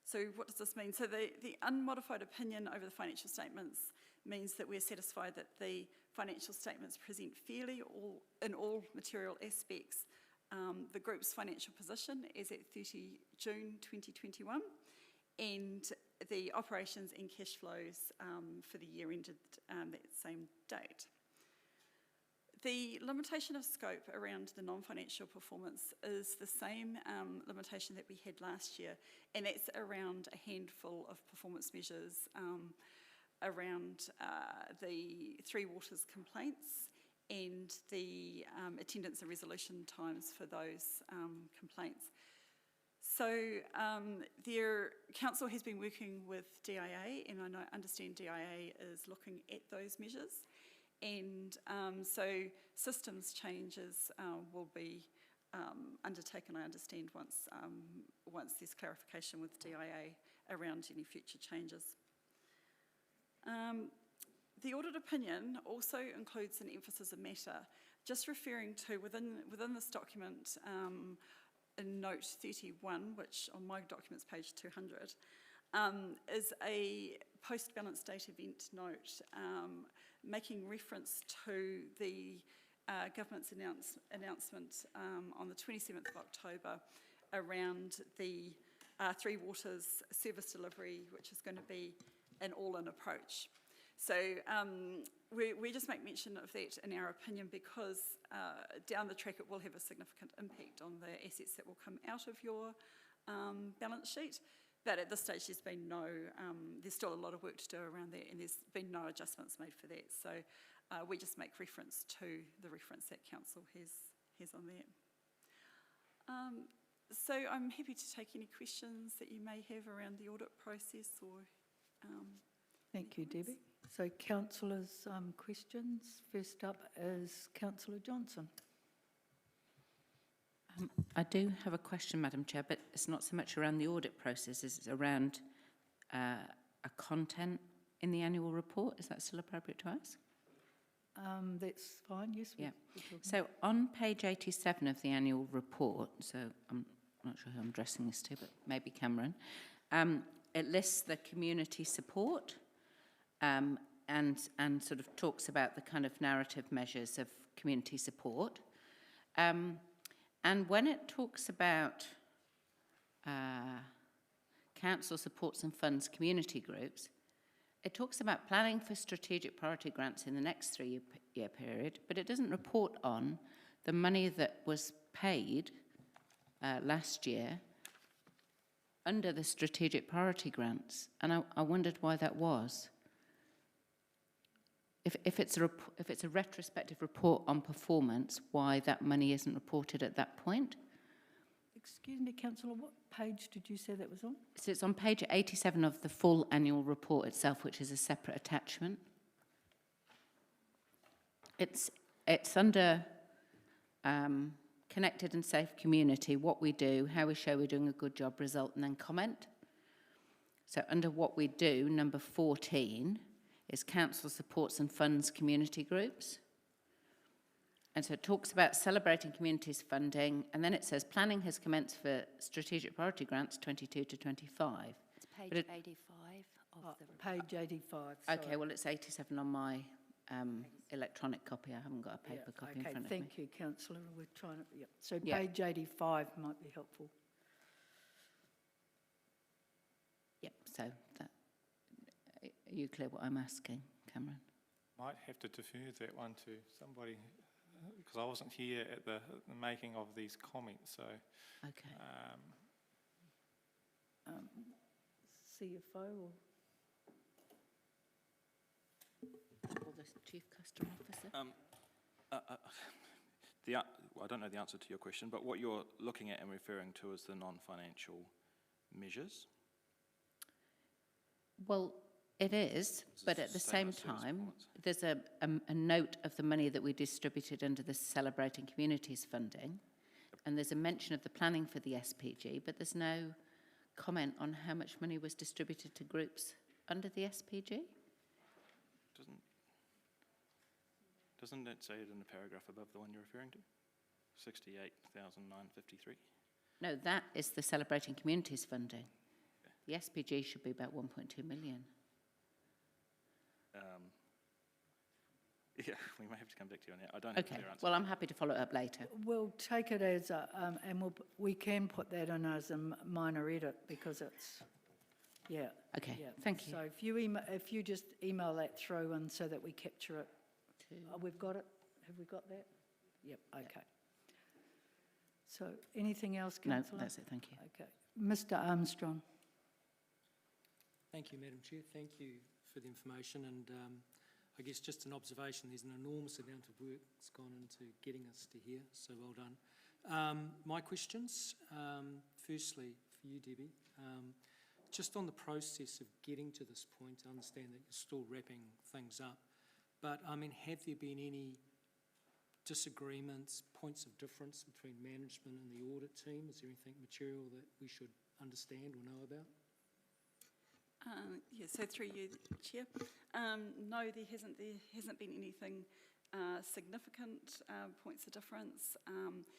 So what does this mean? So the unmodified opinion over the financial statements means that we're satisfied that the financial statements present fairly in all material aspects the group's financial position is at 30 June 2021 and the operations and cash flows for the year ended that same date. The limitation of scope around the non-financial performance is the same limitation that we had last year, and that's around a handful of performance measures around the Three Waters complaints and the attendance and resolution times for those complaints. So council has been working with DIA, and I understand DIA is looking at those measures. And so systems changes will be undertaken, I understand, once there's clarification with DIA around any future changes. The audit opinion also includes an emphasis of matter, just referring to within this document in note 31, which on my document's page 200, is a post-balance date event note making reference to the government's announcement on the 27th of October around the Three Waters service delivery, which is going to be an all-in approach. So we just make mention of that in our opinion because down the track it will have a significant impact on the assets that will come out of your balance sheet. But at this stage, there's still a lot of work to do around that, and there's been no adjustments made for that. So we just make reference to the reference that council has on that. So I'm happy to take any questions that you may have around the audit process or. Thank you, Debbie. So councillors' questions. First up is Councillor Johnson. I do have a question, Madam Chair, but it's not so much around the audit process, it's around a content in the annual report. Is that still appropriate to us? That's fine, yes. Yeah. So on page 87 of the annual report, so I'm not sure who I'm addressing this to, but maybe Cameron, it lists the community support and sort of talks about the kind of narrative measures of community support. And when it talks about council supports and funds community groups, it talks about planning for strategic priority grants in the next 3-year period, but it doesn't report on the money that was paid last year under the strategic priority grants. And I wondered why that was. If it's a retrospective report on performance, why that money isn't reported at that point? Excuse me, Councillor, what page did you say that was on? So it's on page 87 of the full annual report itself, which is a separate attachment. It's under connected and safe community, what we do, how we show we're doing a good job, result, and then comment. So under what we do, number 14, is council supports and funds community groups. And so it talks about celebrating communities funding, and then it says planning has commenced for strategic priority grants 22 to 25. It's page 85 of the report. Page 85, sorry. Okay, well it's 87 on my electronic copy. I haven't got a paper copy in front of me. Thank you, Councillor. We're trying to, So Yeah. page 85 might be helpful. Yep, so that, are you clear what I'm asking, Cameron? Might have to defer that one to somebody, because I wasn't here at the making of these comments, so. Okay. CFO or? Or the Chief Customer Officer? I don't know the answer to your question, but what you're looking at and referring to is the non-financial measures. Well, it is, but at the same time, there's a note of the money that we distributed under the Celebrating Communities funding, and there's a mention of the planning for the SPG, but there's no comment on how much money was distributed to groups under the SPG. Doesn't it say it in the paragraph above the one you're referring to? 68,953. No, that is the Celebrating Communities funding. The SPG should be about 1.2 million. Yeah, we may have to come back to you on that. I don't have a Okay, clear answer. well, I'm happy to follow it up later. We'll take it as a, and we can put that in as a minor edit because it's, yeah. Okay, yeah. thank you. So if you just email that through and so that we capture it. We've got it? Have we got that? Yep, okay. So anything else, Councillor? No, that's it, thank you. Okay. Mr Armstrong. Thank you, Madam Chair. Thank you for the information, and I guess just an observation, there's an enormous amount of work that's gone into getting us to here, so well done. My questions, firstly for you, Debbie, just on the process of getting to this point, I understand that you're still wrapping things up, but I mean, have there been any disagreements, points of difference between management and the audit team? Is there anything material that we should understand or know about? Yeah, so through you, Chair. No, there hasn't been anything significant points of difference.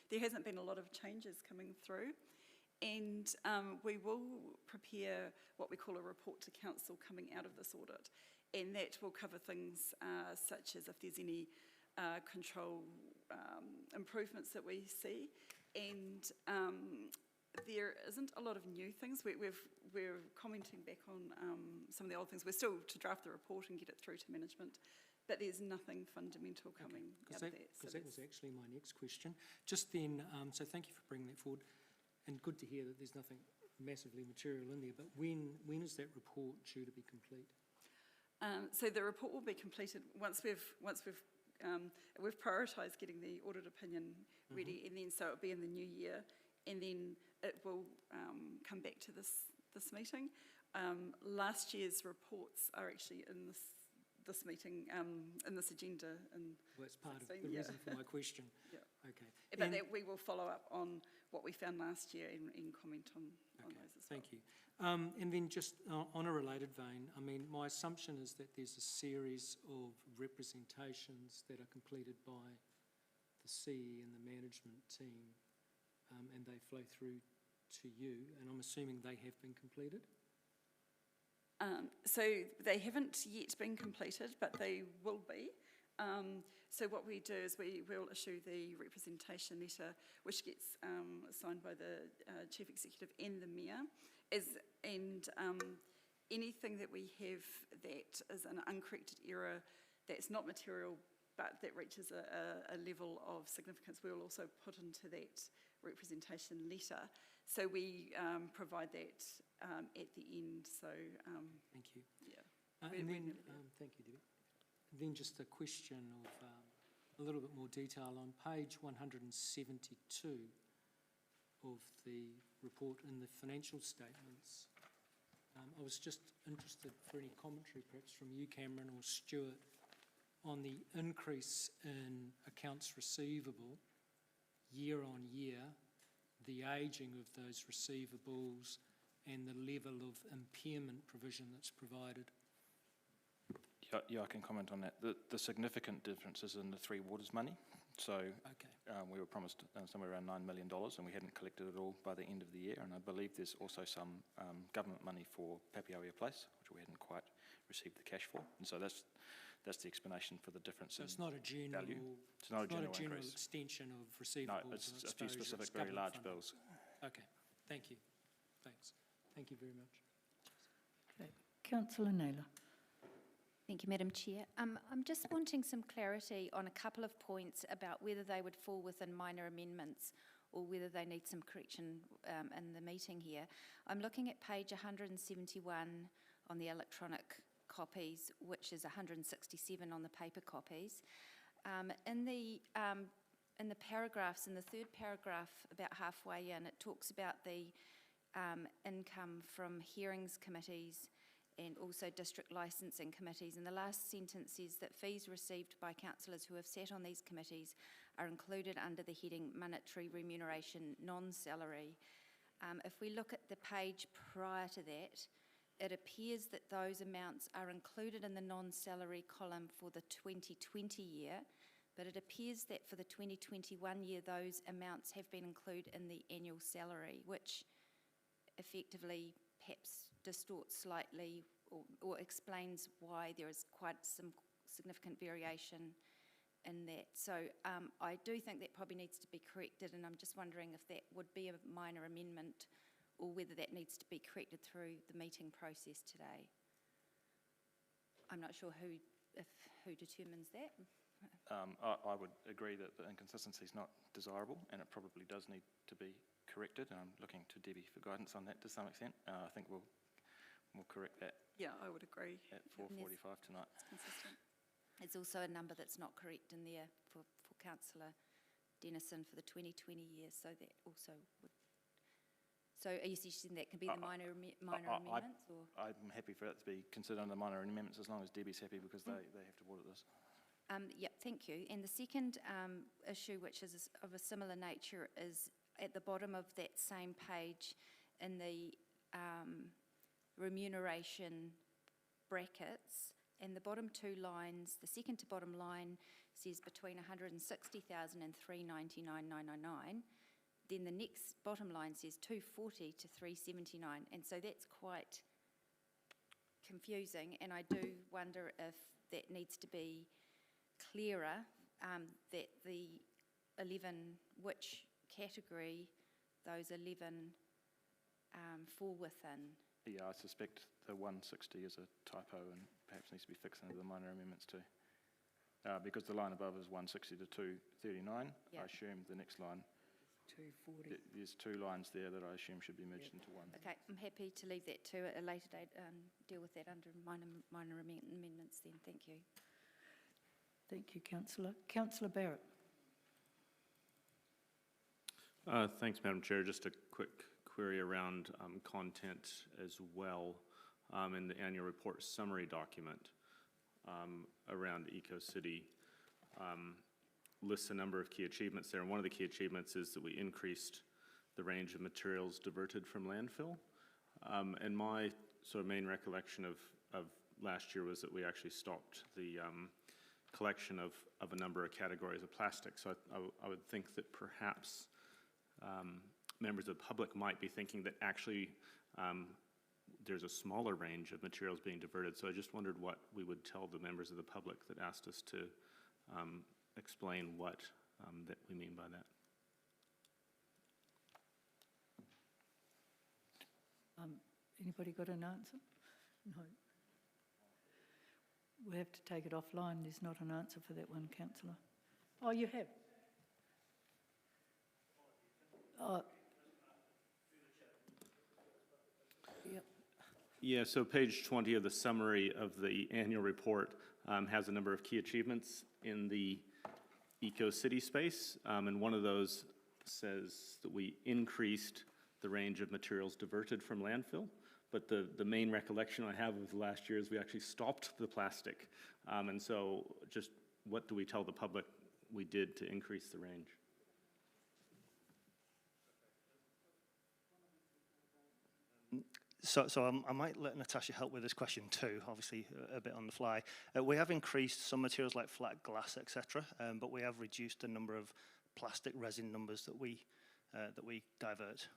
There hasn't been a lot of changes coming through, and we will prepare what we call a report to council coming out of this audit, and that will cover things such as if there's any control improvements that we see, and there isn't a lot of new things. We're commenting back on some of the old things. We're still to draft the report and get it through to management, but there's nothing fundamental coming out of that. Because that was actually my next question. Just then, so thank you for bringing that forward, and good to hear that there's nothing massively material in there, but when is that report due to be complete? So the report will be completed once we've prioritised getting the audit opinion ready, and then so it'll be in the new year, and then it will come back to this meeting. Last year's reports are actually in this meeting, in this agenda. Well, that's part of the reason for my question. Yeah. Okay. But we will follow up on what we found last year and comment on those as well. Thank you. And then just on a related vein, I mean, my assumption is that there's a series of representations that are completed by the CE and the management team, and they flow through to you, and I'm assuming they have been completed? So they haven't yet been completed, but they will be. So what we do is we will issue the representation letter, which gets signed by the Chief Executive and the Mayor, and anything that we have that is an uncorrected error that's not material but that reaches a level of significance, we will also put into that representation letter. So we provide that at the end. So thank you. Yeah. And then thank you, Debbie. Then just a question of a little bit more detail on page 172 of the report in the financial statements. I was just interested for any commentary perhaps from you, Cameron, or Stuart, on the increase in accounts receivable year on year, the ageing of those receivables and the level of impairment provision that's provided. Yeah, I can comment on that. The significant difference is in the Three Waters money. So we were promised somewhere around $9 million and we hadn't collected it all by the end of the year. And I believe there's also some government money for Papioia Place, which we hadn't quite received the cash for. And so that's the explanation for the difference in value. So it's not a general, it's not a general increase. Extension of receivables. No, it's a few specific very large bills. Okay, thank you. Thanks. Thank you very much. Okay. Councillor Naylor. Thank you, Madam Chair. I'm just wanting some clarity on a couple of points about whether they would fall within minor amendments or whether they need some correction in the meeting here. I'm looking at page 171 on the electronic copies, which is 167 on the paper copies. In the paragraphs, in the third paragraph, about halfway in, it talks about the income from hearings committees and also district licensing committees. And the last sentence says that fees received by councillors who have sat on these committees are included under the heading monetary remuneration, non-salary. If we look at the page prior to that, it appears that those amounts are included in the non-salary column for the 2020 year, but it appears that for the 2021 year, those amounts have been included in the annual salary, which effectively perhaps distorts slightly or explains why there is quite some significant variation in that. So I do think that probably needs to be corrected, and I'm just wondering if that would be a minor amendment or whether that needs to be corrected through the meeting process today. I'm not sure who determines that. I would agree that the inconsistency is not desirable, and it probably does need to be corrected. And I'm looking to Debbie for guidance on that to some extent. I think we'll correct that. Yeah, I would agree. At 4:45 tonight. It's consistent. It's also a number that's not correct in there for Councillor Dennison for the 2020 year, so that also would. So are you suggesting that can be the minor amendments? Or? I'm happy for it to be considered under minor amendments as long as Debbie's happy, because they have to audit this. Yep, thank you. And the second issue, which is of a similar nature, is at the bottom of that same page in the remuneration brackets, and the bottom two lines, the second to bottom line says between 160,000 and 399,999. Then the next bottom line says 240 to 379, and so that's quite confusing, and I do wonder if that needs to be clearer, that the 11, which category those 11 fall within. Yeah, I suspect the 160 is a typo and perhaps needs to be fixed under the minor amendments too. Because the line above is 160 to 239, yep. I assume the next line, 240. There's two lines there that I assume should be merged into one. Okay, I'm happy to leave that to a later date and deal with that under minor amendments then. Thank you. Thank you, Councillor. Councillor Barrett. Thanks, Madam Chair. Just a quick query around content as well. In the annual report summary document around EcoCity lists a number of key achievements there. And one of the key achievements is that we increased the range of materials diverted from landfill. And my sort of main recollection of last year was that we actually stopped the collection of a number of categories of plastic. So I would think that perhaps members of the public might be thinking that actually there's a smaller range of materials being diverted. So I just wondered what we would tell the members of the public that asked us to explain what that we mean by that. Anybody got an answer? No. We have to take it offline. There's not an answer for that one, Councillor. Oh, you have? Yep. Yeah, so page 20 of the summary of the annual report has a number of key achievements in the EcoCity space, and one of those says that we increased the range of materials diverted from landfill, but the main recollection I have of last year is we actually stopped the plastic, and so just what do we tell the public we did to increase the range? So I might let Natasha help with this question too, obviously a bit on the fly. We have increased some materials like flat glass, etc., but we have reduced the number of plastic resin numbers that we divert.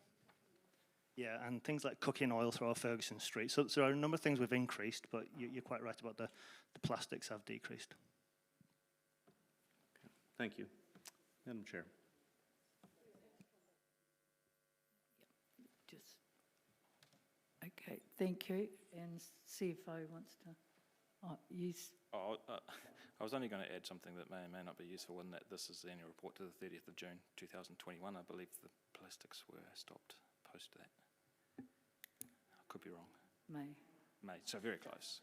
Yeah, and things like cooking oil through our Ferguson Street. So there are a number of things we've increased, but you're quite right about the plastics have decreased. Okay. Thank you. Madam Chair. Okay, thank you. And CFO wants to use. I was only going to add something that may or may not be useful, in that this is the annual report to the 30th of June 2021. I believe the plastics were stopped post that. I could be wrong. May, so very close.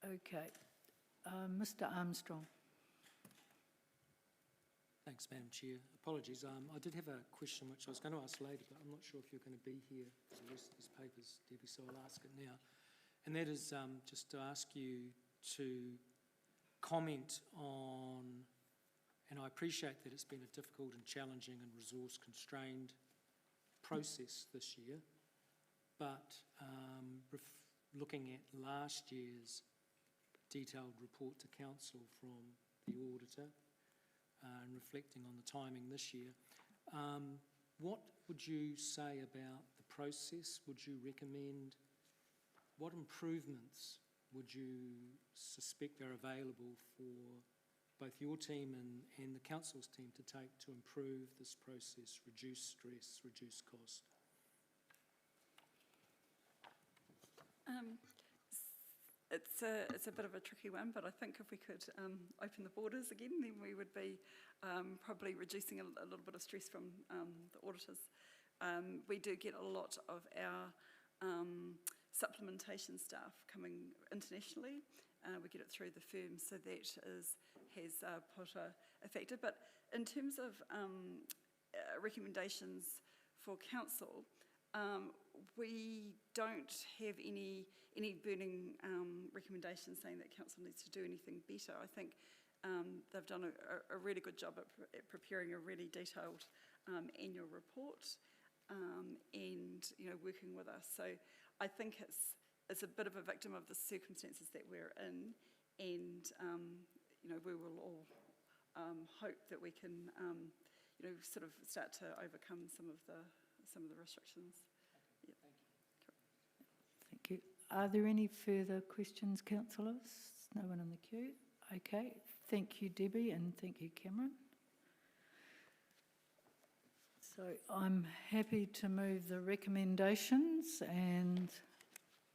Okay. Mr Armstrong. Thanks, Madam Chair. Apologies, I did have a question which I was going to ask later, but I'm not sure if you're going to be here for the rest of these papers, Debbie, so I'll ask it now. And that is just to ask you to comment on, and I appreciate that it's been a difficult and challenging and resource-constrained process this year, but looking at last year's detailed report to Council from the Auditor and reflecting on the timing this year, what would you say about the process? Would you recommend, what improvements would you suspect are available for both your team and the Council's team to take to improve this process, reduce stress, reduce cost? It's a bit of a tricky one, but I think if we could open the borders again, then we would be probably reducing a little bit of stress from the auditors. We do get a lot of our supplementation staff coming internationally. We get it through the firm, so that has put a factor. But in terms of recommendations for Council, we don't have any burning recommendations saying that Council needs to do anything better. I think they've done a really good job at preparing a really detailed annual report and working with us. So I think it's a bit of a victim of the circumstances that we're in, and we will all hope that we can sort of start to overcome some of the restrictions. Yeah. Thank you. Are there any further questions, councillors? No one in the queue? Okay. Thank you, Debbie, and thank you, Cameron. So I'm happy to move the recommendations, and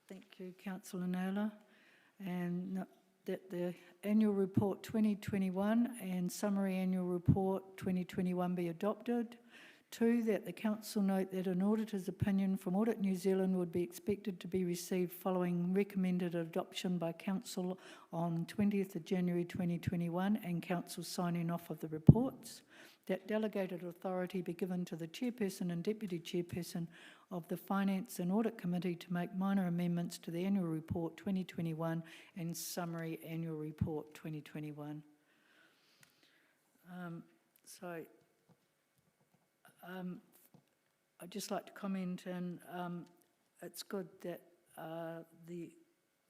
thank you, Councillor Naylor, and that the annual report 2021 and summary annual report 2021 be adopted. 2, that the Council note that an auditor's opinion from Audit New Zealand would be expected to be received following recommended adoption by Council on 20th of January 2021 and Council signing off of the reports. That delegated authority be given to the Chairperson and Deputy Chairperson of the Finance and Audit Committee to make minor amendments to the Annual Report 2021 and Summary Annual Report 2021. I'd just like to comment, and it's good that the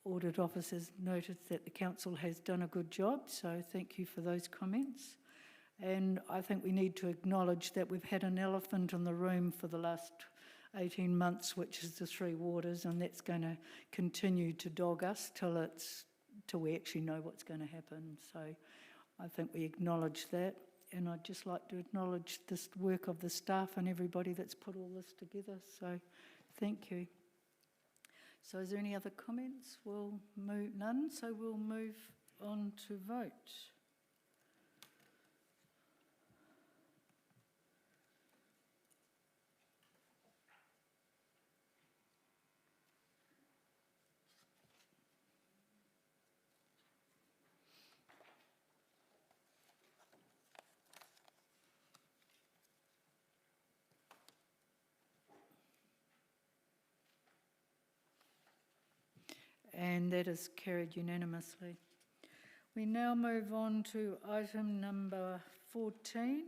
Audit Office has noted that the Council has done a good job, so thank you for those comments. And I think we need to acknowledge that we've had an elephant in the room for the last 18 months, which is the Three Waters, and that's going to continue to dog us till we actually know what's going to happen. So I think we acknowledge that. And I'd just like to acknowledge this work of the staff and everybody that's put all this together. So thank you. So is there any other comments? We'll move, none, so we'll move on to vote. And that is carried unanimously. We now move on to item number 13,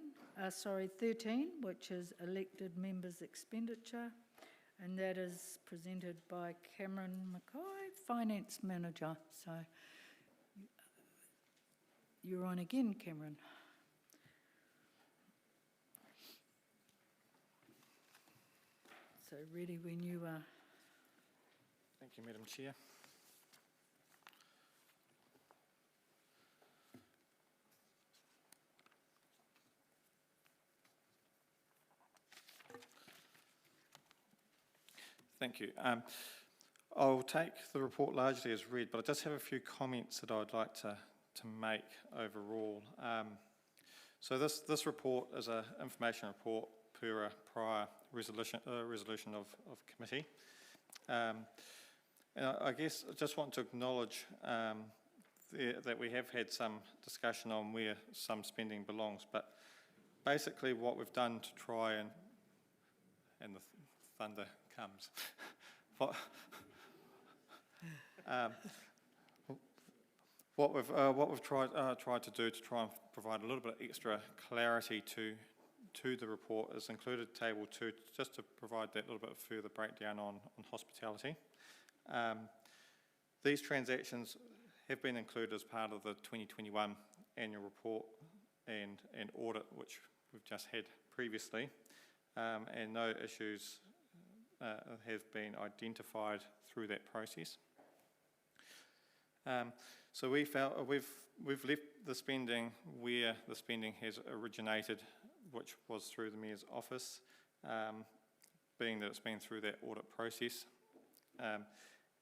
which is elected members' expenditure, and that is presented by Cameron Mackay, Finance Manager. So you're on again, Cameron. So ready when you are. Thank you, Madam Chair. Thank you. I'll take the report largely as read, but I just have a few comments that I'd like to make overall. So this report is an information report per a prior resolution of committee. And I guess I just want to acknowledge that we have had some discussion on where some spending belongs, but basically what we've done to try and the thunder comes. What we've tried to do to try and provide a little bit of extra clarity to the report is included table 2, just to provide that little bit of further breakdown on hospitality. These transactions have been included as part of the 2021 annual report and audit, which we've just had previously, and no issues have been identified through that process. So we've left the spending where the spending has originated, which was through the Mayor's office, being that it's been through that audit process.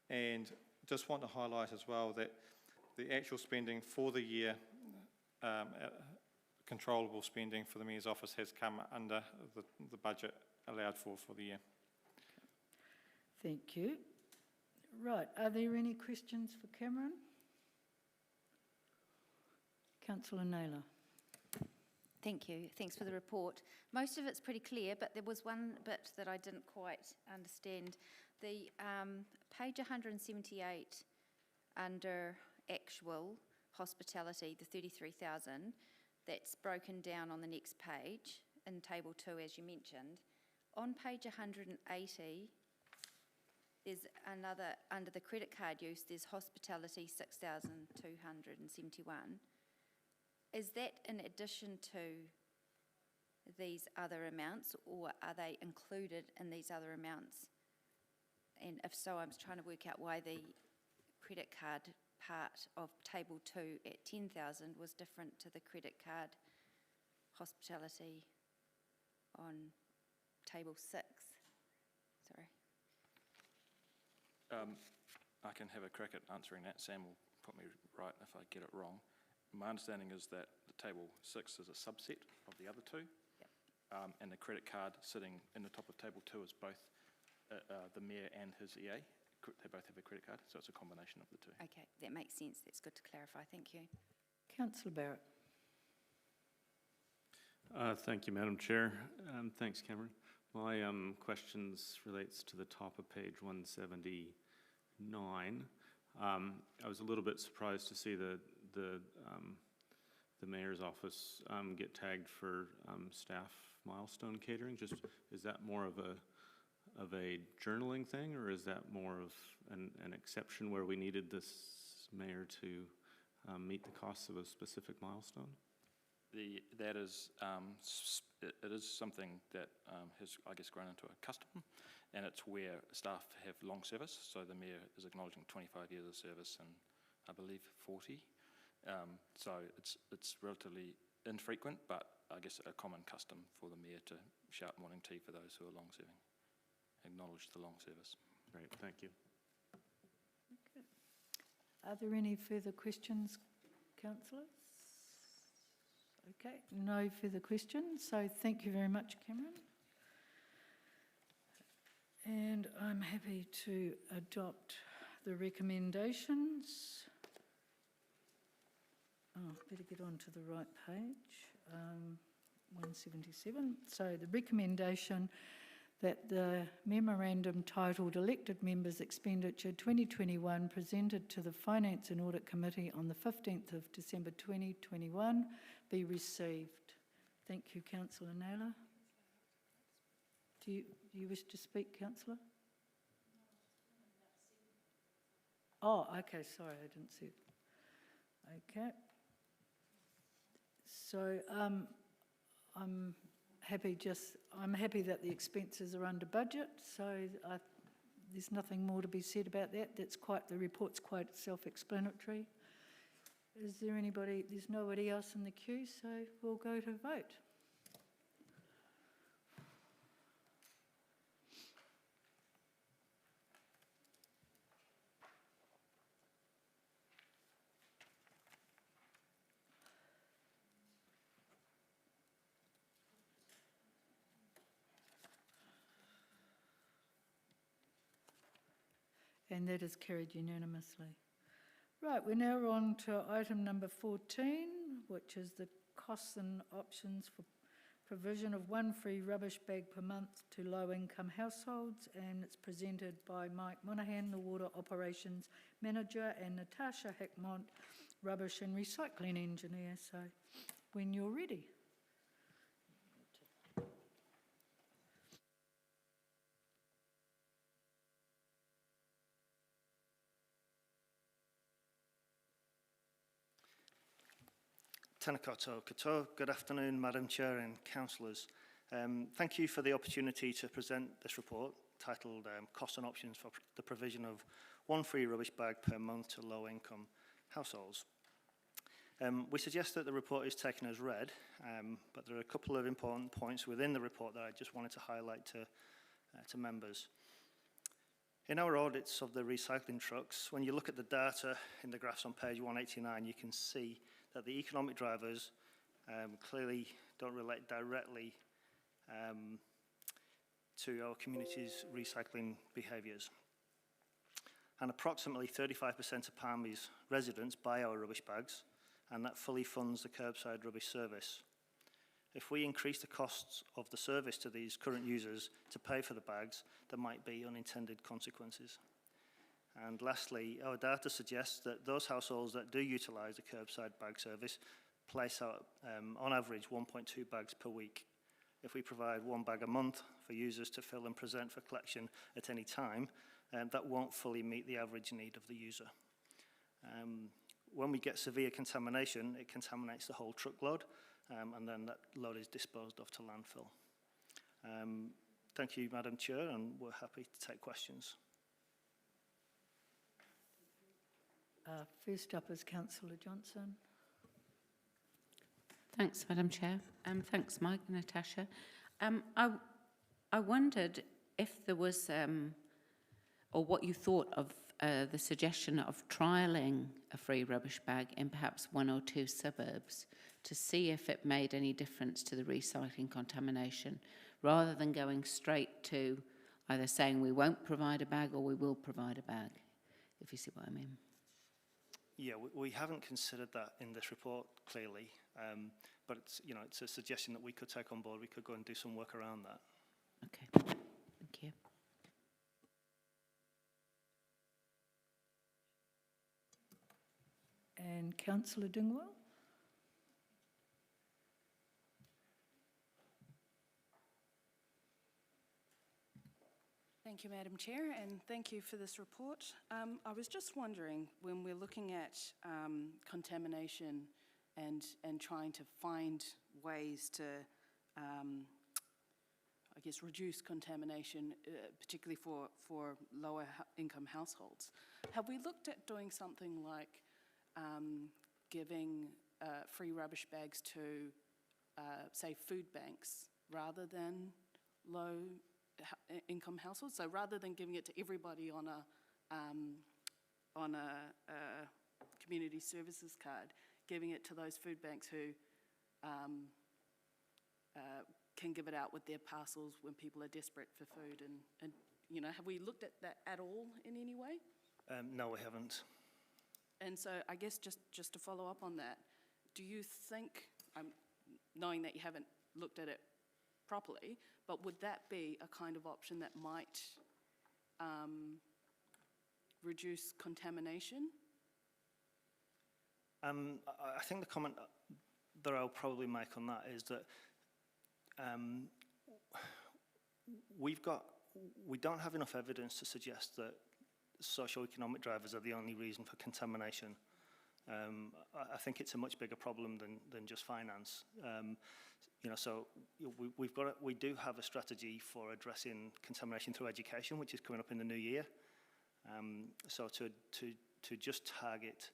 And just want to highlight as well that the actual spending for the year, controllable spending for the Mayor's office has come under the budget allowed for the year. Thank you. Right, are there any questions for Cameron? Councillor Naylor. Thank you. Thanks for the report. Most of it's pretty clear, but there was one bit that I didn't quite understand. The page 178 under actual hospitality, the 33,000, that's broken down on the next page in table 2, as you mentioned. On page 180, there's another, under the credit card use, there's hospitality 6,271. Is that in addition to these other amounts, or are they included in these other amounts? And if so, I'm trying to work out why the credit card part of table 2 at 10,000 was different to the credit card hospitality on table 6. Sorry. I can have a crack at answering that. Sam will put me right if I get it wrong. My understanding is that the table 6 is a subset of the other 2. Yep. And the credit card sitting in the top of table 2 is both the Mayor and his EA. They both have a credit card, so it's a combination of the 2. Okay, that makes sense. That's good to clarify. Thank you. Councillor Barrett. Thank you, Madam Chair. Thanks, Cameron. My questions relates to the top of page 179. I was a little bit surprised to see the Mayor's office get tagged for staff milestone catering. Just, is that more of a journaling thing, or is that more of an exception where we needed this Mayor to meet the costs of a specific milestone? That is, it is something that has, I guess, grown into a custom, and it's where staff have long service. So the Mayor is acknowledging 25 years of service and I believe 40. So it's relatively infrequent, but I guess a common custom for the Mayor to shout morning tea for those who are long serving. Acknowledge the long service. Great, thank you. Okay. Are there any further questions, councillors? Okay, no further questions, so thank you very much, Cameron. And I'm happy to adopt the recommendations. Oh, better get onto the right page, 177. So the recommendation that the memorandum titled Elected Members Expenditure 2021 presented to the Finance and Audit Committee on the 15th of December 2021 be received. Thank you, Councillor Naylor. Do you wish to speak, Councillor? Oh, okay, sorry, I didn't see it. Okay. So I'm happy that the expenses are under budget, so there's nothing more to be said about that. The report's quite self-explanatory. Is there anybody? There's nobody else in the queue, so we'll go to vote. And that is carried unanimously. Right, we're now on to item number 14, which is the costs and options for provision of one free rubbish bag per month to low-income households, and it's presented by Mike Monahan, the Water Operations Manager, and Natasha Hickmont, Rubbish and Recycling Engineer. So when you're ready. Tēnā koutou katoa. Good afternoon, Madam Chair and councillors. Thank you for the opportunity to present this report titled Costs and Options for the Provision of One Free Rubbish Bag per Month to Low-Income Households. We suggest that the report is taken as read, but there are a couple of important points within the report that I just wanted to highlight to members. In our audits of the recycling trucks, when you look at the data in the graphs on page 189, you can see that the economic drivers clearly don't relate directly to our community's recycling behaviours. And approximately 35% of Palmy's residents buy our rubbish bags, and that fully funds the curbside rubbish service. If we increase the costs of the service to these current users to pay for the bags, there might be unintended consequences. And lastly, our data suggests that those households that do utilise the curbside bag service place out, on average, 1.2 bags per week. If we provide 1 bag a month for users to fill and present for collection at any time, that won't fully meet the average need of the user. When we get severe contamination, it contaminates the whole truckload, and then that load is disposed of to landfill. Thank you, Madam Chair, and we're happy to take questions. First up is Councillor Johnson. Thanks, Madam Chair. Thanks, Mike and Natasha. I wondered if there was, or what you thought of the suggestion of trialling a free rubbish bag in perhaps 1 or 2 suburbs to see if it made any difference to the recycling contamination, rather than going straight to either saying we won't provide a bag or we will provide a bag, if you see what I mean. Yeah, we haven't considered that in this report, clearly, but it's, you know, it's a suggestion that we could take on board. We could go and do some work around that. Okay, thank you. And Councillor Dingwall. Thank you, Madam Chair, and thank you for this report. I was just wondering, when we're looking at contamination and trying to find ways to, I guess, reduce contamination, particularly for lower income households, have we looked at doing something like giving free rubbish bags to, say, food banks rather than low income households? So rather than giving it to everybody on a community services card, giving it to those food banks who can give it out with their parcels when people are desperate for food, and you know, have we looked at that at all in any way? No, we haven't. And so I guess just to follow up on that, do you think, knowing that you haven't looked at it properly, but would that be a kind of option that might reduce contamination? I think the comment that I'll probably make on that is that we don't have enough evidence to suggest that socio-economic drivers are the only reason for contamination. I think it's a much bigger problem than just finance. You know, so we do have a strategy for addressing contamination through education, which is coming up in the new year. So to just target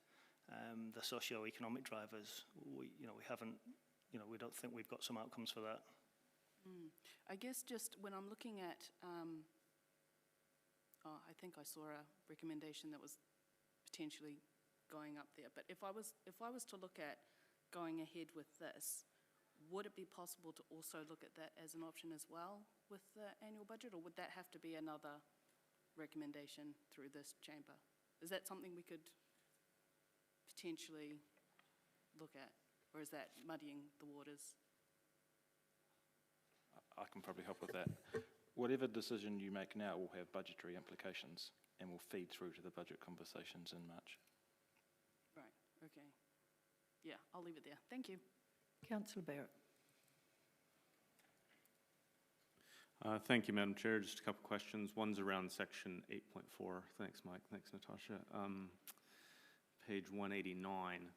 the socio-economic drivers, we haven't, we don't think we've got some outcomes for that. I guess just when I'm looking at, I think I saw a recommendation that was potentially going up there. But if I was to look at going ahead with this, would it be possible to also look at that as an option as well with the annual budget, or would that have to be another recommendation through this chamber? Is that something we could potentially look at, or is that muddying the waters? I can probably help with that. Whatever decision you make now will have budgetary implications and will feed through to the budget conversations in March. Right, okay. Yeah, I'll leave it there. Thank you. Councillor Barrett. Thank you, Madam Chair. Just a couple of questions. One's around section 8.4. Thanks, Mike. Thanks, Natasha. Page 189.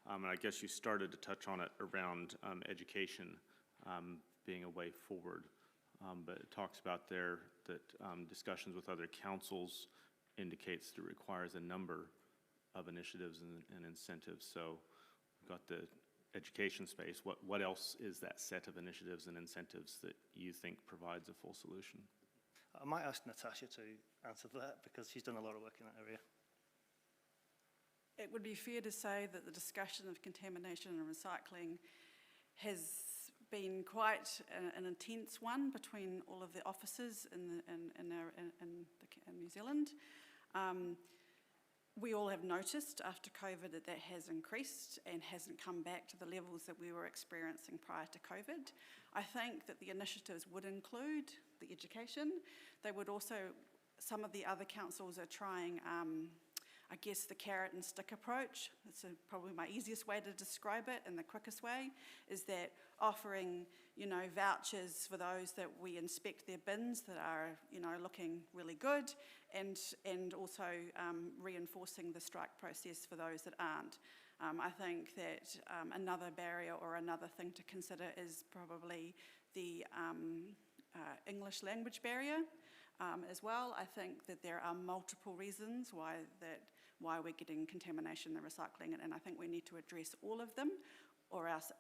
And I guess you started to touch on it around education being a way forward. But it talks about there that discussions with other councils indicates that it requires a number of initiatives and incentives. So we've got the education space. What else is that set of initiatives and incentives that you think provides a full solution? I might ask Natasha to answer that because she's done a lot of work in that area. It would be fair to say that the discussion of contamination and recycling has been quite an intense one between all of the officers in New Zealand. We all have noticed after COVID that has increased and hasn't come back to the levels that we were experiencing prior to COVID. I think that the initiatives would include the education. They would also, some of the other councils are trying, I guess, the carrot and stick approach. That's probably my easiest way to describe it, and the quickest way, is that offering, vouchers for those that we inspect their bins that are, looking really good, and also reinforcing the strike process for those that aren't. I think that another barrier or another thing to consider is probably the English language barrier. As well, I think that there are multiple reasons why we're getting contamination and recycling, and I think we need to address all of them, or else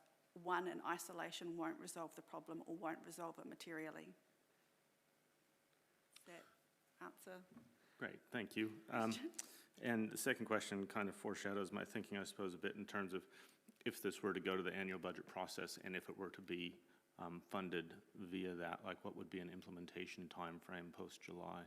one in isolation won't resolve the problem or won't resolve it materially. Does that answer? Great, thank you. And the second question kind of foreshadows my thinking, I suppose, a bit in terms of if this were to go to the annual budget process and if it were to be funded via that, like what would be an implementation time frame post-July?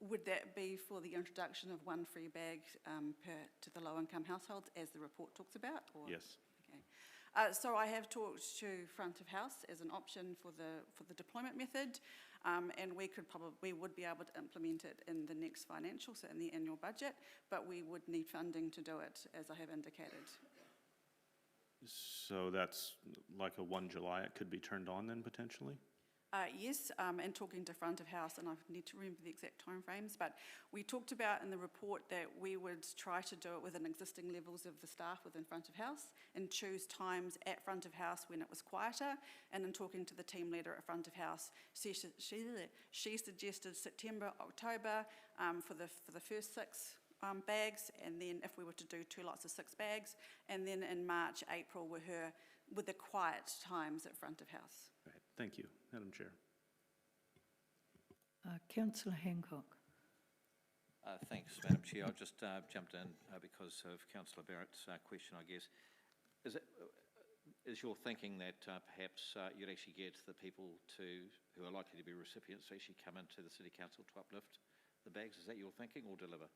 Would that be for the introduction of one free bag to the low-income households, as the report talks about? Or? Yes. Okay. So I have talked to front of house as an option for the deployment method, and we would be able to implement it in the next financial, so in the annual budget, but we would need funding to do it, as I have indicated. So that's like a 1 July, it could be turned on then potentially? Yes, and talking to front of house, and I need to remember the exact timeframes, but we talked about in the report that we would try to do it within existing levels of the staff within front of house and choose times at front of house when it was quieter. And in talking to the team leader at front of house, she suggested September, October for the first 6 bags, and then if we were to do 2 lots of 6 bags, and then in March, April with the quiet times at front of house. Right. Thank you, Madam Chair. Councillor Hancock. Thanks, Madam Chair. I just jumped in because of Councillor Barrett's question, I guess. Is your thinking that perhaps you'd actually get the people who are likely to be recipients to actually come into the City Council to uplift the bags? Is that your thinking, or deliver?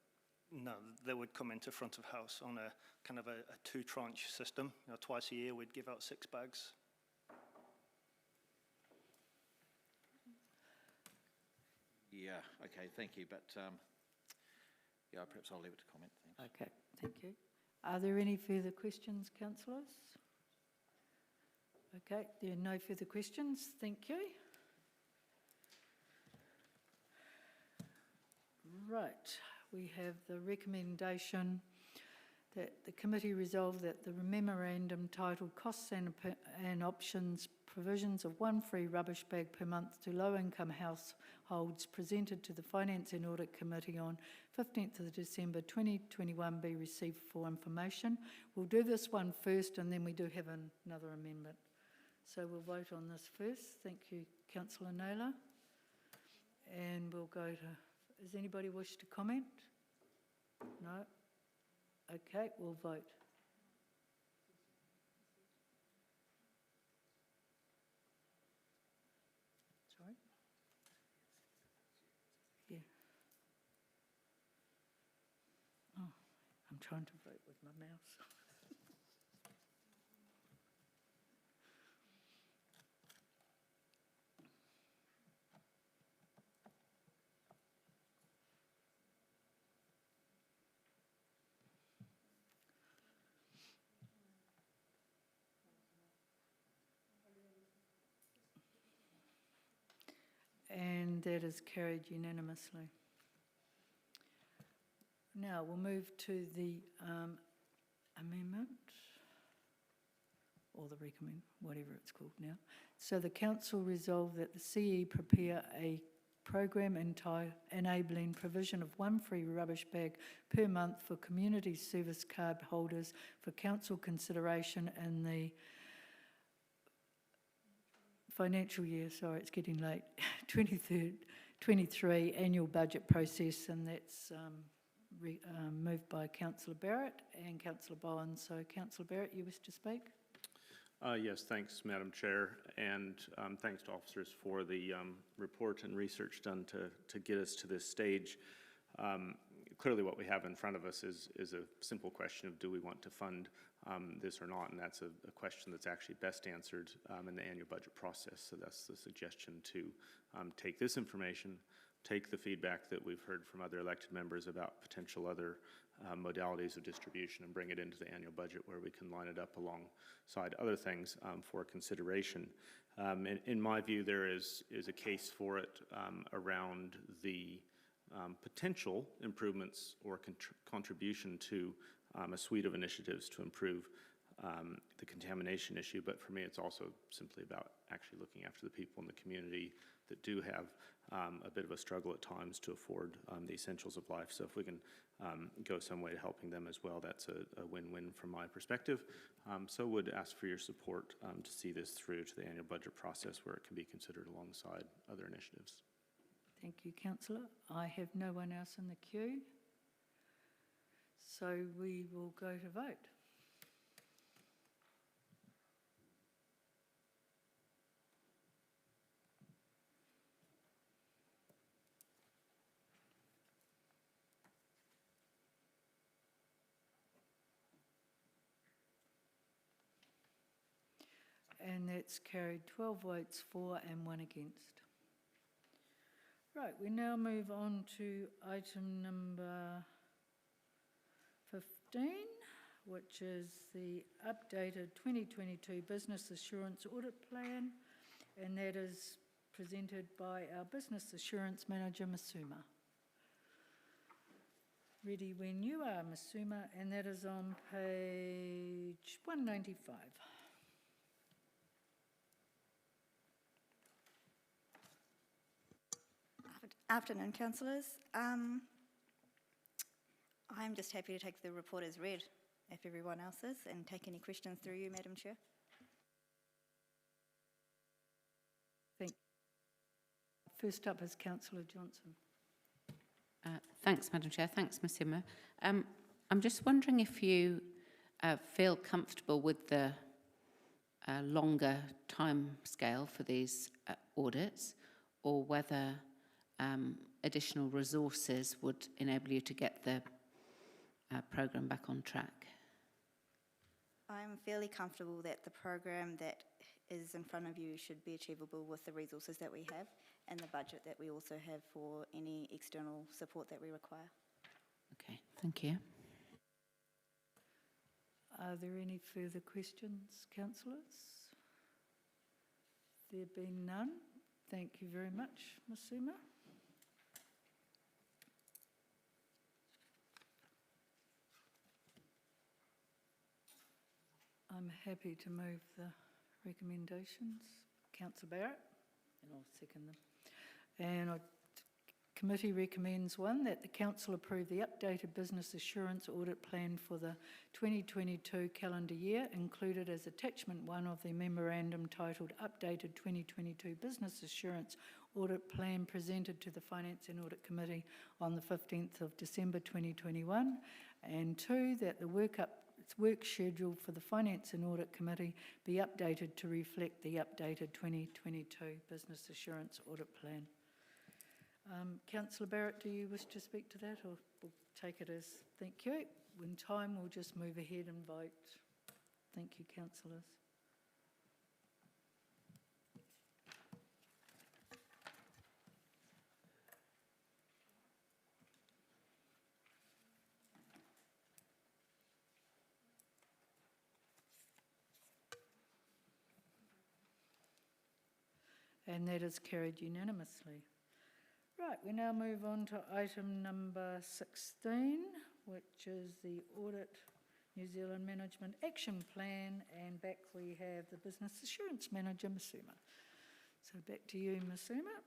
No, they would come into front of house on a kind of a 2-tranche system. Twice a year we'd give out 6 bags. Yeah, okay, thank you. But yeah, perhaps I'll leave it to comment. Thanks. Okay, thank you. Are there any further questions, councillors? Okay, there are no further questions. Thank you. Right, we have the recommendation that the committee resolve that the memorandum titled Costs and Options Provisions of one free rubbish bag per month to low-income households presented to the Finance and Audit Committee on 15th of December 2021 be received for information. We'll do this one first and then we do have another amendment. So we'll vote on this first. Thank you, Councillor Naylor. And we'll go to, does anybody wish to comment? No? Okay, we'll vote. Sorry? I'm trying to vote with my mouse. And that is carried unanimously. Now we'll move to the amendment, or the recommend, whatever it's called now. So the council resolved that the CE prepare a program enabling provision of 1 free rubbish bag per month for community service card holders for council consideration in the financial year, sorry, it's getting late, 23 annual budget process, and that's moved by Councillor Barrett and Councillor Bowen. So Councillor Barrett, you wish to speak? Yes, thanks, Madam Chair, and thanks to officers for the report and research done to get us to this stage. Clearly what we have in front of us is a simple question of do we want to fund this or not, and that's a question that's actually best answered in the annual budget process. So that's the suggestion, to take this information, take the feedback that we've heard from other elected members about potential other modalities of distribution, and bring it into the annual budget where we can line it up alongside other things for consideration. In my view, there is a case for it around the potential improvements or contribution to a suite of initiatives to improve the contamination issue. But for me, it's also simply about actually looking after the people in the community that do have a bit of a struggle at times to afford the essentials of life. So if we can go some way to helping them as well, that's a win-win from my perspective. So would ask for your support to see this through to the annual budget process, where it can be considered alongside other initiatives. Thank you, Councillor. I have no one else in the queue, so we will go to vote. And that's carried 12 votes for and 1 against. Right, we now move on to item number 15, which is the updated 2022 Business Assurance Audit Plan, and that is presented by our Business Assurance Manager, Masuma. Ready when you are, Masuma, and that is on page 195. Afternoon, councillors. I'm just happy to take the report as read, if everyone else is, and take any questions through you, Madam Chair. Thank you. First up is Councillor Johnson. Thanks, Madam Chair. Thanks, Ms. Himmer. I'm just wondering if you feel comfortable with the longer time scale for these audits, or whether additional resources would enable you to get the programme back on track. I'm fairly comfortable that the program that is in front of you should be achievable with the resources that we have and the budget that we also have for any external support that we require. Okay, thank you. Are there any further questions, councillors? There being none, thank you very much, Ms. Suma. I'm happy to move the recommendations. Councillor Barrett, and I'll second them. And committee recommends 1, that the council approve the updated business assurance audit plan for the 2022 calendar year, included as attachment 1 of the memorandum titled Updated 2022 Business Assurance Audit Plan, presented to the Finance and Audit Committee on the 15th of December 2021. And 2, that the work schedule for the Finance and Audit Committee be updated to reflect the updated 2022 Business Assurance Audit Plan. Councillor Barrett, do you wish to speak to that, or we'll take it as thank you. When time, we'll just move ahead and vote. Thank you, councillors. And that is carried unanimously. Right, we now move on to item number 16, which is the Audit New Zealand Management Action Plan, and back we have the Business Assurance Manager, Masuma. So back to you, Masuma.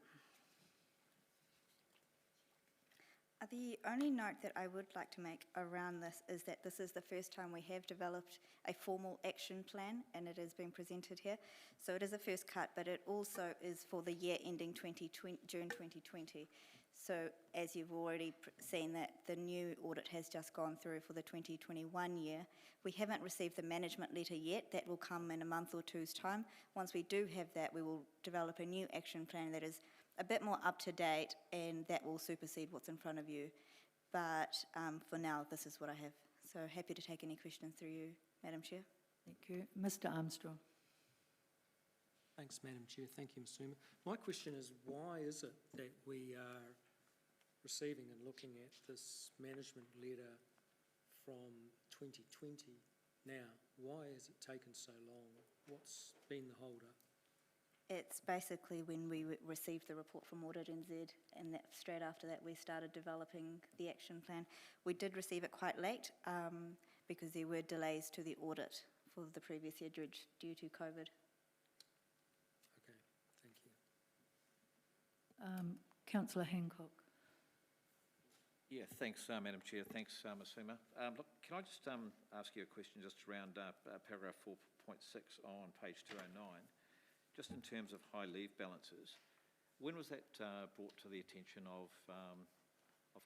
The only note that I would like to make around this is that this is the first time we have developed a formal action plan, and it has been presented here. So it is a first cut, but it also is for the year ending June 2020. So as you've already seen that the new audit has just gone through for the 2021 year, we haven't received the management letter yet. That will come in a month or two's time. Once we do have that, we will develop a new action plan that is a bit more up to date, and that will supersede what's in front of you. But for now, this is what I have. So happy to take any questions through you, Madam Chair. Thank you. Mr Armstrong. Thanks, Madam Chair. Thank you, Ms. Suma. My question is, why is it that we are receiving and looking at this management letter from 2020 now? Why has it taken so long? What's been the hold-up? It's basically when we received the report from Audit NZ, and that straight after that we started developing the action plan. We did receive it quite late because there were delays to the audit for the previous year due to COVID. Okay, thank you. Councillor Hancock. Yeah, thanks, Madam Chair. Thanks, Masuma. Look, can I just ask you a question just around paragraph 4.6 on page 209? Just in terms of high leave balances, when was that brought to the attention of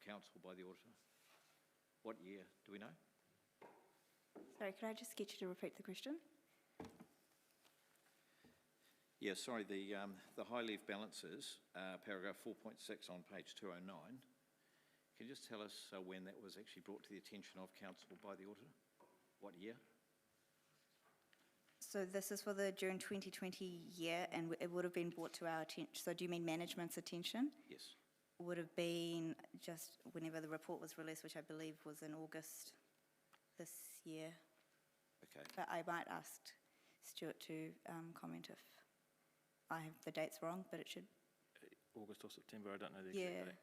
council by the auditor? What year, do we know? Sorry, could I just get you to repeat the question? Yeah, sorry, the high leave balances, paragraph 4.6 on page 209. Can you just tell us when that was actually brought to the attention of council by the auditor? What year? So this is for the June 2020 year, and it would have been brought to our attention. So do you mean management's attention? Yes. Would have been just whenever the report was released, which I believe was in August this year. Okay. But I might ask Stuart to comment if I have the dates wrong, but it should. August or September, I don't know the exact date.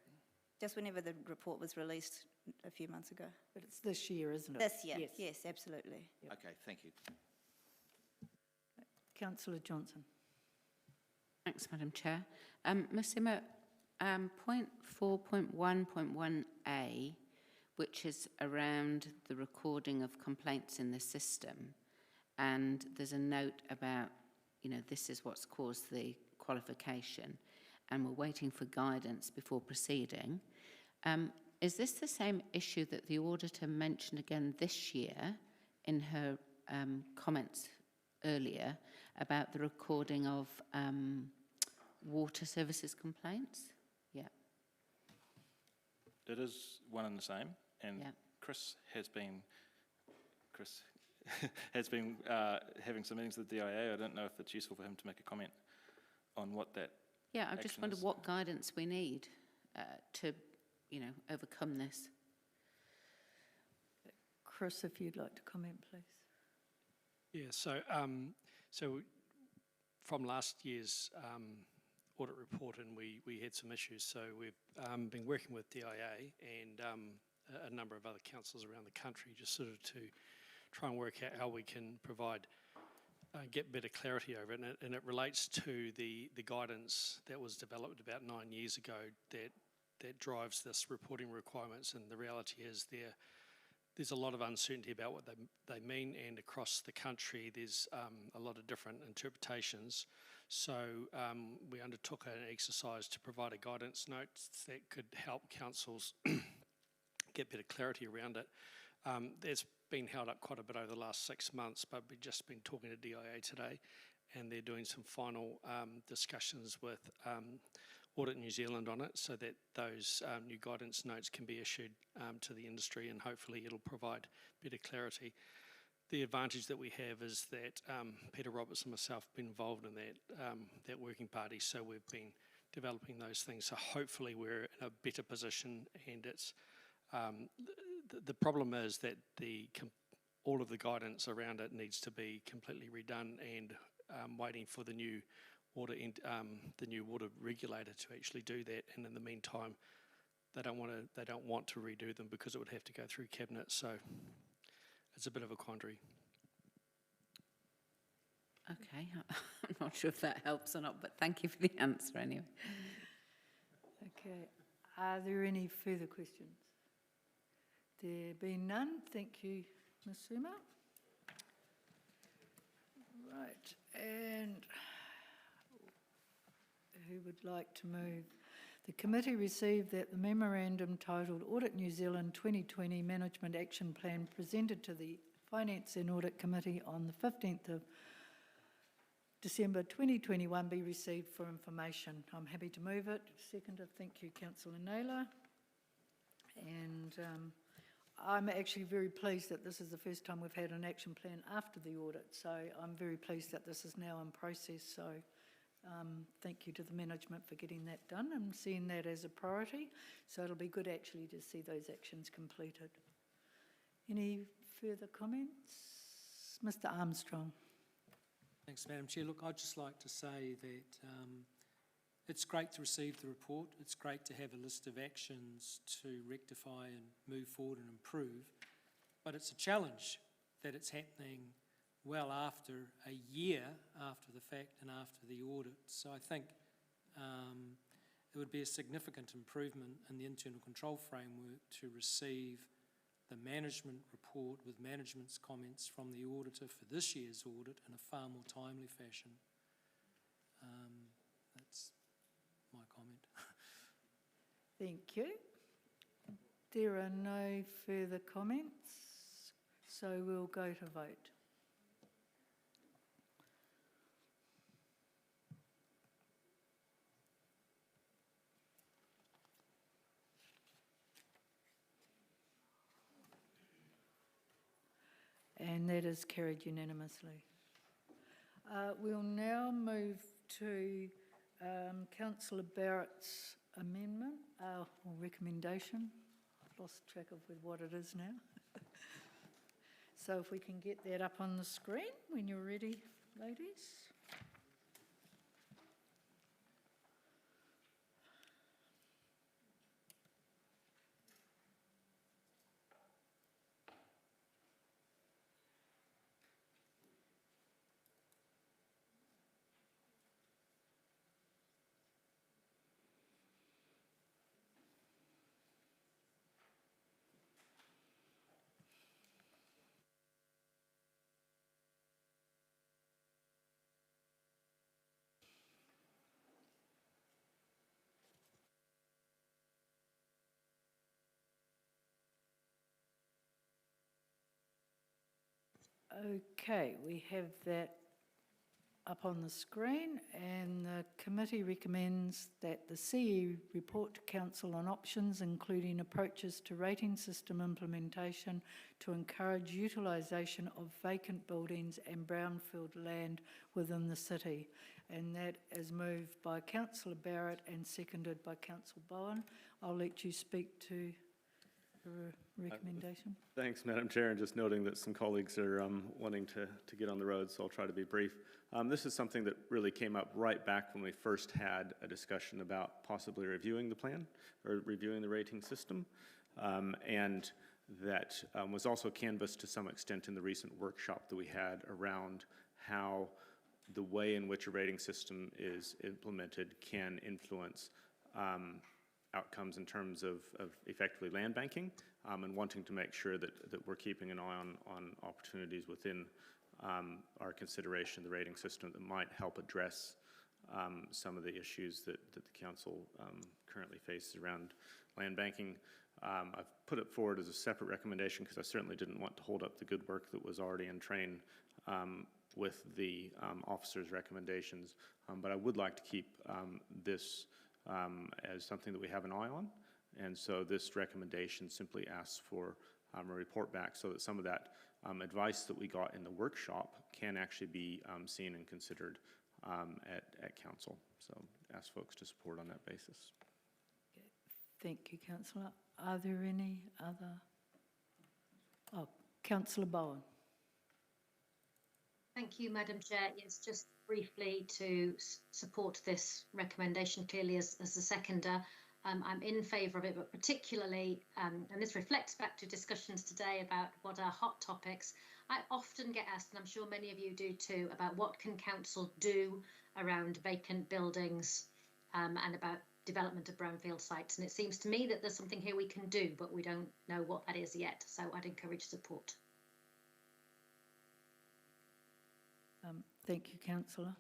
Just whenever the report was released a few months ago. But it's this year, isn't it? This year, yes, absolutely. Yep. Okay, thank you. Councillor Johnson. Thanks, Madam Chair. Ms Emma, point 4.1.1a, which is around the recording of complaints in the system, and there's a note about, this is what's caused the qualification, and we're waiting for guidance before proceeding. Is this the same issue that the auditor mentioned again this year in her comments earlier about the recording of water services complaints? Yeah. It is one and the same, and yeah. Chris has been having some meetings with the DIA. I don't know if it's useful for him to make a comment on what that. Yeah, I just wondered what guidance we need to, overcome this. Chris, if you'd like to comment, please. Yeah, so from last year's audit report, and we had some issues, so we've been working with DIA and a number of other councils around the country just sort of to try and work out how we can provide, get better clarity over it, and it relates to the guidance that was developed about 9 years ago that drives this reporting requirements, and the reality is there's a lot of uncertainty about what they mean, and across the country there's a lot of different interpretations. So we undertook an exercise to provide a guidance note that could help councils get better clarity around it. There's been held up quite a bit over the last 6 months, but we've just been talking to DIA today, and they're doing some final discussions with Audit New Zealand on it, so that those new guidance notes can be issued to the industry, and hopefully it'll provide better clarity. The advantage that we have is that Peter Roberts and myself have been involved in that working party, so we've been developing those things. So hopefully we're in a better position, and it's the problem is that all of the guidance around it needs to be completely redone, and waiting for the new water regulator to actually do that. And in the meantime, they don't want to redo them because it would have to go through cabinet. So it's a bit of a quandary. Okay, I'm not sure if that helps or not, but thank you for the answer anyway. Okay, are there any further questions? There being none, thank you, Ms. Suma. Right, and who would like to move? The committee received that the memorandum titled Audit New Zealand 2020 Management Action Plan presented to the Finance and Audit Committee on the 15th of December 2021 be received for information. I'm happy to move it. Seconded, thank you, Councillor Naylor. And I'm actually very pleased that this is the first time we've had an action plan after the audit, so I'm very pleased that this is now in process. So thank you to the management for getting that done and seeing that as a priority. So it'll be good actually to see those actions completed. Any further comments? Mr. Armstrong. Thanks, Madam Chair. Look, I'd just like to say that it's great to receive the report. It's great to have a list of actions to rectify and move forward and improve. But it's a challenge that it's happening well after a year after the fact and after the audit. So I think it would be a significant improvement in the internal control framework to receive the management report with management's comments from the auditor for this year's audit in a far more timely fashion. That's my comment. Thank you. There are no further comments, so we'll go to vote. And that is carried unanimously. We'll now move to Councillor Barrett's amendment or recommendation. I've lost track of what it is now. So if we can get that up on the screen when you're ready, ladies. Okay, we have that up on the screen, and the committee recommends that the CE report to Council on options, including approaches to rating system implementation to encourage utilisation of vacant buildings and brownfield land within the city. And that is moved by Councillor Barrett and seconded by Councillor Bowen. I'll let you speak to the recommendation. Thanks, Madam Chair, and just noting that some colleagues are wanting to get on the road, so I'll try to be brief. This is something that really came up right back when we first had a discussion about possibly reviewing the plan or reviewing the rating system, and that was also canvassed to some extent in the recent workshop that we had around how the way in which a rating system is implemented can influence outcomes in terms of effectively land banking, and wanting to make sure that we're keeping an eye on opportunities within our consideration of the rating system that might help address some of the issues that the council currently faces around land banking. I've put it forward as a separate recommendation because I certainly didn't want to hold up the good work that was already in train with the officers' recommendations, but I would like to keep this as something that we have an eye on. And so this recommendation simply asks for a report back so that some of that advice that we got in the workshop can actually be seen and considered at council. So ask folks to support on that basis. Thank you, Councillor. Are there any other? Oh, Councillor Bowen. Thank you, Madam Chair. Yes, just briefly to support this recommendation clearly as the seconder. I'm in favour of it, but particularly, and this reflects back to discussions today about what are hot topics. I often get asked, and I'm sure many of you do too, about what can council do around vacant buildings and about development of brownfield sites. And it seems to me that there's something here we can do, but we don't know what that is yet. So I'd encourage support. Thank you, Councillor.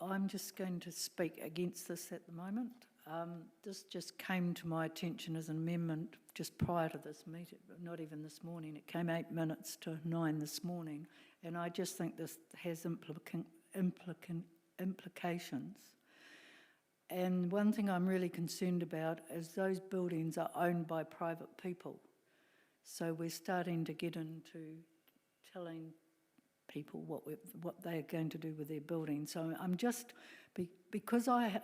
I'm just going to speak against this at the moment. This just came to my attention as an amendment just prior to this meeting, but not even this morning. It came 8 minutes to 9 this morning, and I just think this has implications. And one thing I'm really concerned about is those buildings are owned by private people. So we're starting to get into telling people what they are going to do with their buildings. So I'm just, because I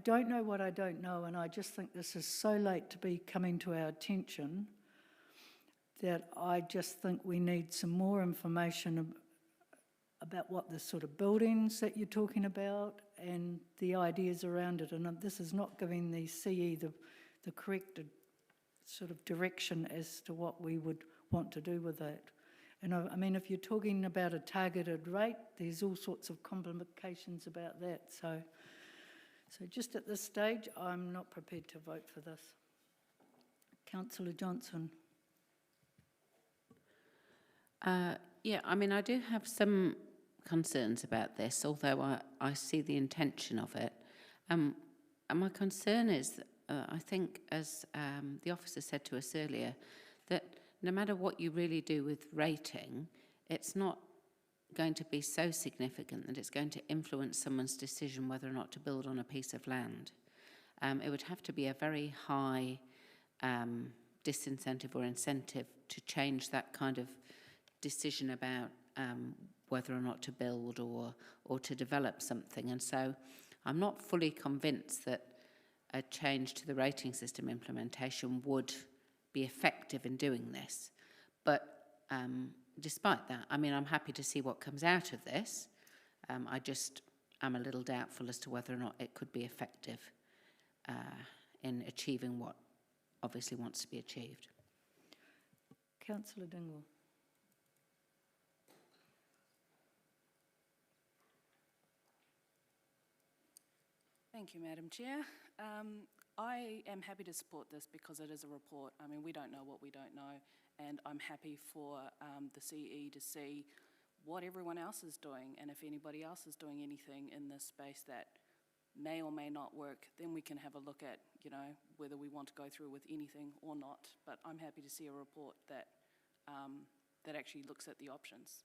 don't know what I don't know, and I just think this is so late to be coming to our attention, that I just think we need some more information about what the sort of buildings that you're talking about and the ideas around it. And this is not giving the CE the correct sort of direction as to what we would want to do with that. And I mean, if you're talking about a targeted rate, there's all sorts of complications about that. So just at this stage, I'm not prepared to vote for this. Councillor Johnson. Yeah, I mean, I do have some concerns about this, although I see the intention of it. And my concern is, I think, as the officer said to us earlier, that no matter what you really do with rating, it's not going to be so significant that it's going to influence someone's decision whether or not to build on a piece of land. It would have to be a very high disincentive or incentive to change that kind of decision about whether or not to build or to develop something. And so I'm not fully convinced that a change to the rating system implementation would be effective in doing this. But despite that, I mean, I'm happy to see what comes out of this. I just am a little doubtful as to whether or not it could be effective in achieving what obviously wants to be achieved. Councillor Dingwall. Thank you, Madam Chair. I am happy to support this because it is a report. I mean, we don't know what we don't know, and I'm happy for the CE to see what everyone else is doing, and if anybody else is doing anything in this space that may or may not work, then we can have a look at, you know, whether we want to go through with anything or not. But I'm happy to see a report that that actually looks at the options.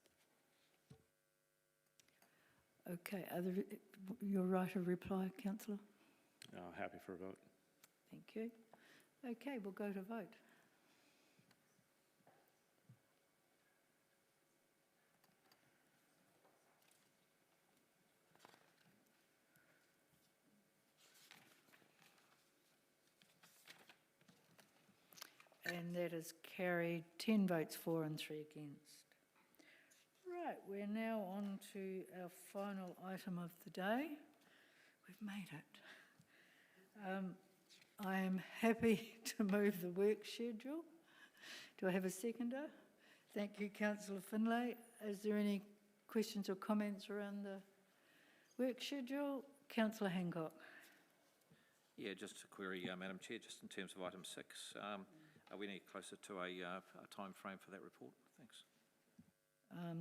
Okay, your right of reply, Councillor? Happy for a vote. Thank you. Okay, we'll go to vote. And that is carried 10 votes for and 3 against. Right, we're now on to our final item of the day. We've made it. I am happy to move the work schedule. Do I have a seconder? Thank you, Councillor Finlay. Is there any questions or comments around the work schedule? Councillor Hancock. Yeah, just a query, Madam Chair, just in terms of item 6. Are we any closer to a time frame for that report? Thanks.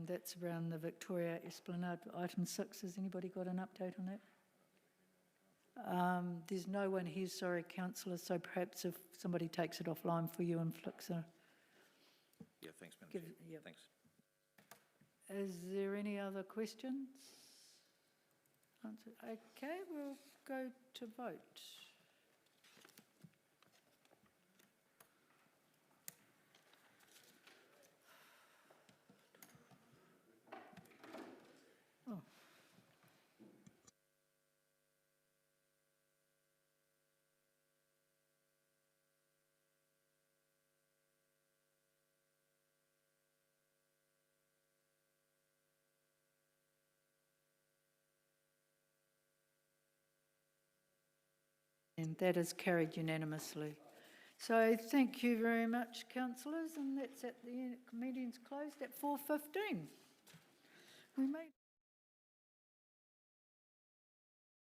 That's around the Victoria Esplanade, item 6. Has anybody got an update on that? There's no one here, sorry, Councillor, so perhaps if somebody takes it offline for you and flicks a... Yeah, thanks, Madam Chair. Yep. Thanks. Is there any other questions? Answer. Okay, we'll go to vote. Oh. And that is carried unanimously. So thank you very much, councillors, and that's at the end. Meeting's closed at 4:15. We may.